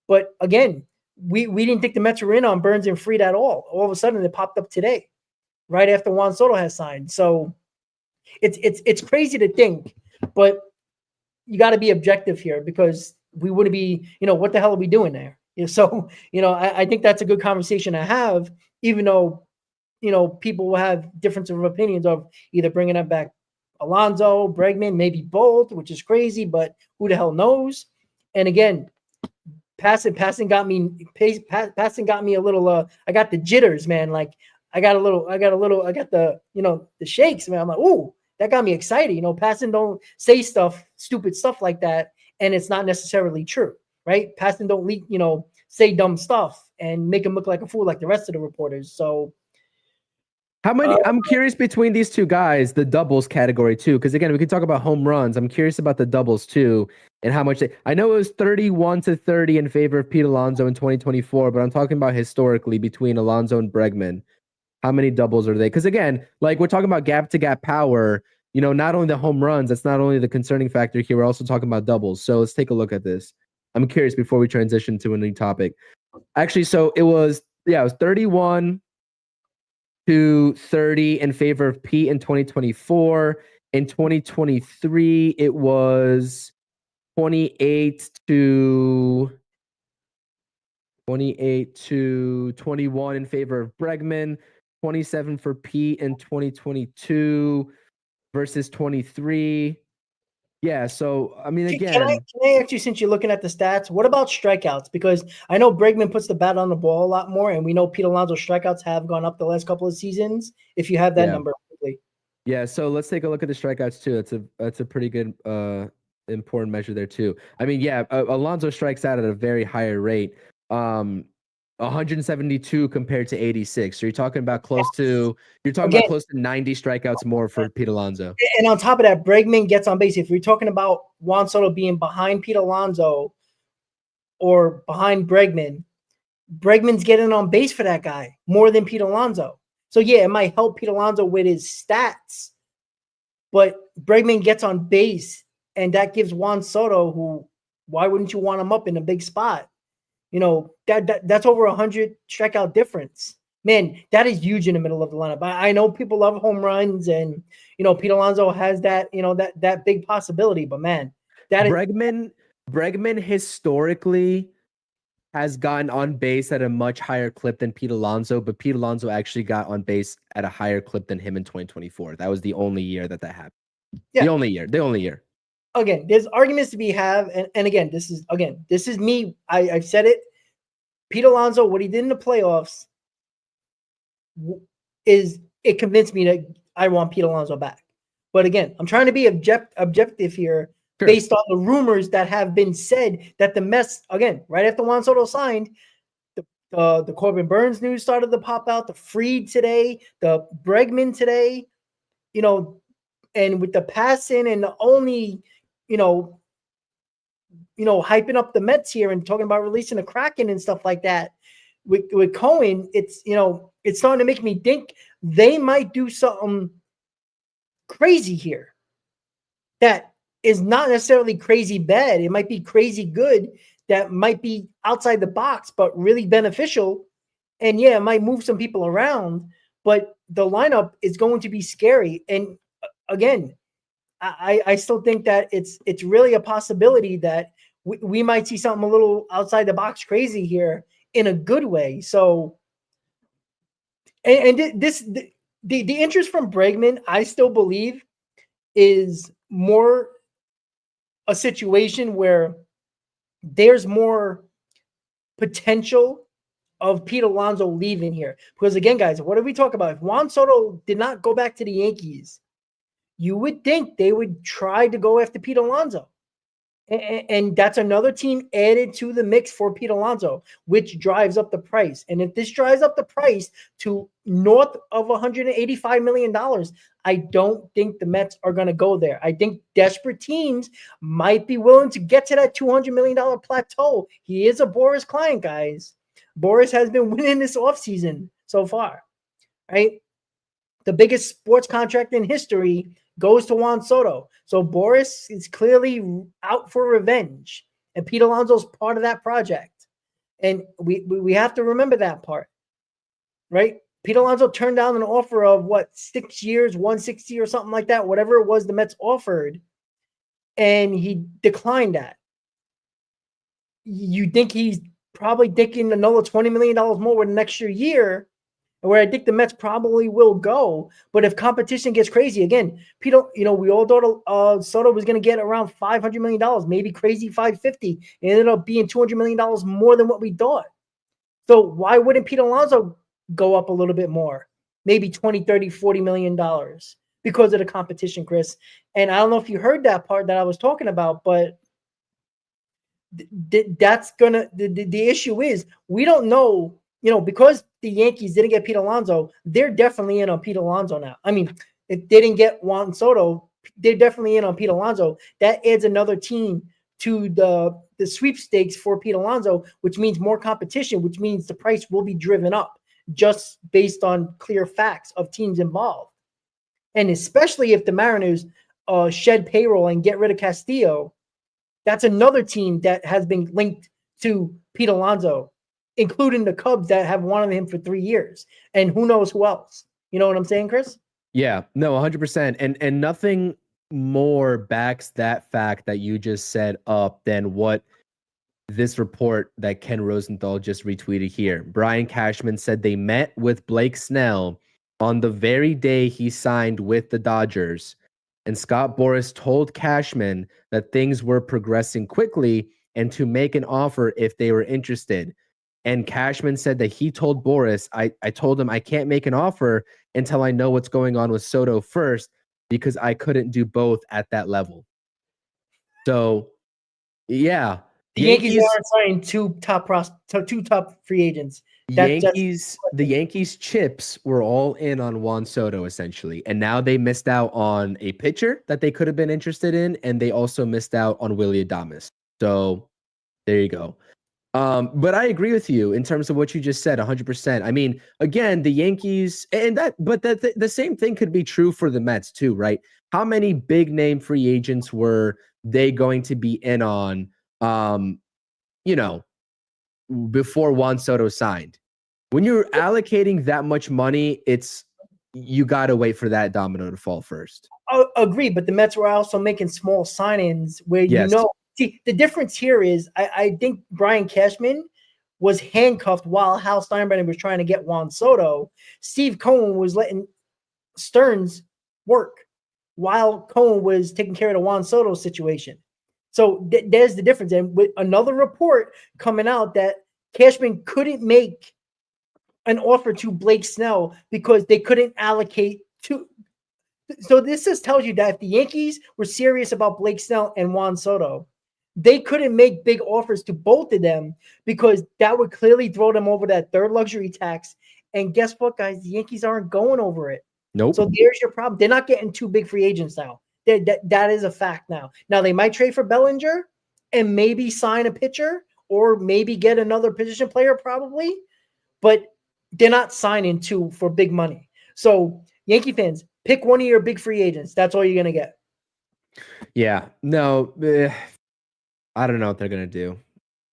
But again, we didn't think the Mets were in on Burns and Fried at all. All of a sudden, it popped up today, right after Juan Soto has signed. So it's crazy to think, but you got to be objective here, because we wouldn't be, what the hell are we doing there? So, I think that's a good conversation to have, even though, people will have differences of opinions of either bringing up back Alonso, Bregman, maybe both, which is crazy, but who the hell knows? And again, passing got me a little, I got the jitters, man. Like I got the, the shakes, man. I'm like, ooh, that got me excited. Passing don't say stupid stuff like that, and it's not necessarily true, right? Passing don't say dumb stuff and make him look like a fool like the rest of the reporters. So how many? I'm curious between these two guys, the doubles category too, because again, we can talk about home runs. I'm curious about the doubles too, and how much I know it was 31-30 in favor of Pete Alonso in 2024, but I'm talking about historically between Alonso and Bregman. How many doubles are they? Because again, like we're talking about gap to gap power. Not only the home runs, that's not only the concerning factor here. We're also talking about doubles. So let's take a look at this. I'm curious before we transition to a new topic. Actually, so it was 31-30 in favor of Pete in 2024. In 2023, it was 28-21 in favor of Bregman, 27 for Pete in 2022 versus 23. Yeah, so I mean, again, can I actually, since you're looking at the stats, what about strikeouts? Because I know Bregman puts the bat on the ball a lot more, and we know Pete Alonso's strikeouts have gone up the last couple of seasons. If you have that number quickly. Yeah, so let's take a look at the strikeouts too. That's a pretty good important measure there too. I mean, Alonso strikes out at a very higher rate. 172 compared to 86. So you're talking about close to 90 strikeouts more for Pete Alonso. And on top of that, Bregman gets on base. If you're talking about Juan Soto being behind Pete Alonso or behind Bregman, Bregman's getting on base for that guy more than Pete Alonso. So yeah, it might help Pete Alonso with his stats, but Bregman gets on base, and that gives Juan Soto, who, why wouldn't you want him up in a big spot? That's over 100 strikeout difference. Man, that is huge in the middle of the lineup. I know people love home runs, and Pete Alonso has that that big possibility. But man, Bregman historically has gotten on base at a much higher clip than Pete Alonso, but Pete Alonso actually got on base at a higher clip than him in 2024. That was the only year that happened. Yeah. The only year. Again, there's arguments to be had, and again, this is me. I've said it. Pete Alonso, what he did in the playoffs, it convinced me that I want Pete Alonso back. But again, I'm trying to be objective here, based on the rumors that have been said that the Mets, again, right after Juan Soto signed, the Corbin Burns news started to pop out, the Fried today, the Bregman today, and with the passing, and the only hyping up the Mets here and talking about releasing the Kraken and stuff like that with Cohen, it's starting to make me think they might do something crazy here that is not necessarily crazy bad. It might be crazy good that might be outside the box, but really beneficial. And yeah, it might move some people around, but the lineup is going to be scary. And again, I still think that it's really a possibility that we might see something a little outside the box crazy here in a good way. So, and this the interest from Bregman, I still believe, is more a situation where there's more potential of Pete Alonso leaving here. Because again, guys, what did we talk about? If Juan Soto did not go back to the Yankees, you would think they would try to go after Pete Alonso. And that's another team added to the mix for Pete Alonso, which drives up the price. And if this drives up the price to north of $185 million, I don't think the Mets are going to go there. I think desperate teams might be willing to get to that $200 million plateau. He is a Boris client, guys. Boris has been winning this offseason so far, right? The biggest sports contract in history goes to Juan Soto. So Boris is clearly out for revenge. And Pete Alonso's part of that project. And we have to remember that part, right? Pete Alonso turned down an offer of 6 years, 160 or something like that, whatever it was the Mets offered. And he declined that. You think he's probably thinking another $20 million more in the next year, where I think the Mets probably will go. But if competition gets crazy, again, Peter, we all thought Soto was going to get around $500 million, maybe crazy 550. It ended up being $200 million more than what we thought. So why wouldn't Pete Alonso go up a little bit more? Maybe 20, 30, $40 million because of the competition, Chris. And I don't know if you heard that part that I was talking about, but that's gonna the issue is we don't know, because the Yankees didn't get Pete Alonso, they're definitely in on Pete Alonso now. I mean, if they didn't get Juan Soto, they're definitely in on Pete Alonso. That adds another team to the sweepstakes for Pete Alonso, which means more competition, which means the price will be driven up just based on clear facts of teams involved. And especially if the Mariners shed payroll and get rid of Castillo, that's another team that has been linked to Pete Alonso, including the Cubs that have wanted him for 3 years. And who knows who else? You know what I'm saying, Chris? Yeah, no, 100%. And nothing more backs that fact that you just said up than what this report that Ken Rosenthal just retweeted here. Brian Cashman said they met with Blake Snell on the very day he signed with the Dodgers. And Scott Boras told Cashman that things were progressing quickly and to make an offer if they were interested. And Cashman said that he told Boras, I told him I can't make an offer until I know what's going on with Soto first, because I couldn't do both at that level. So, yeah. The Yankees aren't signing two top free agents. The Yankees chips were all in on Juan Soto, essentially. And now they missed out on a pitcher that they could have been interested in, and they also missed out on Willy Adames. So there you go. But I agree with you in terms of what you just said, 100%. I mean, again, the Yankees, but the same thing could be true for the Mets too, right? How many big name free agents were they going to be in on, before Juan Soto signed? When you're allocating that much money, you got to wait for that domino to fall first. Agree, but the Mets were also making small signings where, see, the difference here is I think Brian Cashman was handcuffed while Hal Steinbrenner was trying to get Juan Soto. Steve Cohen was letting Stearns work while Cohen was taking care of the Juan Soto situation. So there's the difference. And with another report coming out that Cashman couldn't make an offer to Blake Snell because they couldn't allocate to. So this just tells you that if the Yankees were serious about Blake Snell and Juan Soto, they couldn't make big offers to both of them because that would clearly throw them over that third luxury tax. And guess what, guys? The Yankees aren't going over it. Nope. So there's your problem. They're not getting two big free agents now. That is a fact now. Now they might trade for Bellinger and maybe sign a pitcher or maybe get another position player probably, but they're not signing two for big money. So Yankee fans, pick one of your big free agents. That's all you're going to get. Yeah. No, I don't know what they're going to do.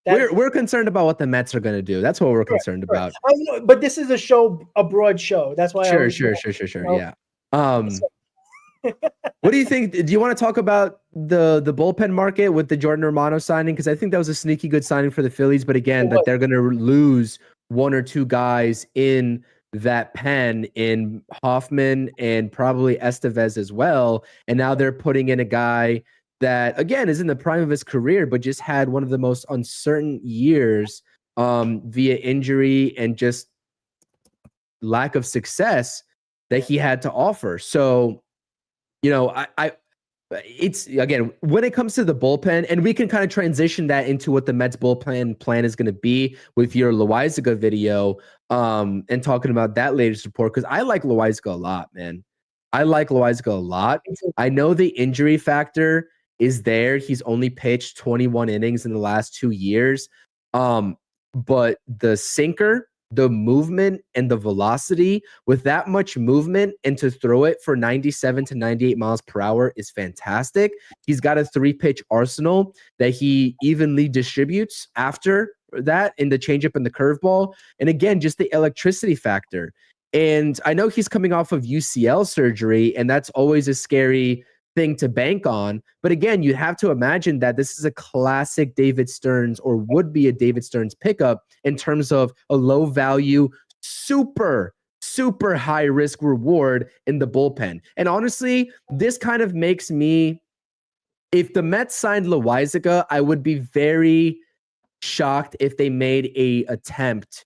We're concerned about what the Mets are going to do. That's what we're concerned about. But this is a broad show. That's why. Sure. Yeah. What do you think? Do you want to talk about the bullpen market with the Jordan Romano signing? Because I think that was a sneaky good signing for the Phillies. But again, that they're going to lose one or two guys in that pen in Hoffman and probably Estevez as well. And now they're putting in a guy that, again, is in the prime of his career, but just had one of the most uncertain years via injury and just lack of success that he had to offer. So, you know, it's, again, when it comes to the bullpen, and we can kind of transition that into what the Mets bullpen plan is going to be with your Loaisiga video and talking about that latest report, because I like Loaisiga a lot, man. I like Loaisiga a lot. I know the injury factor is there. He's only pitched 21 innings in the last 2 years. But the sinker, the movement, and the velocity, with that much movement and to throw it for 97 to 98 miles per hour is fantastic. He's got a 3-pitch arsenal that he evenly distributes after that in the changeup and the curveball. And again, just the electricity factor. And I know he's coming off of UCL surgery, and that's always a scary thing to bank on. But again, you'd have to imagine that this is a classic David Stearns, or would be a David Stearns pickup in terms of a low value, super high risk reward in the bullpen. And honestly, this kind of makes me, if the Mets signed Loaisiga, I would be very shocked if they made a attempt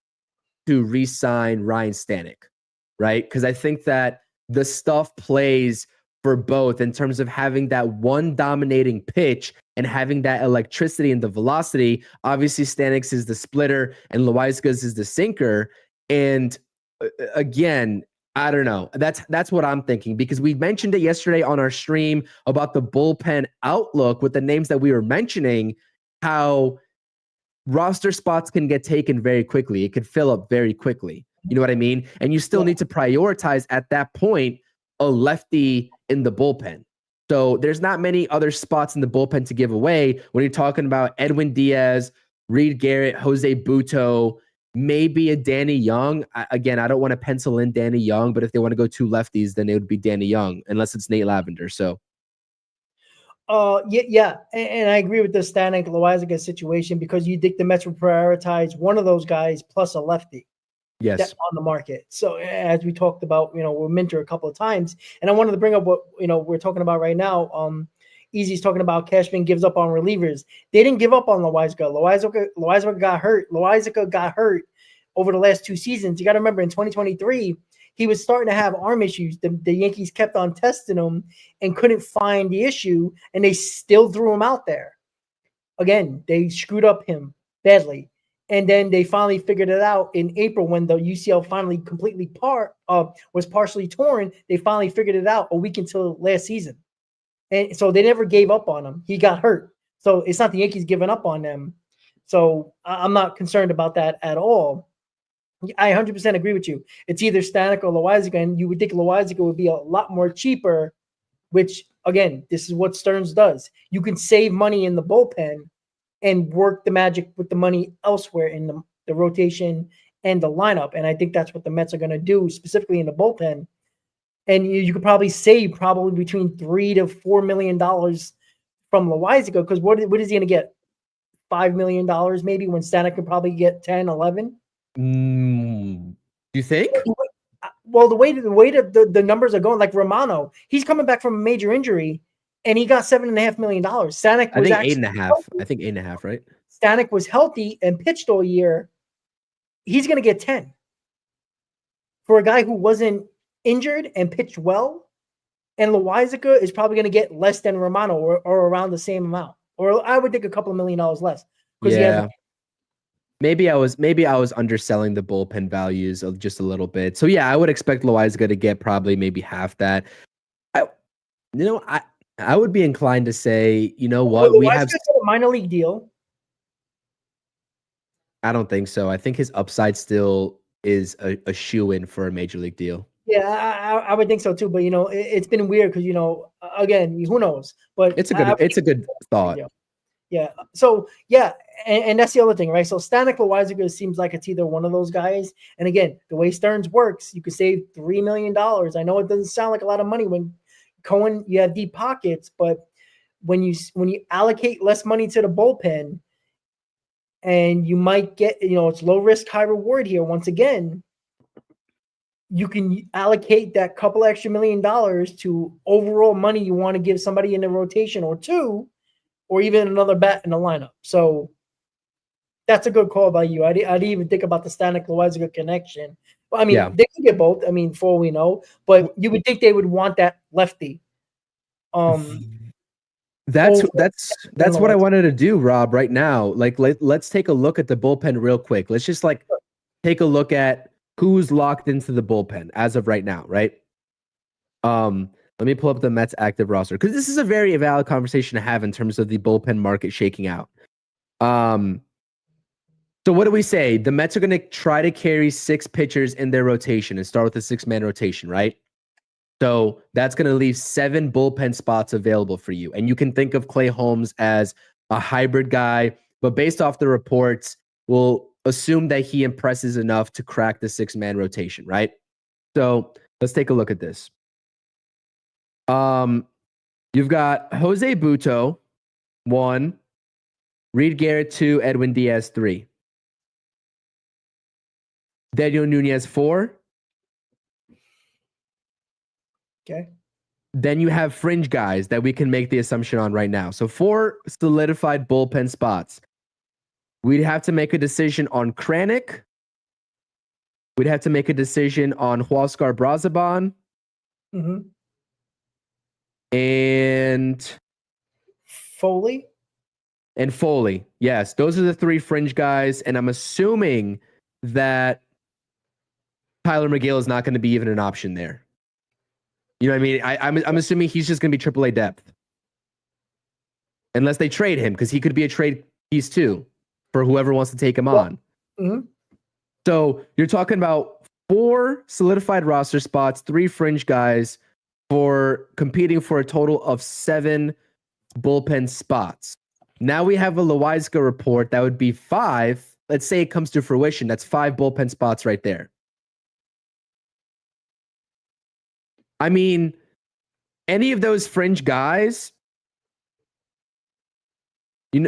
to re-sign Ryan Stanek, right? Because I think that the stuff plays for both in terms of having that one dominating pitch and having that electricity and the velocity. Obviously, Stanek's is the splitter and Loaisiga's is the sinker. And again, I don't know. That's what I'm thinking, because we mentioned it yesterday on our stream about the bullpen outlook with the names that we were mentioning, how roster spots can get taken very quickly. It could fill up very quickly. You know what I mean? And you still need to prioritize at that point a lefty in the bullpen. So there's not many other spots in the bullpen to give away when you're talking about Edwin Diaz, Reed Garrett, Jose Buto, maybe a Danny Young. Again, I don't want to pencil in Danny Young, but if they want to go two lefties, then it would be Danny Young, unless it's Nate Lavender. So, yeah, and I agree with the Stanek Loaisiga situation, because you think the Mets would prioritize one of those guys plus a lefty. Yes, on the market. So as we talked about, with Minter a couple of times, and I wanted to bring up what we're talking about right now. Easy's talking about Cashman gives up on relievers. They didn't give up on Loaisiga. Loaisiga got hurt. Loaisiga got hurt over the last 2 seasons. You got to remember, in 2023, he was starting to have arm issues. The Yankees kept on testing him and couldn't find the issue, and they still threw him out there. Again, they screwed up him badly. And then they finally figured it out in April when the UCL finally completely was partially torn. They finally figured it out a week until last season. And so they never gave up on him. He got hurt. So it's not the Yankees giving up on them. So I'm not concerned about that at all. I 100% agree with you. It's either Stanek or Loaisiga, and you would think Loaisiga would be a lot more cheaper, which, again, this is what Stearns does. You can save money in the bullpen and work the magic with the money elsewhere in the rotation and the lineup. And I think that's what the Mets are going to do, specifically in the bullpen. And you could probably save between $3 to $4 million from Loaisiga, because what is he going to get? $5 million maybe, when Stanek could probably get 10, 11? You think? Well, the way the numbers are going, like Romano, he's coming back from a major injury, and he got $7.5 million. Stanek was, I think 8.5. I think 8.5, right? Stanek was healthy and pitched all year. He's going to get 10 for a guy who wasn't injured and pitched well. And Loaisiga is probably going to get less than Romano, or around the same amount, or I would think a couple of $1 million less. Yeah. Maybe I was underselling the bullpen values just a little bit. So yeah, I would expect Loaisiga to get probably maybe half that. I would be inclined to say, you know Well, what, we have. Loaisiga got a minor league deal. I don't think so. I think his upside still is a shoe-in for a major league deal. Yeah, I would think so too. But it's been weird because again, who knows? But It's a good thought. Yeah. So yeah, and that's the other thing, right? So Stanek Loaisiga seems like it's either one of those guys. And again, the way Stearns works, you could save $3 million. I know it doesn't sound like a lot of money when Cohen, you have deep pockets, but when you allocate less money to the bullpen, and you might get, it's low risk, high reward here. Once again, you can allocate that couple extra $1 million to overall money you want to give somebody in the rotation or two, or even another bat in the lineup. So that's a good call by you. I didn't even think about the Stanek Loaisiga connection. Well, I mean, They can get both. I mean, for all we know, but you would think they would want that lefty. That's what I wanted to do, Rob, right now. Like, let's take a look at the bullpen real quick. Let's just take a look at who's locked into the bullpen as of right now, right? Let me pull up the Mets active roster because this is a very valid conversation to have in terms of the bullpen market shaking out. So what do we say? The Mets are going to try to carry 6 pitchers in their rotation and start with a 6-man rotation, right? So that's going to leave 7 bullpen spots available for you. And you can think of Clay Holmes as a hybrid guy, but based off the reports, we'll assume that he impresses enough to crack the 6-man rotation, right? So let's take a look at this. You've got Jose Buto, 1, Reed Garrett, 2, Edwin Diaz, 3. Daniel Nunez, 4. Okay. Then you have fringe guys that we can make the assumption on right now. So 4 solidified bullpen spots. We'd have to make a decision on Kranick. We'd have to make a decision on Huascar Brazaban. Mm-hmm. And Foley. Yes, those are the 3 fringe guys. And I'm assuming that Tyler McGill is not going to be even an option there. You know what I mean? I'm assuming he's just going to be AAA depth. Unless they trade him, because he could be a trade piece too for whoever wants to take him on. Mm-hmm. So you're talking about 4 solidified roster spots, 3 fringe guys for competing for a total of 7 bullpen spots. Now we have a Loaisiga report that would be 5. Let's say it comes to fruition. That's 5 bullpen spots right there. I mean, any of those fringe guys, you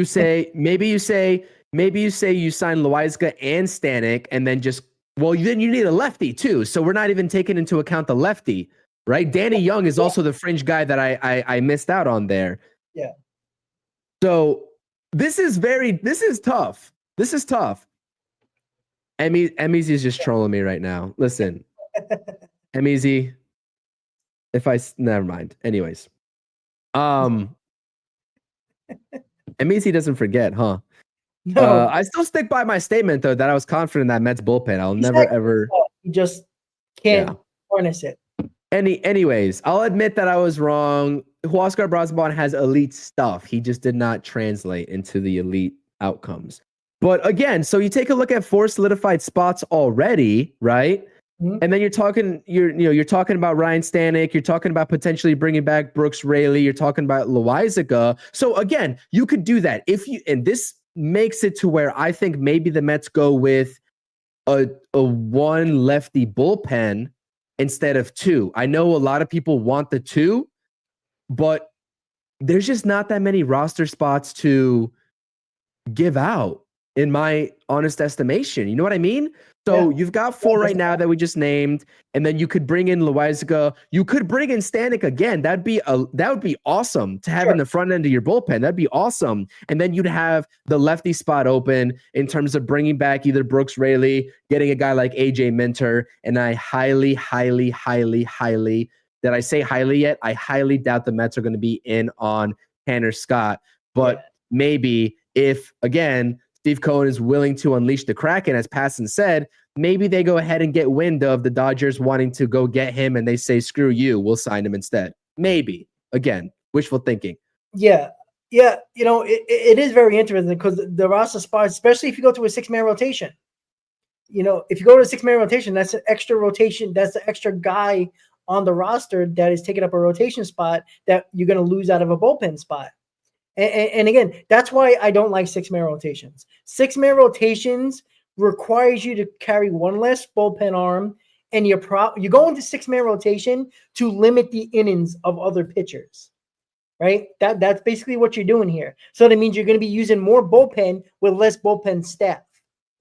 say you sign Loaisiga and Stanek, and then then you need a lefty too. So we're not even taking into account the lefty, right? Danny Young is also the fringe guy that I missed out on there. Yeah. So this is tough. This is tough. Emmy's is just trolling me right now. Listen. Easy. Never mind. Anyways, Easy doesn't forget, huh? No, I still stick by my statement though that I was confident in that Mets bullpen. I'll never ever. You just can't harness it. Anyways, I'll admit that I was wrong. Huascar Brazaban has elite stuff. He just did not translate into the elite outcomes. But again, so you take a look at 4 solidified spots already, right? Mm-hmm. And then you're talking about Ryan Stanek. You're talking about potentially bringing back Brooks Raley. You're talking about Loaisiga. So again, you could do that and this makes it to where I think maybe the Mets go with a 1 lefty bullpen instead of 2. I know a lot of people want the 2, but there's just not that many roster spots to give out, in my honest estimation. You know what I mean? So you've got 4 right now that we just named, and then you could bring in Loaisiga. You could bring in Stanek again. That would be awesome to have in the front end of your bullpen. That'd be awesome. And then you'd have the lefty spot open in terms of bringing back either Brooks Raley, getting a guy like AJ Minter, and I highly, highly, highly, highly, did I say highly yet? I highly doubt the Mets are going to be in on Tanner Scott. But maybe if, again, Steve Cohen is willing to unleash the Kraken, as Passon said, maybe they go ahead and get wind of the Dodgers wanting to go get him and they say, screw you, we'll sign him instead. Maybe. Again, wishful thinking. Yeah. Yeah. It is very interesting because the roster spot, especially if you go to a 6-man rotation, if you go to a 6-man rotation, that's an extra rotation. That's the extra guy on the roster that is taking up a rotation spot that you're going to lose out of a bullpen spot. And again, that's why I don't like 6-man rotations. 6-man rotations requires you to carry one less bullpen arm, and you go into 6-man rotation to limit the innings of other pitchers, right? That's basically what you're doing here. So that means you're going to be using more bullpen with less bullpen staff.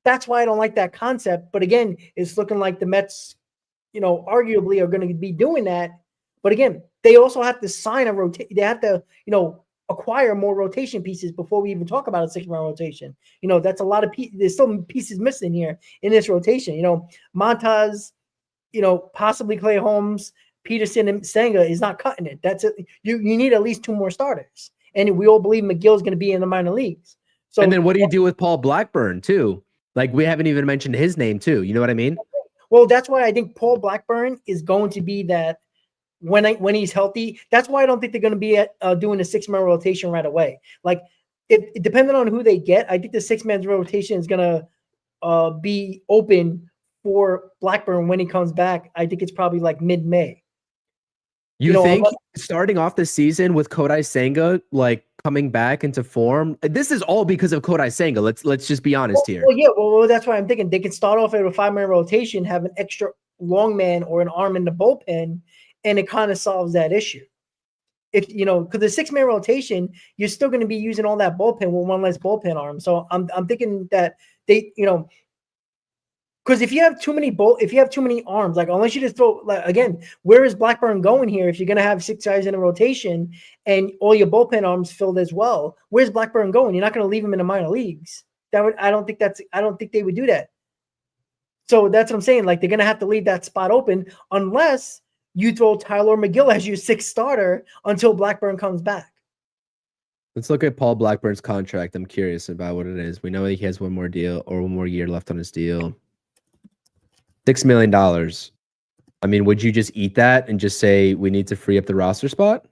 That's why I don't like that concept. But again, it's looking like the Mets, arguably are going to be doing that. But again, they also have to sign a rotation. They have to, acquire more rotation pieces before we even talk about a 6-man rotation. That's a lot of there's still pieces missing here in this rotation. Montas, possibly Clay Holmes, Peterson, and Senga is not cutting it. That's it. You need at least 2 more starters. And we all believe McGill's going to be in the minor leagues. So, and then what do you do with Paul Blackburn too? Like, we haven't even mentioned his name too. You know what I mean? Well, that's why I think Paul Blackburn is going to be that when he's healthy. That's why I don't think they're going to be doing a 6-man rotation right away. Like, if depending on who they get, I think the 6-man rotation is going to be open for Blackburn when he comes back. I think it's probably like mid-May. You think starting off the season with Kodai Senga like coming back into form? This is all because of Kodai Senga. Let's just be honest here. Well, that's why I'm thinking they can start off at a 5-man rotation, have an extra long man or an arm in the bullpen, and it kind of solves that issue. If because the 6-man rotation, you're still going to be using all that bullpen with one less bullpen arm. So I'm thinking that they, because if you have too many arms, like unless you just throw, like, again, where is Blackburn going here? If you're going to have 6 guys in a rotation and all your bullpen arms filled as well, where's Blackburn going? You're not going to leave him in the minor leagues. I don't think they would do that. So that's what I'm saying. Like, they're going to have to leave that spot open unless you throw Tyler McGill as your 6th starter until Blackburn comes back. Let's look at Paul Blackburn's contract. I'm curious about what it is. We know he has one more year left on his deal. $6 million. I mean, would you just eat that and just say we need to free up the roster spot?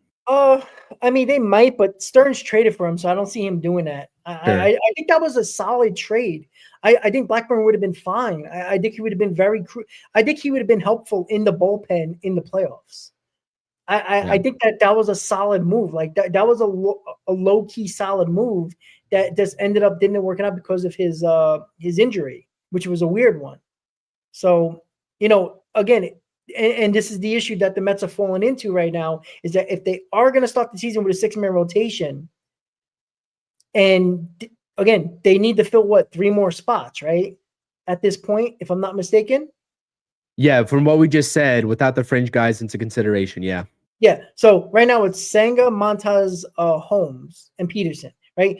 I mean, they might, but Stearns traded for him, so I don't see him doing that. Sure. I think that was a solid trade. I think Blackburn would have been fine. I think he would have been I think he would have been helpful in the bullpen in the playoffs. I think that was a solid move. Like that was a low key solid move that just didn't work out because of his injury, which was a weird one. So, again, and this is the issue that the Mets are falling into right now, is that if they are going to start the season with a 6-man rotation, and again, they need to fill 3 more spots, right? At this point, if I'm not mistaken. Yeah, from what we just said, without the fringe guys into consideration, yeah. Yeah, so right now it's Senga, Montas, Holmes, and Peterson, right?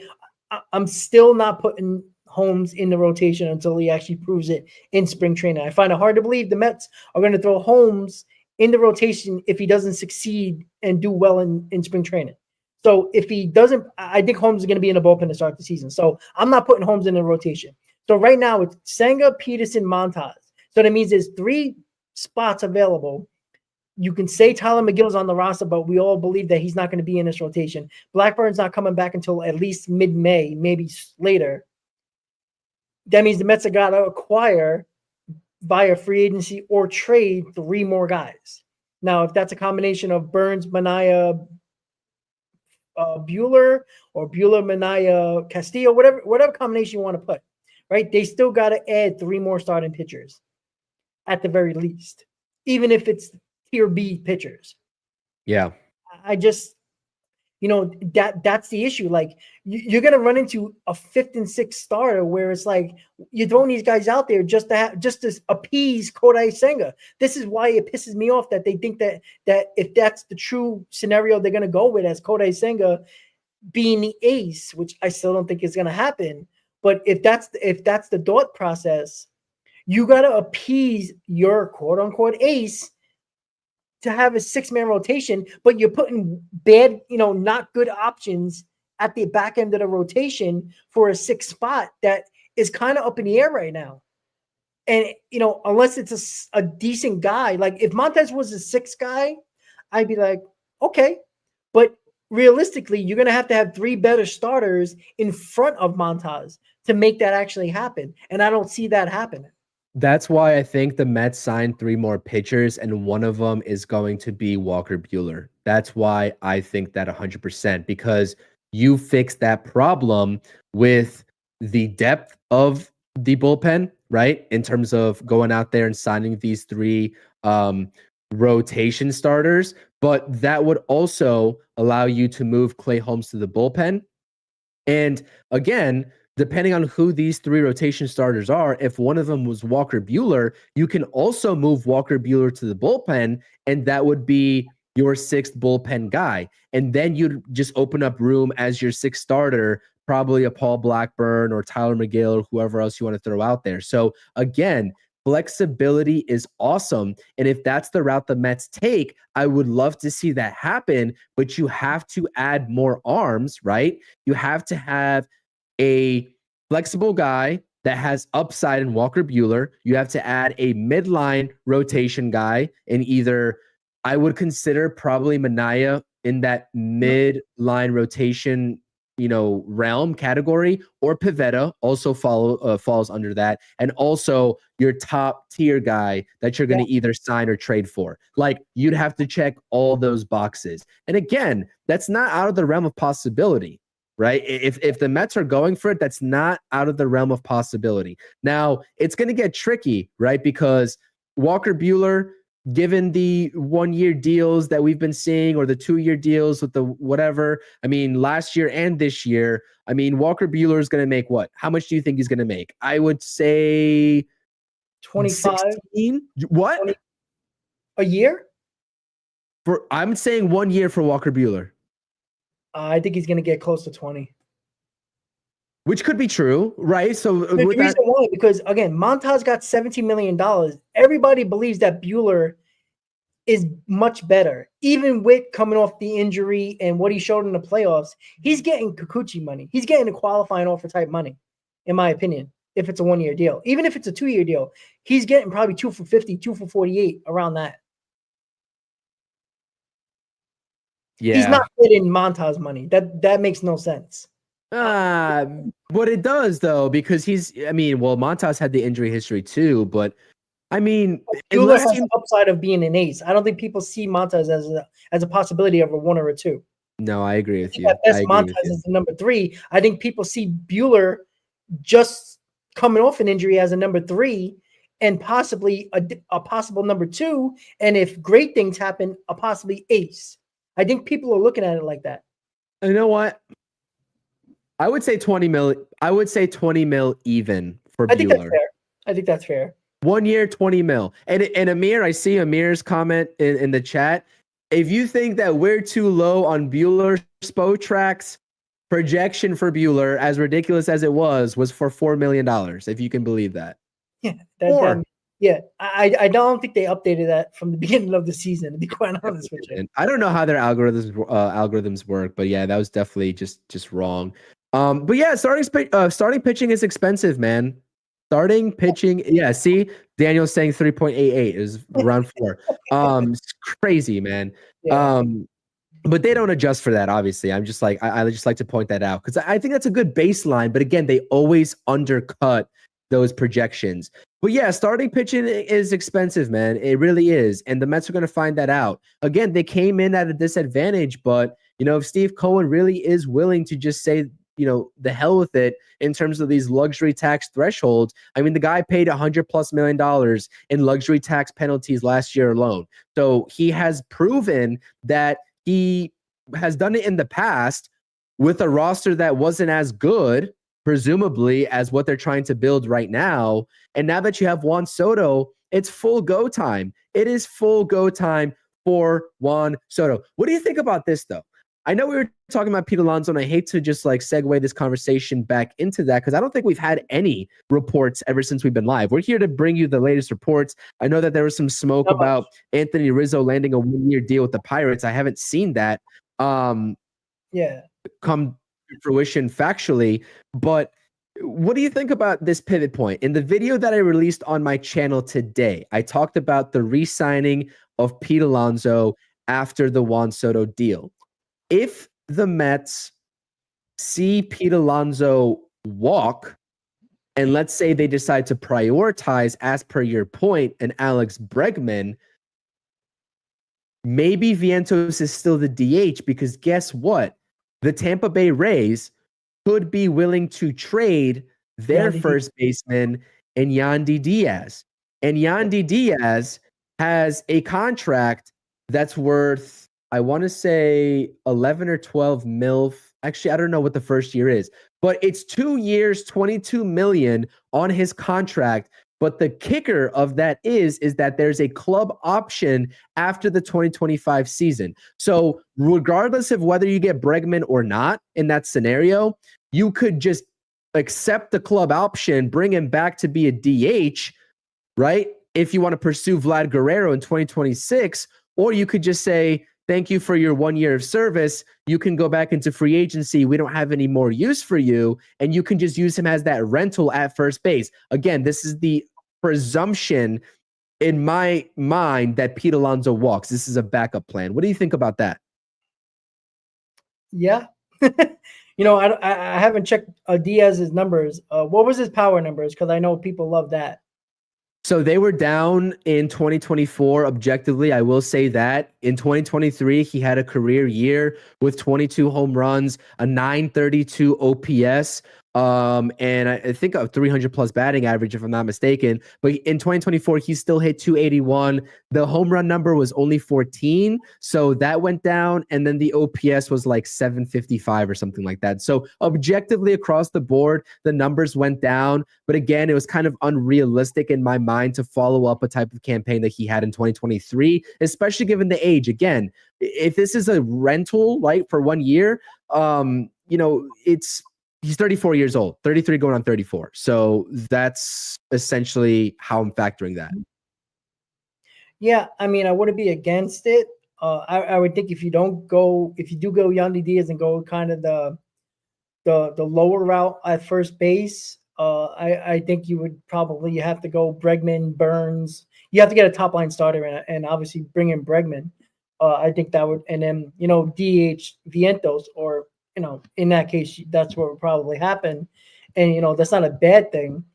I'm still not putting Holmes in the rotation until he actually proves it in spring training. I find it hard to believe the Mets are going to throw Holmes in the rotation if he doesn't succeed and do well in spring training. So if he doesn't, I think Holmes is going to be in the bullpen to start the season. So I'm not putting Holmes in the rotation. So right now it's Senga, Peterson, Montas. So that means there's 3 spots available. You can say Tyler McGill's on the roster, but we all believe that he's not going to be in this rotation. Blackburn's not coming back until at least mid-May, maybe later. That means the Mets have got to acquire via free agency or trade 3 more guys. Now, if that's a combination of Burns, Manaea, Buehler, or Buehler, Manaea, Castillo, whatever combination you want to put, right? They still got to add 3 more starting pitchers at the very least, even if it's tier B pitchers. Yeah. I just, that's the issue. Like, you're going to run into a 5th and 6th starter where it's like you're throwing these guys out there just to appease Kodai Senga. This is why it pisses me off that they think that if that's the true scenario they're going to go with as Kodai Senga being the ace, which I still don't think is going to happen. But if that's the thought process, you got to appease your quote unquote ace to have a 6-man rotation, but you're putting bad, not good options at the back end of the rotation for a 6th spot that is kind of up in the air right now. And, unless it's a decent guy, like if Montes was a 6th guy, I'd be like, Okay, but realistically, you're going to have 3 better starters in front of Montas to make that actually happen. And I don't see that happening. That's why I think the Mets signed 3 more pitchers, and one of them is going to be Walker Buehler. That's why I think that 100%, because you fix that problem with the depth of the bullpen, right? In terms of going out there and signing these 3 rotation starters, but that would also allow you to move Clay Holmes to the bullpen. And again, depending on who these 3 rotation starters are, if one of them was Walker Buehler, you can also move Walker Buehler to the bullpen, and that would be your 6th bullpen guy. And then you'd just open up room as your 6th starter, probably a Paul Blackburn or Tyler McGill or whoever else you want to throw out there. So again, flexibility is awesome. And if that's the route the Mets take, I would love to see that happen, but you have to add more arms, right? You have to have a flexible guy that has upside in Walker Buehler. You have to add a midline rotation guy in either, I would consider probably Manaya in that midline rotation, realm category, or Pivetta also falls under that. And also your top tier guy that you're going to either sign or trade for. Like, you'd have to check all those boxes. And again, that's not out of the realm of possibility, right? If the Mets are going for it, that's not out of the realm of possibility. Now, it's going to get tricky, right? Because Walker Buehler, given the 1-year deals that we've been seeing, or the 2-year deals with the whatever, I mean, last year and this year, I mean, Walker Buehler is going to make what? How much do you think he's going to make? I would say 25. 16? What? 20, a year? I'm saying 1 year for Walker Buehler. I think he's going to get close to 20. Which could be true, right? So the reason why, because again, Montas got $17 million. Everybody believes that Buehler is much better. Even with coming off the injury and what he showed in the playoffs, he's getting Kikuchi money. He's getting a qualifying offer type money, in my opinion, if it's a 1-year deal. Even if it's a 2-year deal, he's getting probably 2 for 50, 2 for 48, around that. Yeah. He's not getting Montas money. That makes no sense. But it does, though, because Montas had the injury history too, but I mean, Buehler has the upside of being an ace. I don't think people see Montas as a possibility of a 1 or a 2. No, I agree with you. At best, Montas is the number 3. I think people see Buehler just coming off an injury as a number 3, and possibly a possible number 2, and if great things happen, a possibly ace. I think people are looking at it like that. You know what? I would say 20 mil. I would say 20 mil even for Buehler. I think that's fair. 1 year, 20 mil. And Amir, I see Amir's comment in the chat. If you think that we're too low on Buehler, Spotrac's projection for Buehler, as ridiculous as it was for $4 million, if you can believe that. Yeah, I don't think they updated that from the beginning of the season, to be quite honest with you. I don't know how their algorithms work, but yeah, that was definitely just wrong. But yeah, starting pitching is expensive, man. Starting pitching, yeah. See, Daniel's saying 3.88 is around 4. It's crazy, man. Yeah. But they don't adjust for that, obviously. I'm just like, I just like to point that out because I think that's a good baseline. But again, they always undercut those projections. But yeah, starting pitching is expensive, man. It really is. And the Mets are going to find that out. Again, they came in at a disadvantage, but if Steve Cohen really is willing to just say, the hell with it in terms of these luxury tax thresholds. I mean, the guy paid $100+ million in luxury tax penalties last year alone. So he has proven that he has done it in the past with a roster that wasn't as good, presumably, as what they're trying to build right now. And now that you have Juan Soto, it's full go time. It is full go time for Juan Soto. What do you think about this, though? I know we were talking about Pete Alonso, and I hate to just segue this conversation back into that because I don't think we've had any reports ever since we've been live. We're here to bring you the latest reports. I know that there was some smoke about Anthony Rizzo landing a 1-year deal with the Pirates. I haven't seen that come to fruition factually, but what do you think about this pivot point? In the video that I released on my channel today, I talked about the re-signing of Pete Alonso after the Juan Soto deal. If the Mets see Pete Alonso walk, and let's say they decide to prioritize, as per your point, an Alex Bregman, maybe Vientos is still the DH, because guess what? The Tampa Bay Rays could be willing to trade their first baseman in Yandy Diaz. And Yandy Diaz has a contract that's worth, I want to say 11 or 12 mil. Actually, I don't know what the first year is, but it's 2 years, 22 million on his contract. But the kicker of that is that there's a club option after the 2025 season. So regardless of whether you get Bregman or not in that scenario, you could just accept the club option, bring him back to be a DH, right? If you want to pursue Vlad Guerrero in 2026, or you could just say, thank you for your 1 year of service. You can go back into free agency. We don't have any more use for you. And you can just use him as that rental at first base. Again, this is the presumption in my mind that Pete Alonso walks. This is a backup plan. What do you think about that? Yeah. I haven't checked Diaz's numbers. What was his power numbers? Because I know people love that. So they were down in 2024 objectively. I will say that in 2023, he had a career year with 22 home runs, a 932 OPS, and I think a 300 plus batting average, if I'm not mistaken. But in 2024, he still hit 281. The home run number was only 14. So that went down. And then the OPS was like 755 or something like that. So objectively across the board, the numbers went down. But again, it was kind of unrealistic in my mind to follow up a type of campaign that he had in 2023, especially given the age. Again, if this is a rental, right, for 1 year, he's 34 years old, 33 going on 34. So that's essentially how I'm factoring that. Yeah, I mean, I wouldn't be against it. I would think if you do go Yandy Diaz and go kind of the lower route at first base, I think you would probably have to go Bregman, Burns. You have to get a top line starter and obviously bring in Bregman. I think that would, and then DH Vientos, or in that case, that's what would probably happen. And that's not a bad thing.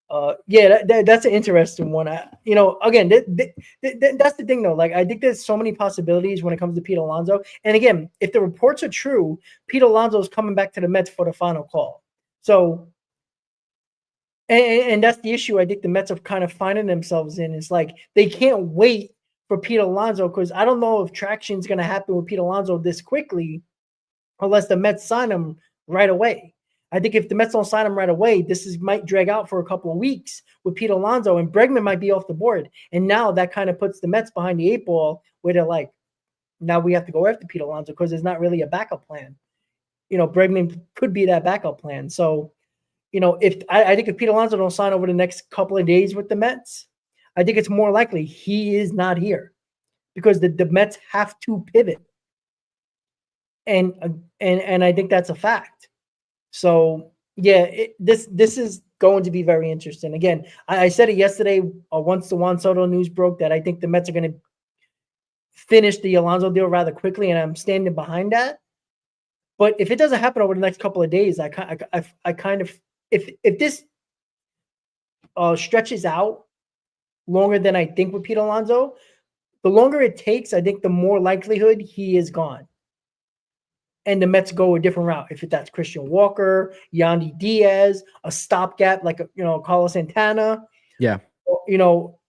That's an interesting one. Again, that's the thing though. Like, I think there's so many possibilities when it comes to Pete Alonso. And again, if the reports are true, Pete Alonso is coming back to the Mets for the final call. So, and that's the issue I think the Mets are kind of finding themselves in. It's like they can't wait for Pete Alonso, because I don't know if traction is going to happen with Pete Alonso this quickly unless the Mets sign him right away. I think if the Mets don't sign him right away, might drag out for a couple of weeks with Pete Alonso, and Bregman might be off the board. And now that kind of puts the Mets behind the 8 ball, where they're like, now we have to go after Pete Alonso because there's not really a backup plan. Bregman could be that backup plan. So, I think if Pete Alonso don't sign over the next couple of days with the Mets, I think it's more likely he is not here, because the Mets have to pivot. And I think that's a fact. So yeah, this is going to be very interesting. Again, I said it yesterday once the Juan Soto news broke, that I think the Mets are going to finish the Alonso deal rather quickly, and I'm standing behind that. But if it doesn't happen over the next couple of days, I kind of if this stretches out longer than I think with Pete Alonso, the longer it takes, I think the more likelihood he is gone. And the Mets go a different route. If that's Christian Walker, Yandy Diaz, a stopgap like Carlos Santana, yeah,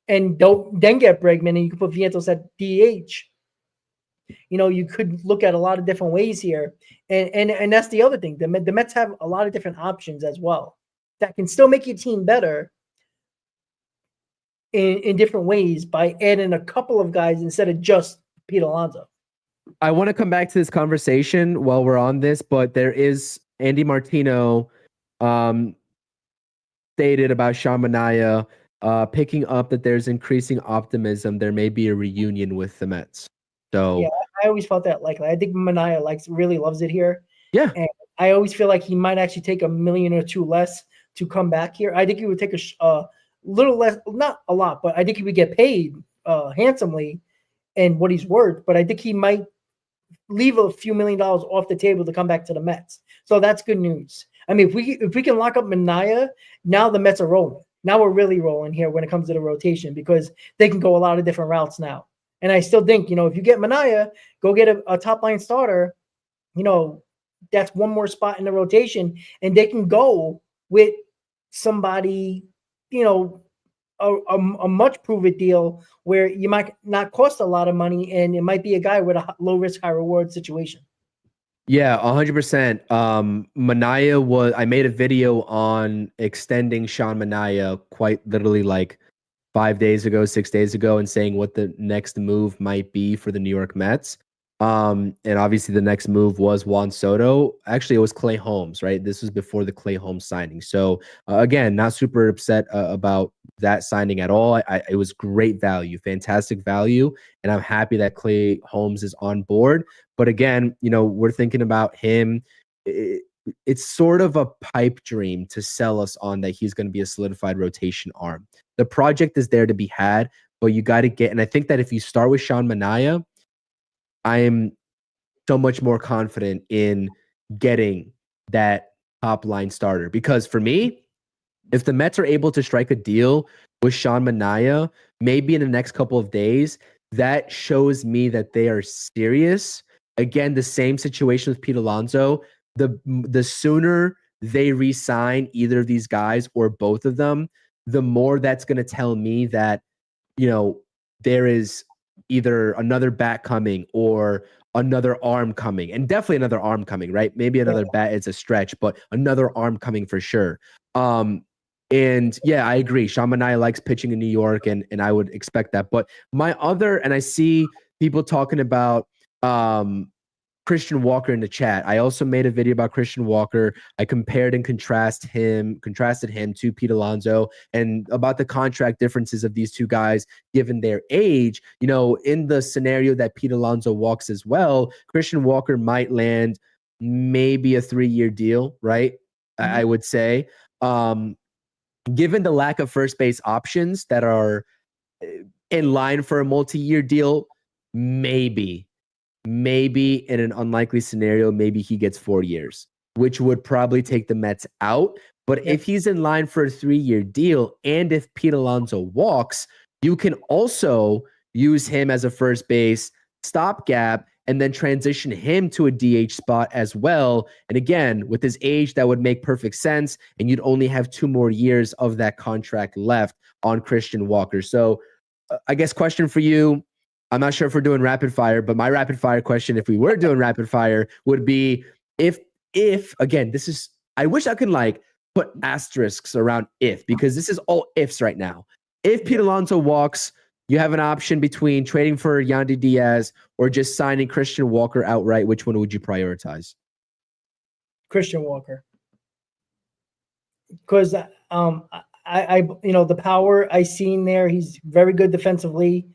and don't then get Bregman, and you can put Vientos at DH. You could look at a lot of different ways here, and that's the other thing. The Mets have a lot of different options as well that can still make your team better in different ways by adding a couple of guys instead of just Pete Alonso. I want to come back to this conversation while we're on this, but there is Andy Martino stated about Sean Manaea picking up that there's increasing optimism. There may be a reunion with the Mets. So yeah, I always felt that likely. I think Manaea really loves it here. Yeah. And I always feel like he might actually take $1 million or $2 million less to come back here. I think he would take a little less, not a lot, but I think he would get paid handsomely and what he's worth, but I think he might leave a few $1 million off the table to come back to the Mets. So that's good news. I mean, if we can lock up Manaea, now the Mets are rolling. Now we're really rolling here when it comes to the rotation because they can go a lot of different routes now. And I still think, if you get Manaea, go get a top line starter, that's one more spot in the rotation, and they can go with somebody, a much prove-it deal where you might not cost a lot of money, and it might be a guy with a low risk, high reward situation. Yeah, 100%. Manaea I made a video on extending Sean Manaea quite literally like 5 days ago, 6 days ago, and saying what the next move might be for the New York Mets. And obviously the next move was Juan Soto. Actually, it was Clay Holmes, right? This was before the Clay Holmes signing. So again, not super upset about that signing at all. It was great value, fantastic value. And I'm happy that Clay Holmes is on board. But again, we're thinking about him. It's sort of a pipe dream to sell us on that he's going to be a solidified rotation arm. The project is there to be had, but you got to get, and I think that if you start with Sean Manaea, I am so much more confident in getting that top line starter. Because for me, if the Mets are able to strike a deal with Sean Manaea, maybe in the next couple of days, that shows me that they are serious. Again, the same situation with Pete Alonso. The sooner they re-sign either of these guys or both of them, the more that's going to tell me that, there is either another bat coming or another arm coming, and definitely another arm coming, right? Maybe another bat is a stretch, but another arm coming for sure. And yeah, I agree. Sean Manaea likes pitching in New York, and I would expect that. But and I see people talking about Christian Walker in the chat. I also made a video about Christian Walker. I compared and contrasted him to Pete Alonso and about the contract differences of these two guys given their age. In the scenario that Pete Alonso walks as well, Christian Walker might land maybe a 3-year deal, right? Mm-hmm. I would say. Given the lack of first base options that are in line for a multi-year deal, maybe in an unlikely scenario, maybe he gets 4 years, which would probably take the Mets out. But if he's in line for a 3-year deal, and if Pete Alonso walks, you can also use him as a first base stopgap and then transition him to a DH spot as well. And again, with his age, that would make perfect sense. And you'd only have 2 more years of that contract left on Christian Walker. So I guess question for you, I'm not sure if we're doing rapid fire, but my rapid fire question, if we were doing rapid fire, would be if again, this is, I wish I could put asterisks around because this is all ifs right now. If Pete Alonso walks, you have an option between trading for Yandy Diaz or just signing Christian Walker outright. Which one would you prioritize? Christian Walker. Because I the power I seen there, he's very good defensively.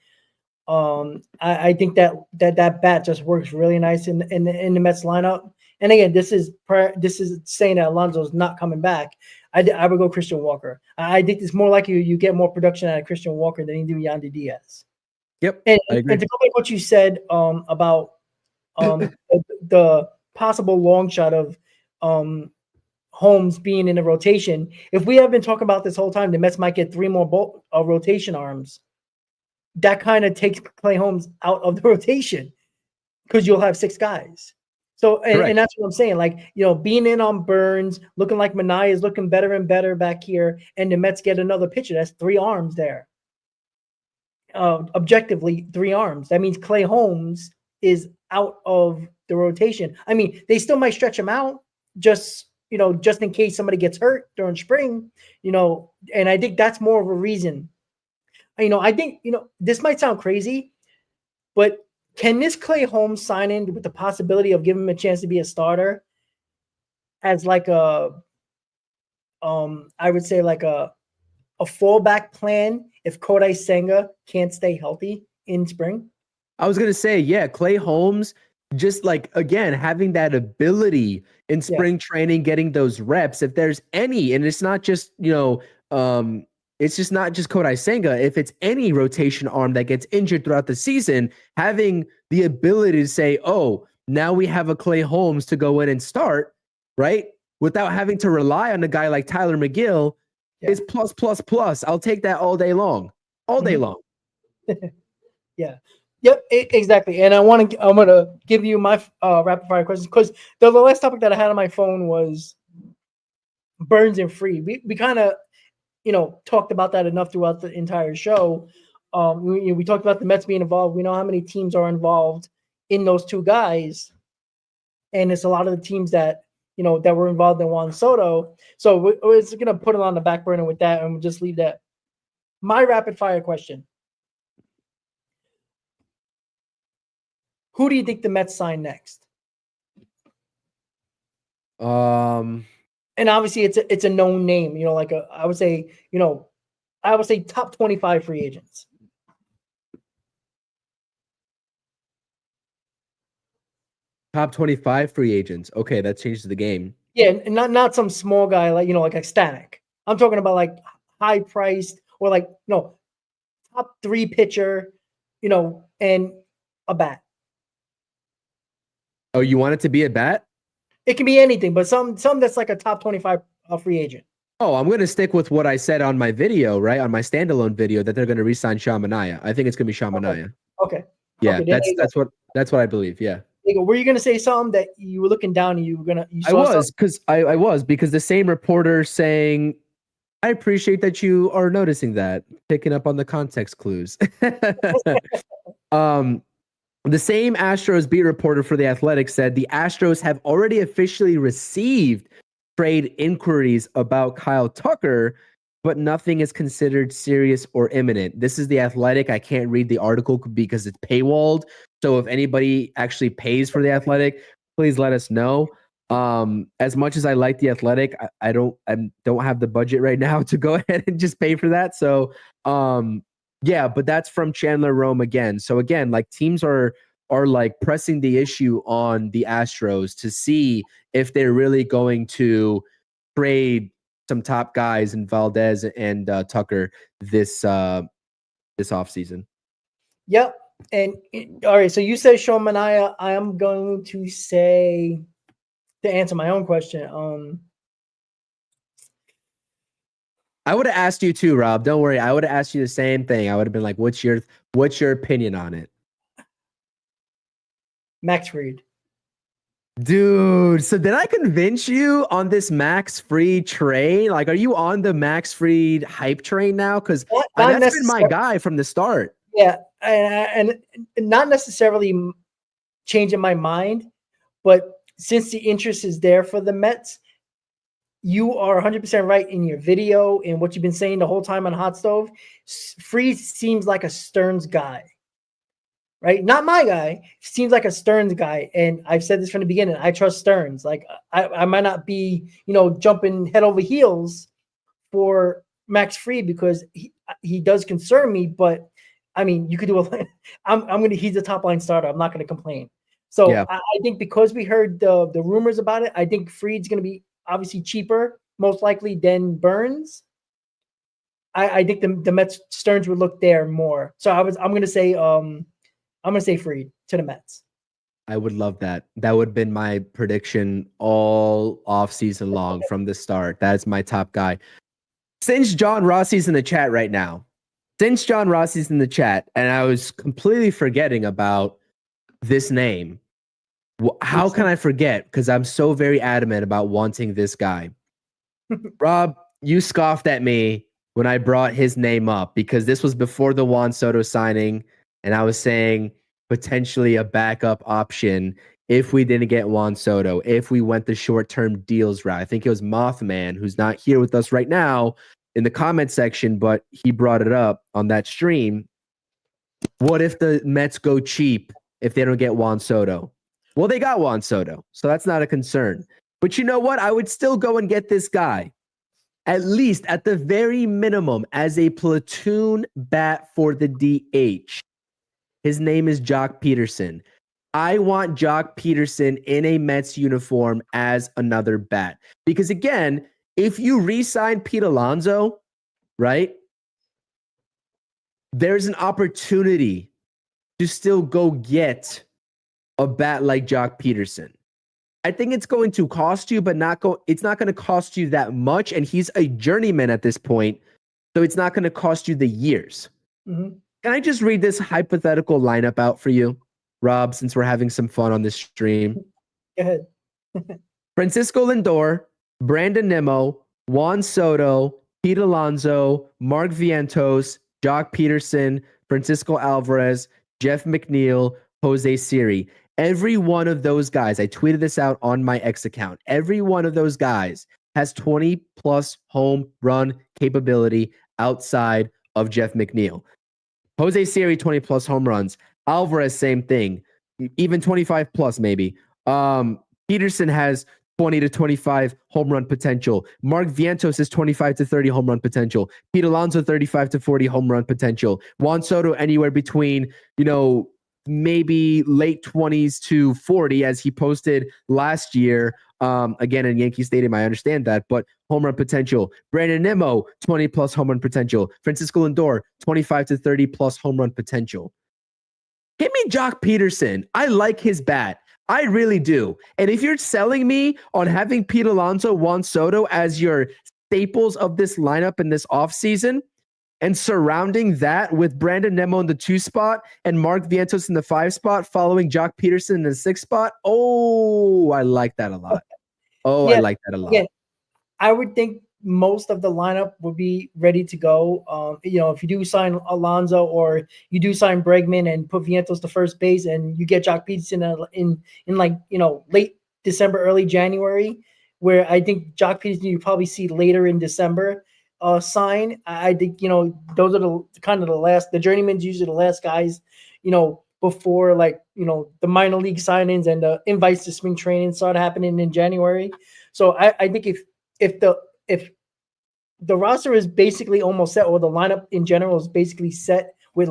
I think that bat just works really nice in the Mets lineup. And again, this is saying that Alonso's not coming back. I would go Christian Walker. I think it's more likely you get more production out of Christian Walker than you do Yandy Diaz. Yep, and to go back what you said about the possible long shot of Holmes being in the rotation. If we have been talking about this whole time, the Mets might get 3 more rotation arms. That kind of takes Clay Holmes out of the rotation because you'll have 6 guys. So, and that's what I'm saying. Being in on Burns, looking like Manaea is looking better and better back here, and the Mets get another pitcher. That's 3 arms there. Objectively, 3 arms. That means Clay Holmes is out of the rotation. I mean, they still might stretch him out just in case somebody gets hurt during spring, and I think that's more of a reason. I think, this might sound crazy, but can this Clay Holmes sign in with the possibility of giving him a chance to be a starter as I would say a fallback plan if Kodai Senga can't stay healthy in spring? I was going to say, yeah, Clay Holmes, just again, having that ability in spring training, getting those reps, if there's any, and it's not just, it's just not just Kodai Senga. If it's any rotation arm that gets injured throughout the season, having the ability to say, oh, now we have a Clay Holmes to go in and start, right? Without having to rely on a guy like Tyler McGill is plus, plus, plus. I'll take that all day long. All day long. Yeah. Yep, exactly. And I'm gonna give you my rapid fire questions because the last topic that I had on my phone was Burns and Fried. We kind of talked about that enough throughout the entire show. We talked about the Mets being involved. We know how many teams are involved in those two guys, and it's a lot of the teams that that were involved in Juan Soto. So we're just gonna put it on the back burner with that, and we'll just leave that. My rapid fire question: who do you think the Mets sign next? And obviously it's a known name, I would say top 25 free agents. Top 25 free agents. Okay, that changes the game. Yeah, and not some small guy like like a Stanek. I'm talking about like high priced or like top 3 pitcher, and a bat. Oh, you want it to be a bat? It can be anything, but some that's like a top 25 free agent. Oh, I'm going to stick with what I said on my video, right? On my standalone video that they're going to re-sign Sean Manaea. I think it's going to be Sean Manaea. Okay. Yeah, okay, that's what I believe. Yeah. Were you going to say something that you were looking down and you were going to? I was because the same reporter saying, I appreciate that you are noticing that, picking up on the context clues. The same Astros beat reporter for The Athletic said the Astros have already officially received trade inquiries about Kyle Tucker, but nothing is considered serious or imminent. This is The Athletic. I can't read the article because it's paywalled. So if anybody actually pays for The Athletic, please let us know. As much as I like The Athletic, I don't have the budget right now to go ahead and just pay for that. So, yeah, but that's from Chandler Rome again. So again, like teams are like pressing the issue on the Astros to see if they're really going to trade some top guys in Valdez and Tucker this offseason. Yep. And all right, so you said Sean Manaea. I am going to say, to answer my own question, I would have asked you too, Rob. Don't worry. I would have asked you the same thing. I would have been like, what's your opinion on it? Max Fried. Dude, so did I convince you on this Max Fried train? Like, are you on the Max Fried hype train now? Because that's been my guy from the start. Yeah, and not necessarily changing my mind, but since the interest is there for the Mets, you are 100% right in your video and what you've been saying the whole time on Hot Stove. Fried seems like a Stearns guy, right? Not my guy. Seems like a Stearns guy. And I've said this from the beginning. I trust Stearns. Like I might not be, jumping head over heels for Max Fried because he does concern me. But I mean, you could do he's a top line starter. I'm not going to complain. So yeah. I think because we heard the rumors about it, I think Fried's going to be obviously cheaper, most likely than Burns. I think the Mets Stearns would look there more. So I'm going to say Fried to the Mets. I would love that. That would have been my prediction all off season long from the start. That's my top guy. Since John Rossi's in the chat right now, and I was completely forgetting about this name. How can I forget? Because I'm so very adamant about wanting this guy. Rob, you scoffed at me when I brought his name up because this was before the Juan Soto signing, and I was saying potentially a backup option if we didn't get Juan Soto, if we went the short-term deals route. I think it was Mothman, who's not here with us right now, in the comment section, but he brought it up on that stream. What if the Mets go cheap if they don't get Juan Soto? Well, they got Juan Soto, so that's not a concern. But you know what? I would still go and get this guy, at least at the very minimum, as a platoon bat for the DH. His name is Jock Peterson. I want Jock Peterson in a Mets uniform as another bat. Because again, if you re-sign Pete Alonso, right, there's an opportunity to still go get a bat like Jock Peterson. I think it's going to cost you, but it's not going to cost you that much. And he's a journeyman at this point, so it's not going to cost you the years. Mm-hmm. Can I just read this hypothetical lineup out for you, Rob, since we're having some fun on this stream? Go ahead. Francisco Lindor, Brandon Nimmo, Juan Soto, Pete Alonso, Mark Vientos, Jock Peterson, Francisco Alvarez, Jeff McNeil, Jose Siri. Every one of those guys, I tweeted this out on my X account. Every one of those guys has 20 plus home run capability outside of Jeff McNeil. Jose Siri, 20 plus home runs. Alvarez, same thing. Even 25 plus, maybe. Peterson has 20 to 25 home run potential. Mark Vientos has 25 to 30 home run potential. Pete Alonso, 35 to 40 home run potential. Juan Soto, anywhere between, maybe late 20s to 40, as he posted last year. Again, in Yankee Stadium, I understand that, but home run potential. Brandon Nimmo, 20 plus home run potential. Francisco Lindor, 25 to 30 plus home run potential. Give me Jock Peterson. I like his bat. I really do. And if you're selling me on having Pete Alonso, Juan Soto as your staples of this lineup in this offseason, and surrounding that with Brandon Nimmo in the 2 spot and Mark Vientos in the 5 spot, following Jock Peterson in the 6 spot. Oh, I like that a lot. I like that a lot. Yeah, I would think most of the lineup would be ready to go. If you do sign Alonso or you do sign Bregman and put Vientos to first base and you get Jock Peterson in late December, early January, where I think Jock Peterson you probably see later in December sign. I think, those are the journeyman's usually the last guys, before the minor league signings and the invites to spring training start happening in January. So I think if the roster is basically almost set, or the lineup in general is basically set with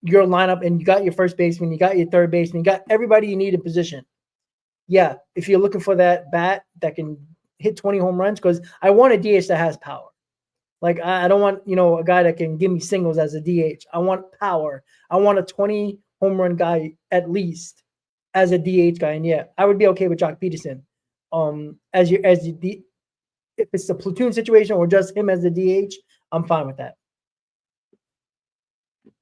your lineup, and you got your first baseman, you got your third baseman, you got everybody you need in position. Yeah, if you're looking for that bat that can hit 20 home runs, because I want a DH that has power. I don't want, a guy that can give me singles as a DH. I want power. I want a 20 home run guy at least as a DH guy. And yeah, I would be okay with Jock Peterson. If it's a platoon situation or just him as the DH, I'm fine with that.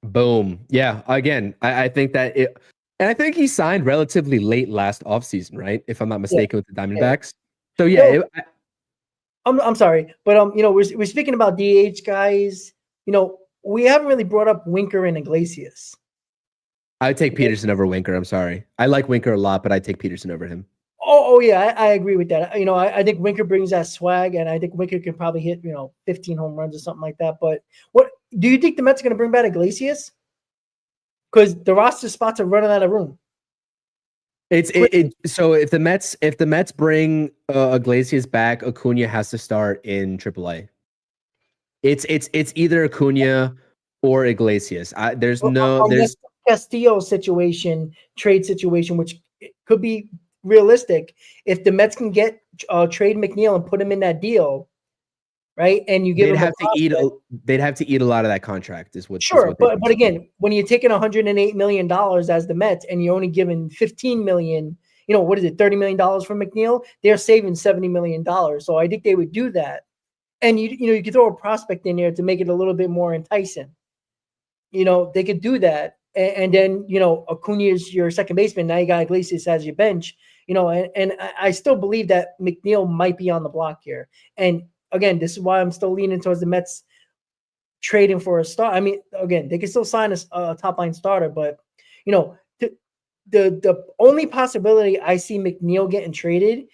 Boom. Yeah. Again, I think that and I think he signed relatively late last offseason, right? If I'm not mistaken, with the Diamondbacks. So yeah. I'm sorry, but we're speaking about DH guys. We haven't really brought up Winker and Iglesias. I would take Peterson over Winker. I'm sorry. I like Winker a lot, but I take Peterson over him. Oh yeah, I agree with that. I think Winker brings that swag, and I think Winker can probably hit 15 home runs or something like that. But what do you think the Mets are going to bring back Iglesias? Because the roster spots are running out of room. So if the Mets bring Iglesias back, Acuna has to start in AAA. It's either Acuna or Iglesias. There's Castillo trade situation, which could be realistic if the Mets can get trade McNeil and put him in that deal, right? And you give they'd have to eat a lot of that contract. But again, when you're taking $108 million as the Mets and you're only giving $15 million, what is it, $30 million for McNeil? They're saving $70 million. So I think they would do that. And you could throw a prospect in there to make it a little bit more enticing. They could do that. And then, Acuna is your second baseman. Now you got Iglesias as your bench, and I still believe that McNeil might be on the block here. And again, this is why I'm still leaning towards the Mets trading for a star. I mean, again, they can still sign a top line starter, but, the only possibility I see McNeil getting traded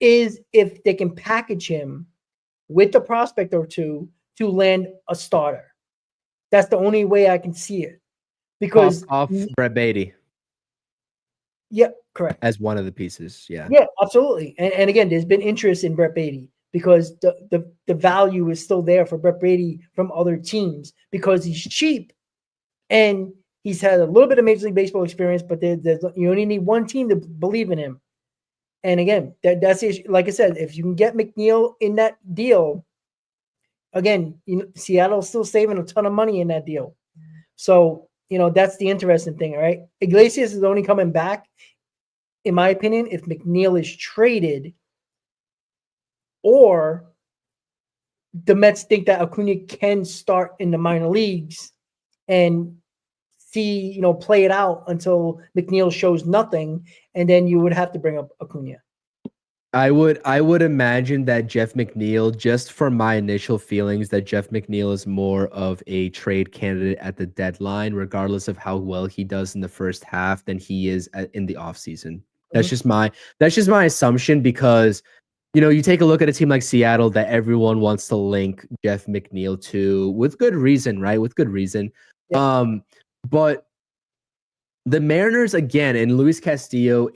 is if they can package him with a prospect or two to land a starter. That's the only way I can see it. Because off Brett Beatty. Yeah, correct. As one of the pieces, yeah. Yeah, absolutely. And again, there's been interest in Brett Beatty because the value is still there for Brett Beatty from other teams because he's cheap and he's had a little bit of Major League Baseball experience, but you only need one team to believe in him. And again, that's the issue. Like I said, if you can get McNeil in that deal, again, Seattle's still saving a ton of money in that deal. So, that's the interesting thing, right? Iglesias is only coming back, in my opinion, if McNeil is traded or the Mets think that Acuna can start in the minor leagues and see, play it out until McNeil shows nothing, and then you would have to bring up Acuna. I would imagine that Jeff McNeil, just from my initial feelings, that Jeff McNeil is more of a trade candidate at the deadline, regardless of how well he does in the first half, than he is in the offseason. That's just my assumption, because you take a look at a team like Seattle that everyone wants to link Jeff McNeil to, with good reason, right? With good reason. Yeah. But the Mariners, again, and Luis Castillo,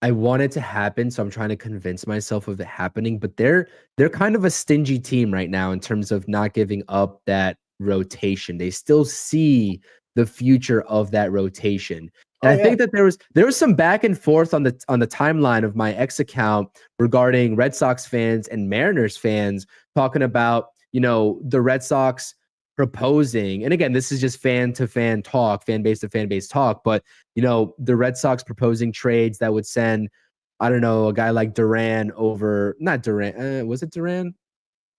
I want it to happen, so I'm trying to convince myself of it happening. But they're kind of a stingy team right now in terms of not giving up that rotation. They still see the future of that rotation. And I think that there was some back and forth on the timeline of my X account regarding Red Sox fans and Mariners fans talking about, the Red Sox proposing, and again, this is just fan to fan talk, fan base to fan base talk, but the Red Sox proposing trades that would send, I don't know, a guy like Duran over, not Duran, was it Duran?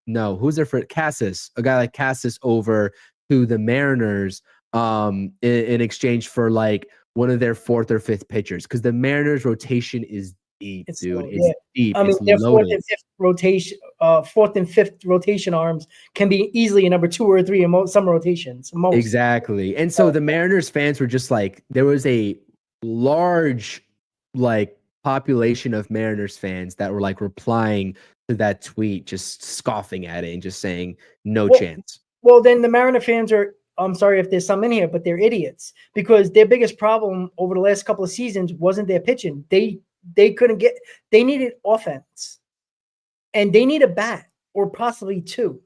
No, who's there for Cassis? A guy like Cassis over to the Mariners in exchange for like one of their fourth or fifth pitchers, because the Mariners rotation is deep, dude. It's deep. I mean, it's their loaded. fourth and fifth rotation arms can be easily a number 2 or 3 in some rotations. Most. Exactly. And so the Mariners fans were just like, there was a large population of Mariners fans that were like replying to that tweet, just scoffing at it and just saying no chance. Well, then the Mariner fans are, I'm sorry if there's some in here, but they're idiots, because their biggest problem over the last couple of seasons wasn't their pitching. They needed offense, and they need a bat or possibly 2.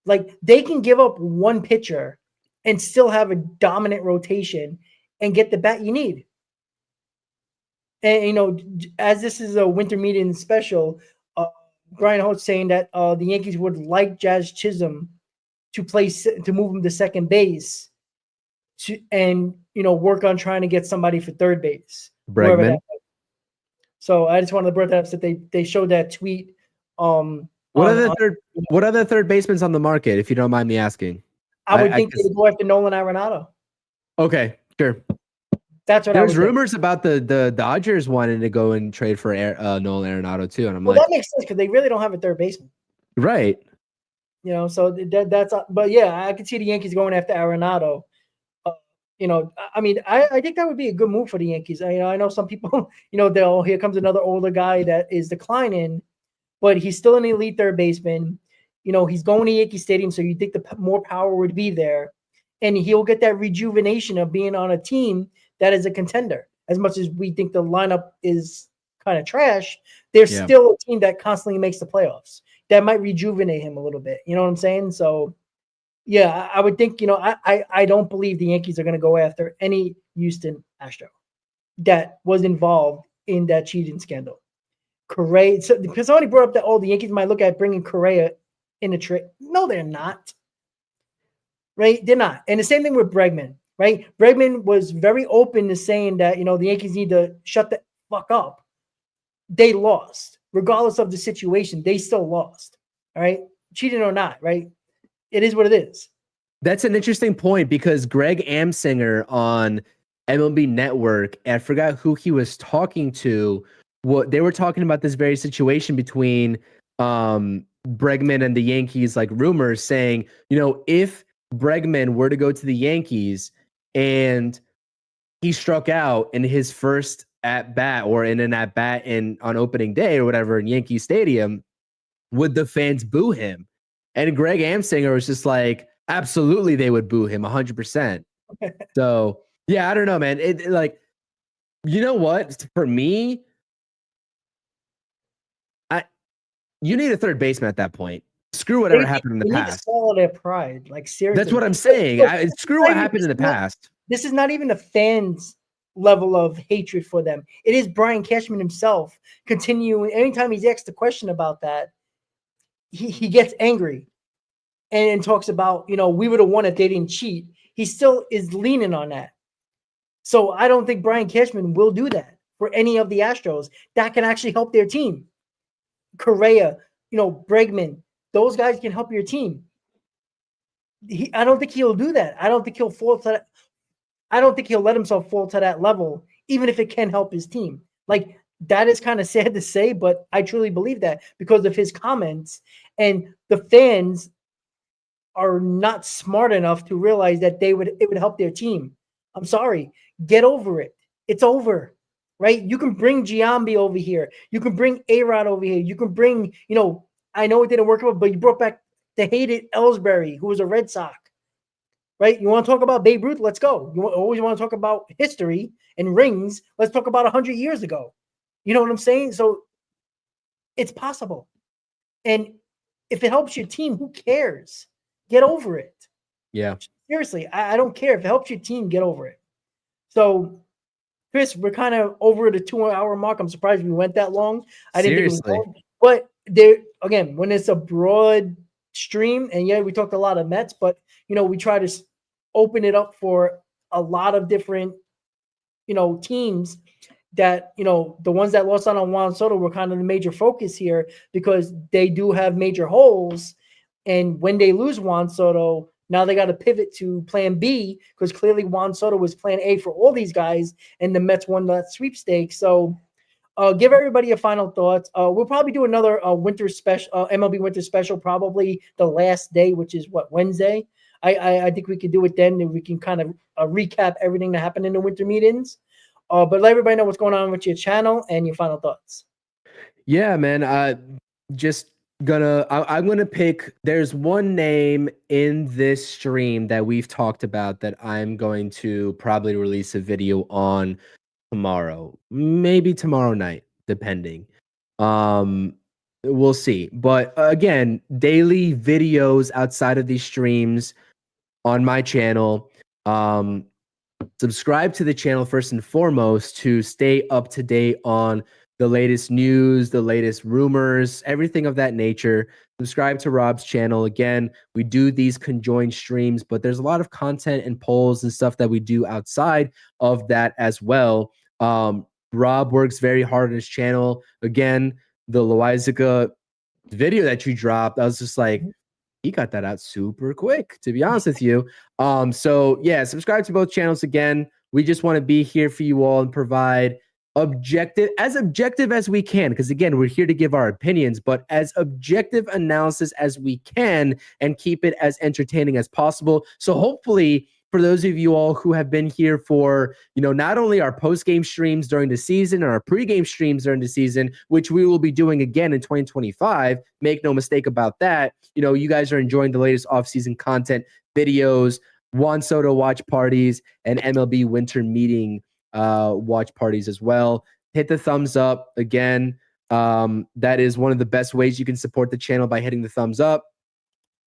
Like, they can give up 1 pitcher and still have a dominant rotation and get the bat you need. And, as this is a winter meeting special, Brian Holtz saying that the Yankees would like Jazz Chisholm to move him to second base and work on trying to get somebody for third base. Bregman. So I just wanted to bring that up, that they showed that tweet. What are the third basemen on the market, if you don't mind me asking? I would think they would go after Nolan Arenado. Okay, sure. That's what there's rumors about the Dodgers wanting to go and trade for Nolan Arenado too, and I'm that makes sense, because they really don't have a third baseman, right? So that's. But yeah, I could see the Yankees going after Arenado. I mean, I think that would be a good move for the Yankees. I know some people, here comes another older guy that is declining, but he's still an elite third baseman. He's going to Yankee Stadium, so you think the more power would be there, and he'll get that rejuvenation of being on a team that is a contender. As much as we think the lineup is kind of trash, there's still a team that constantly makes the playoffs. That might rejuvenate him a little bit. You know what I'm saying? So, yeah, I would think, I don't believe the Yankees are going to go after any Houston Astro that was involved in that cheating scandal. Correa, because somebody brought up that, the Yankees might look at bringing Correa in a trade. No, they're not. Right? They're not. And the same thing with Bregman, right? Bregman was very open to saying that, the Yankees need to shut the fuck up. They lost. Regardless of the situation, they still lost. All right? Cheating or not, right? It is what it is. That's an interesting point, because Greg Amsinger on MLB Network, I forgot who he was talking to, they were talking about this very situation between Bregman and the Yankees, like rumors saying, if Bregman were to go to the Yankees and he struck out in his first at bat or in an at bat on opening day or whatever in Yankee Stadium, would the fans boo him? And Greg Amsinger was just like, absolutely, they would boo him 100%. So yeah, I don't know, man. You know what? For me, you need a third baseman at that point. Screw whatever happened in the past. Need to swallow their pride, like seriously. That's what I'm saying. Screw what happened in the past. This is not even the fans' level of hatred for them. It is Brian Cashman himself continuing. Anytime he's asked a question about that, he gets angry. and talks about, we would have won if they didn't cheat. He still is leaning on that. So I don't think Brian Cashman will do that for any of the Astros. That can actually help their team. Correa, Bregman, those guys can help your team. I don't think he'll do that. I don't think he'll fall to that. I don't think he'll let himself fall to that level, even if it can help his team. Like, that is kind of sad to say, but I truly believe that because of his comments, and the fans are not smart enough to realize that it would help their team. I'm sorry. Get over it. It's over, right? You can bring Giambi over here. You can bring A-Rod over here. You can bring, I know it didn't work out, but you brought back the hated Ellsbury, who was a Red Sox, right? You want to talk about Babe Ruth? Let's go. You always want to talk about history and rings. Let's talk about 100 years ago. You know what I'm saying? So it's possible. And if it helps your team, who cares? Get over it. Yeah. Seriously, I don't care. If it helps your team, get over it. So, Chris, we're kind of over the 2-hour mark. I'm surprised we went that long. I didn't think it was long. But again, when it's a broad stream, and yeah, we talked a lot of Mets, but we try to open it up for a lot of different teams that the ones that lost out on Juan Soto were kind of the major focus here because they do have major holes, and when they lose Juan Soto, now they got to pivot to plan B because clearly Juan Soto was plan A for all these guys, and the Mets won that sweepstakes. So give everybody your final thoughts. We'll probably do another winter special, MLB winter special, probably the last day, which is Wednesday. I think we could do it then, and we can kind of recap everything that happened in the winter meetings. But let everybody know what's going on with your channel and your final thoughts. Yeah, man. I'm gonna pick. There's one name in this stream that we've talked about that I'm going to probably release a video on tomorrow, maybe tomorrow night, depending. We'll see. But again, daily videos outside of these streams on my channel. Subscribe to the channel first and foremost to stay up to date on the latest news, the latest rumors, everything of that nature. Subscribe to Rob's channel. Again, we do these conjoined streams, but there's a lot of content and polls and stuff that we do outside of that as well. Rob works very hard on his channel. Again, the Loizaga video that you dropped, I was just like, he got that out super quick, to be honest with you. So yeah, subscribe to both channels. Again, we just want to be here for you all and provide objective as we can, because again, we're here to give our opinions, but as objective analysis as we can and keep it as entertaining as possible. So hopefully, for those of you all who have been here for, not only our post-game streams during the season and our pre-game streams during the season, which we will be doing again in 2025, make no mistake about that. You guys are enjoying the latest off-season content, videos, Juan Soto watch parties, and MLB winter meeting watch parties as well. Hit the thumbs up. Again, that is one of the best ways you can support the channel, by hitting the thumbs up.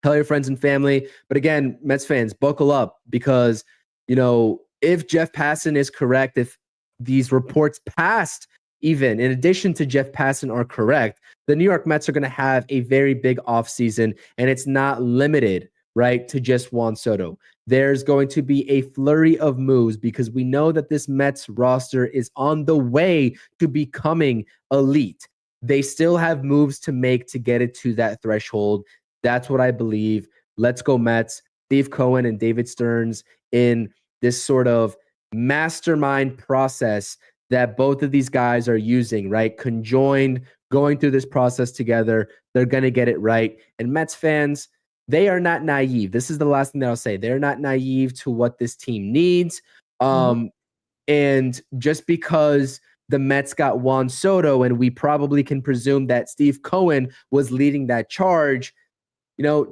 Tell your friends and family. But again, Mets fans, buckle up, because, if Jeff Passan is correct, if these reports past, even in addition to Jeff Passan, are correct, the New York Mets are going to have a very big offseason, and it's not limited, right, to just Juan Soto. There's going to be a flurry of moves, because we know that this Mets roster is on the way to becoming elite. They still have moves to make to get it to that threshold. That's what I believe. Let's go Mets. Steve Cohen and David Stearns in this sort of mastermind process that both of these guys are using, right? Conjoined, going through this process together. They're going to get it right. And Mets fans, they are not naive. This is the last thing that I'll say. They're not naive to what this team needs. And just because the Mets got Juan Soto, and we probably can presume that Steve Cohen was leading that charge,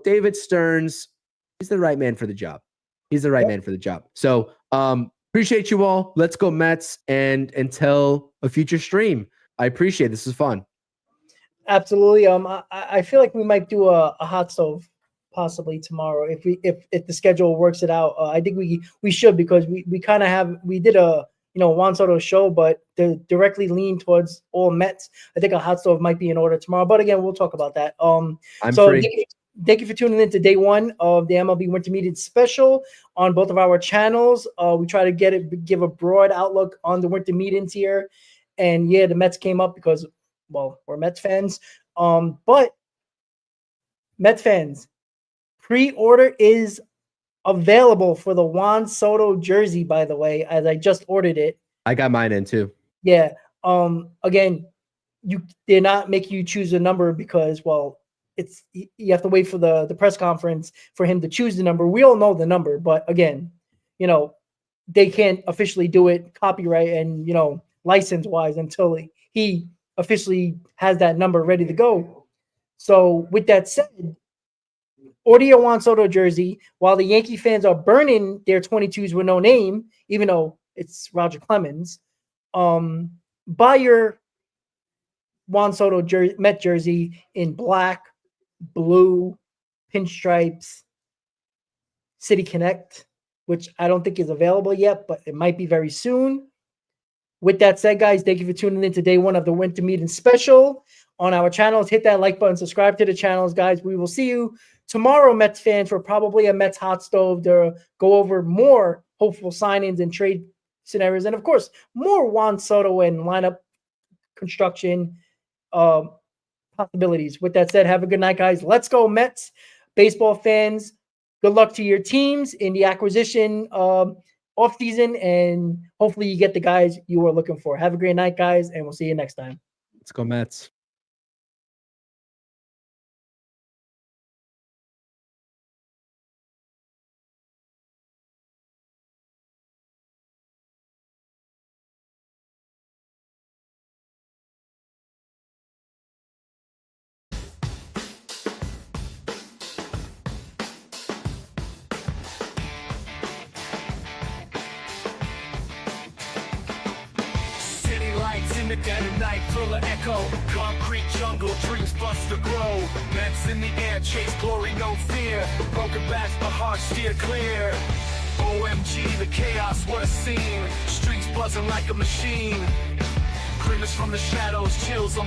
David Stearns, he's the right man for the job. He's the right man for the job. So appreciate you all. Let's go Mets, and until a future stream. I appreciate it. This is fun. Absolutely. I feel like we might do a hot stove possibly tomorrow if the schedule works it out. I think we should, because we kind of we did a Juan Soto show, but they directly lean towards all Mets. I think a hot stove might be in order tomorrow, but again, we'll talk about that. I'm free. thank you for tuning in to day one of the MLB Winter Meeting special on both of our channels. We try to give a broad outlook on the winter meetings here. And yeah, the Mets came up because, well, we're Mets fans. But Mets fans, pre-order is available for the Juan Soto jersey, by the way, as I just ordered it. I got mine in too. Yeah. Again, they're not making you choose a number because, well, you have to wait for the press conference for him to choose the number. We all know the number, but again, they can't officially do it copyright and license wise until he officially has that number ready to go. So with that said, order your Juan Soto jersey while the Yankee fans are burning their 22s with no name, even though it's Roger Clemens. Buy your Juan Soto Met jersey in black, blue, pinstripes, City Connect, which I don't think is available yet, but it might be very soon. With that said, guys, thank you for tuning in to day one of the Winter Meeting special on our channels. Hit that like button, subscribe to the channels, guys. We will see you tomorrow, Mets fans, for probably a Mets hot stove to go over more hopeful signings and trade scenarios, and of course, more Juan Soto and lineup construction possibilities. With that said, have a good night, guys. Let's go, Mets. Baseball fans, good luck to your teams in the acquisition offseason, and hopefully you get the guys you are looking for. Have a great night, guys, and we'll see you next time. Let's go, Mets. In the dead of night, full of echo. Concrete jungle, dreams bust to grow. Mets in the air, chase glory, no fear. Broken backs, but hearts steer clear. OMG, the chaos, what a scene. Streets buzzing like a machine. Critters from the shadows, chills on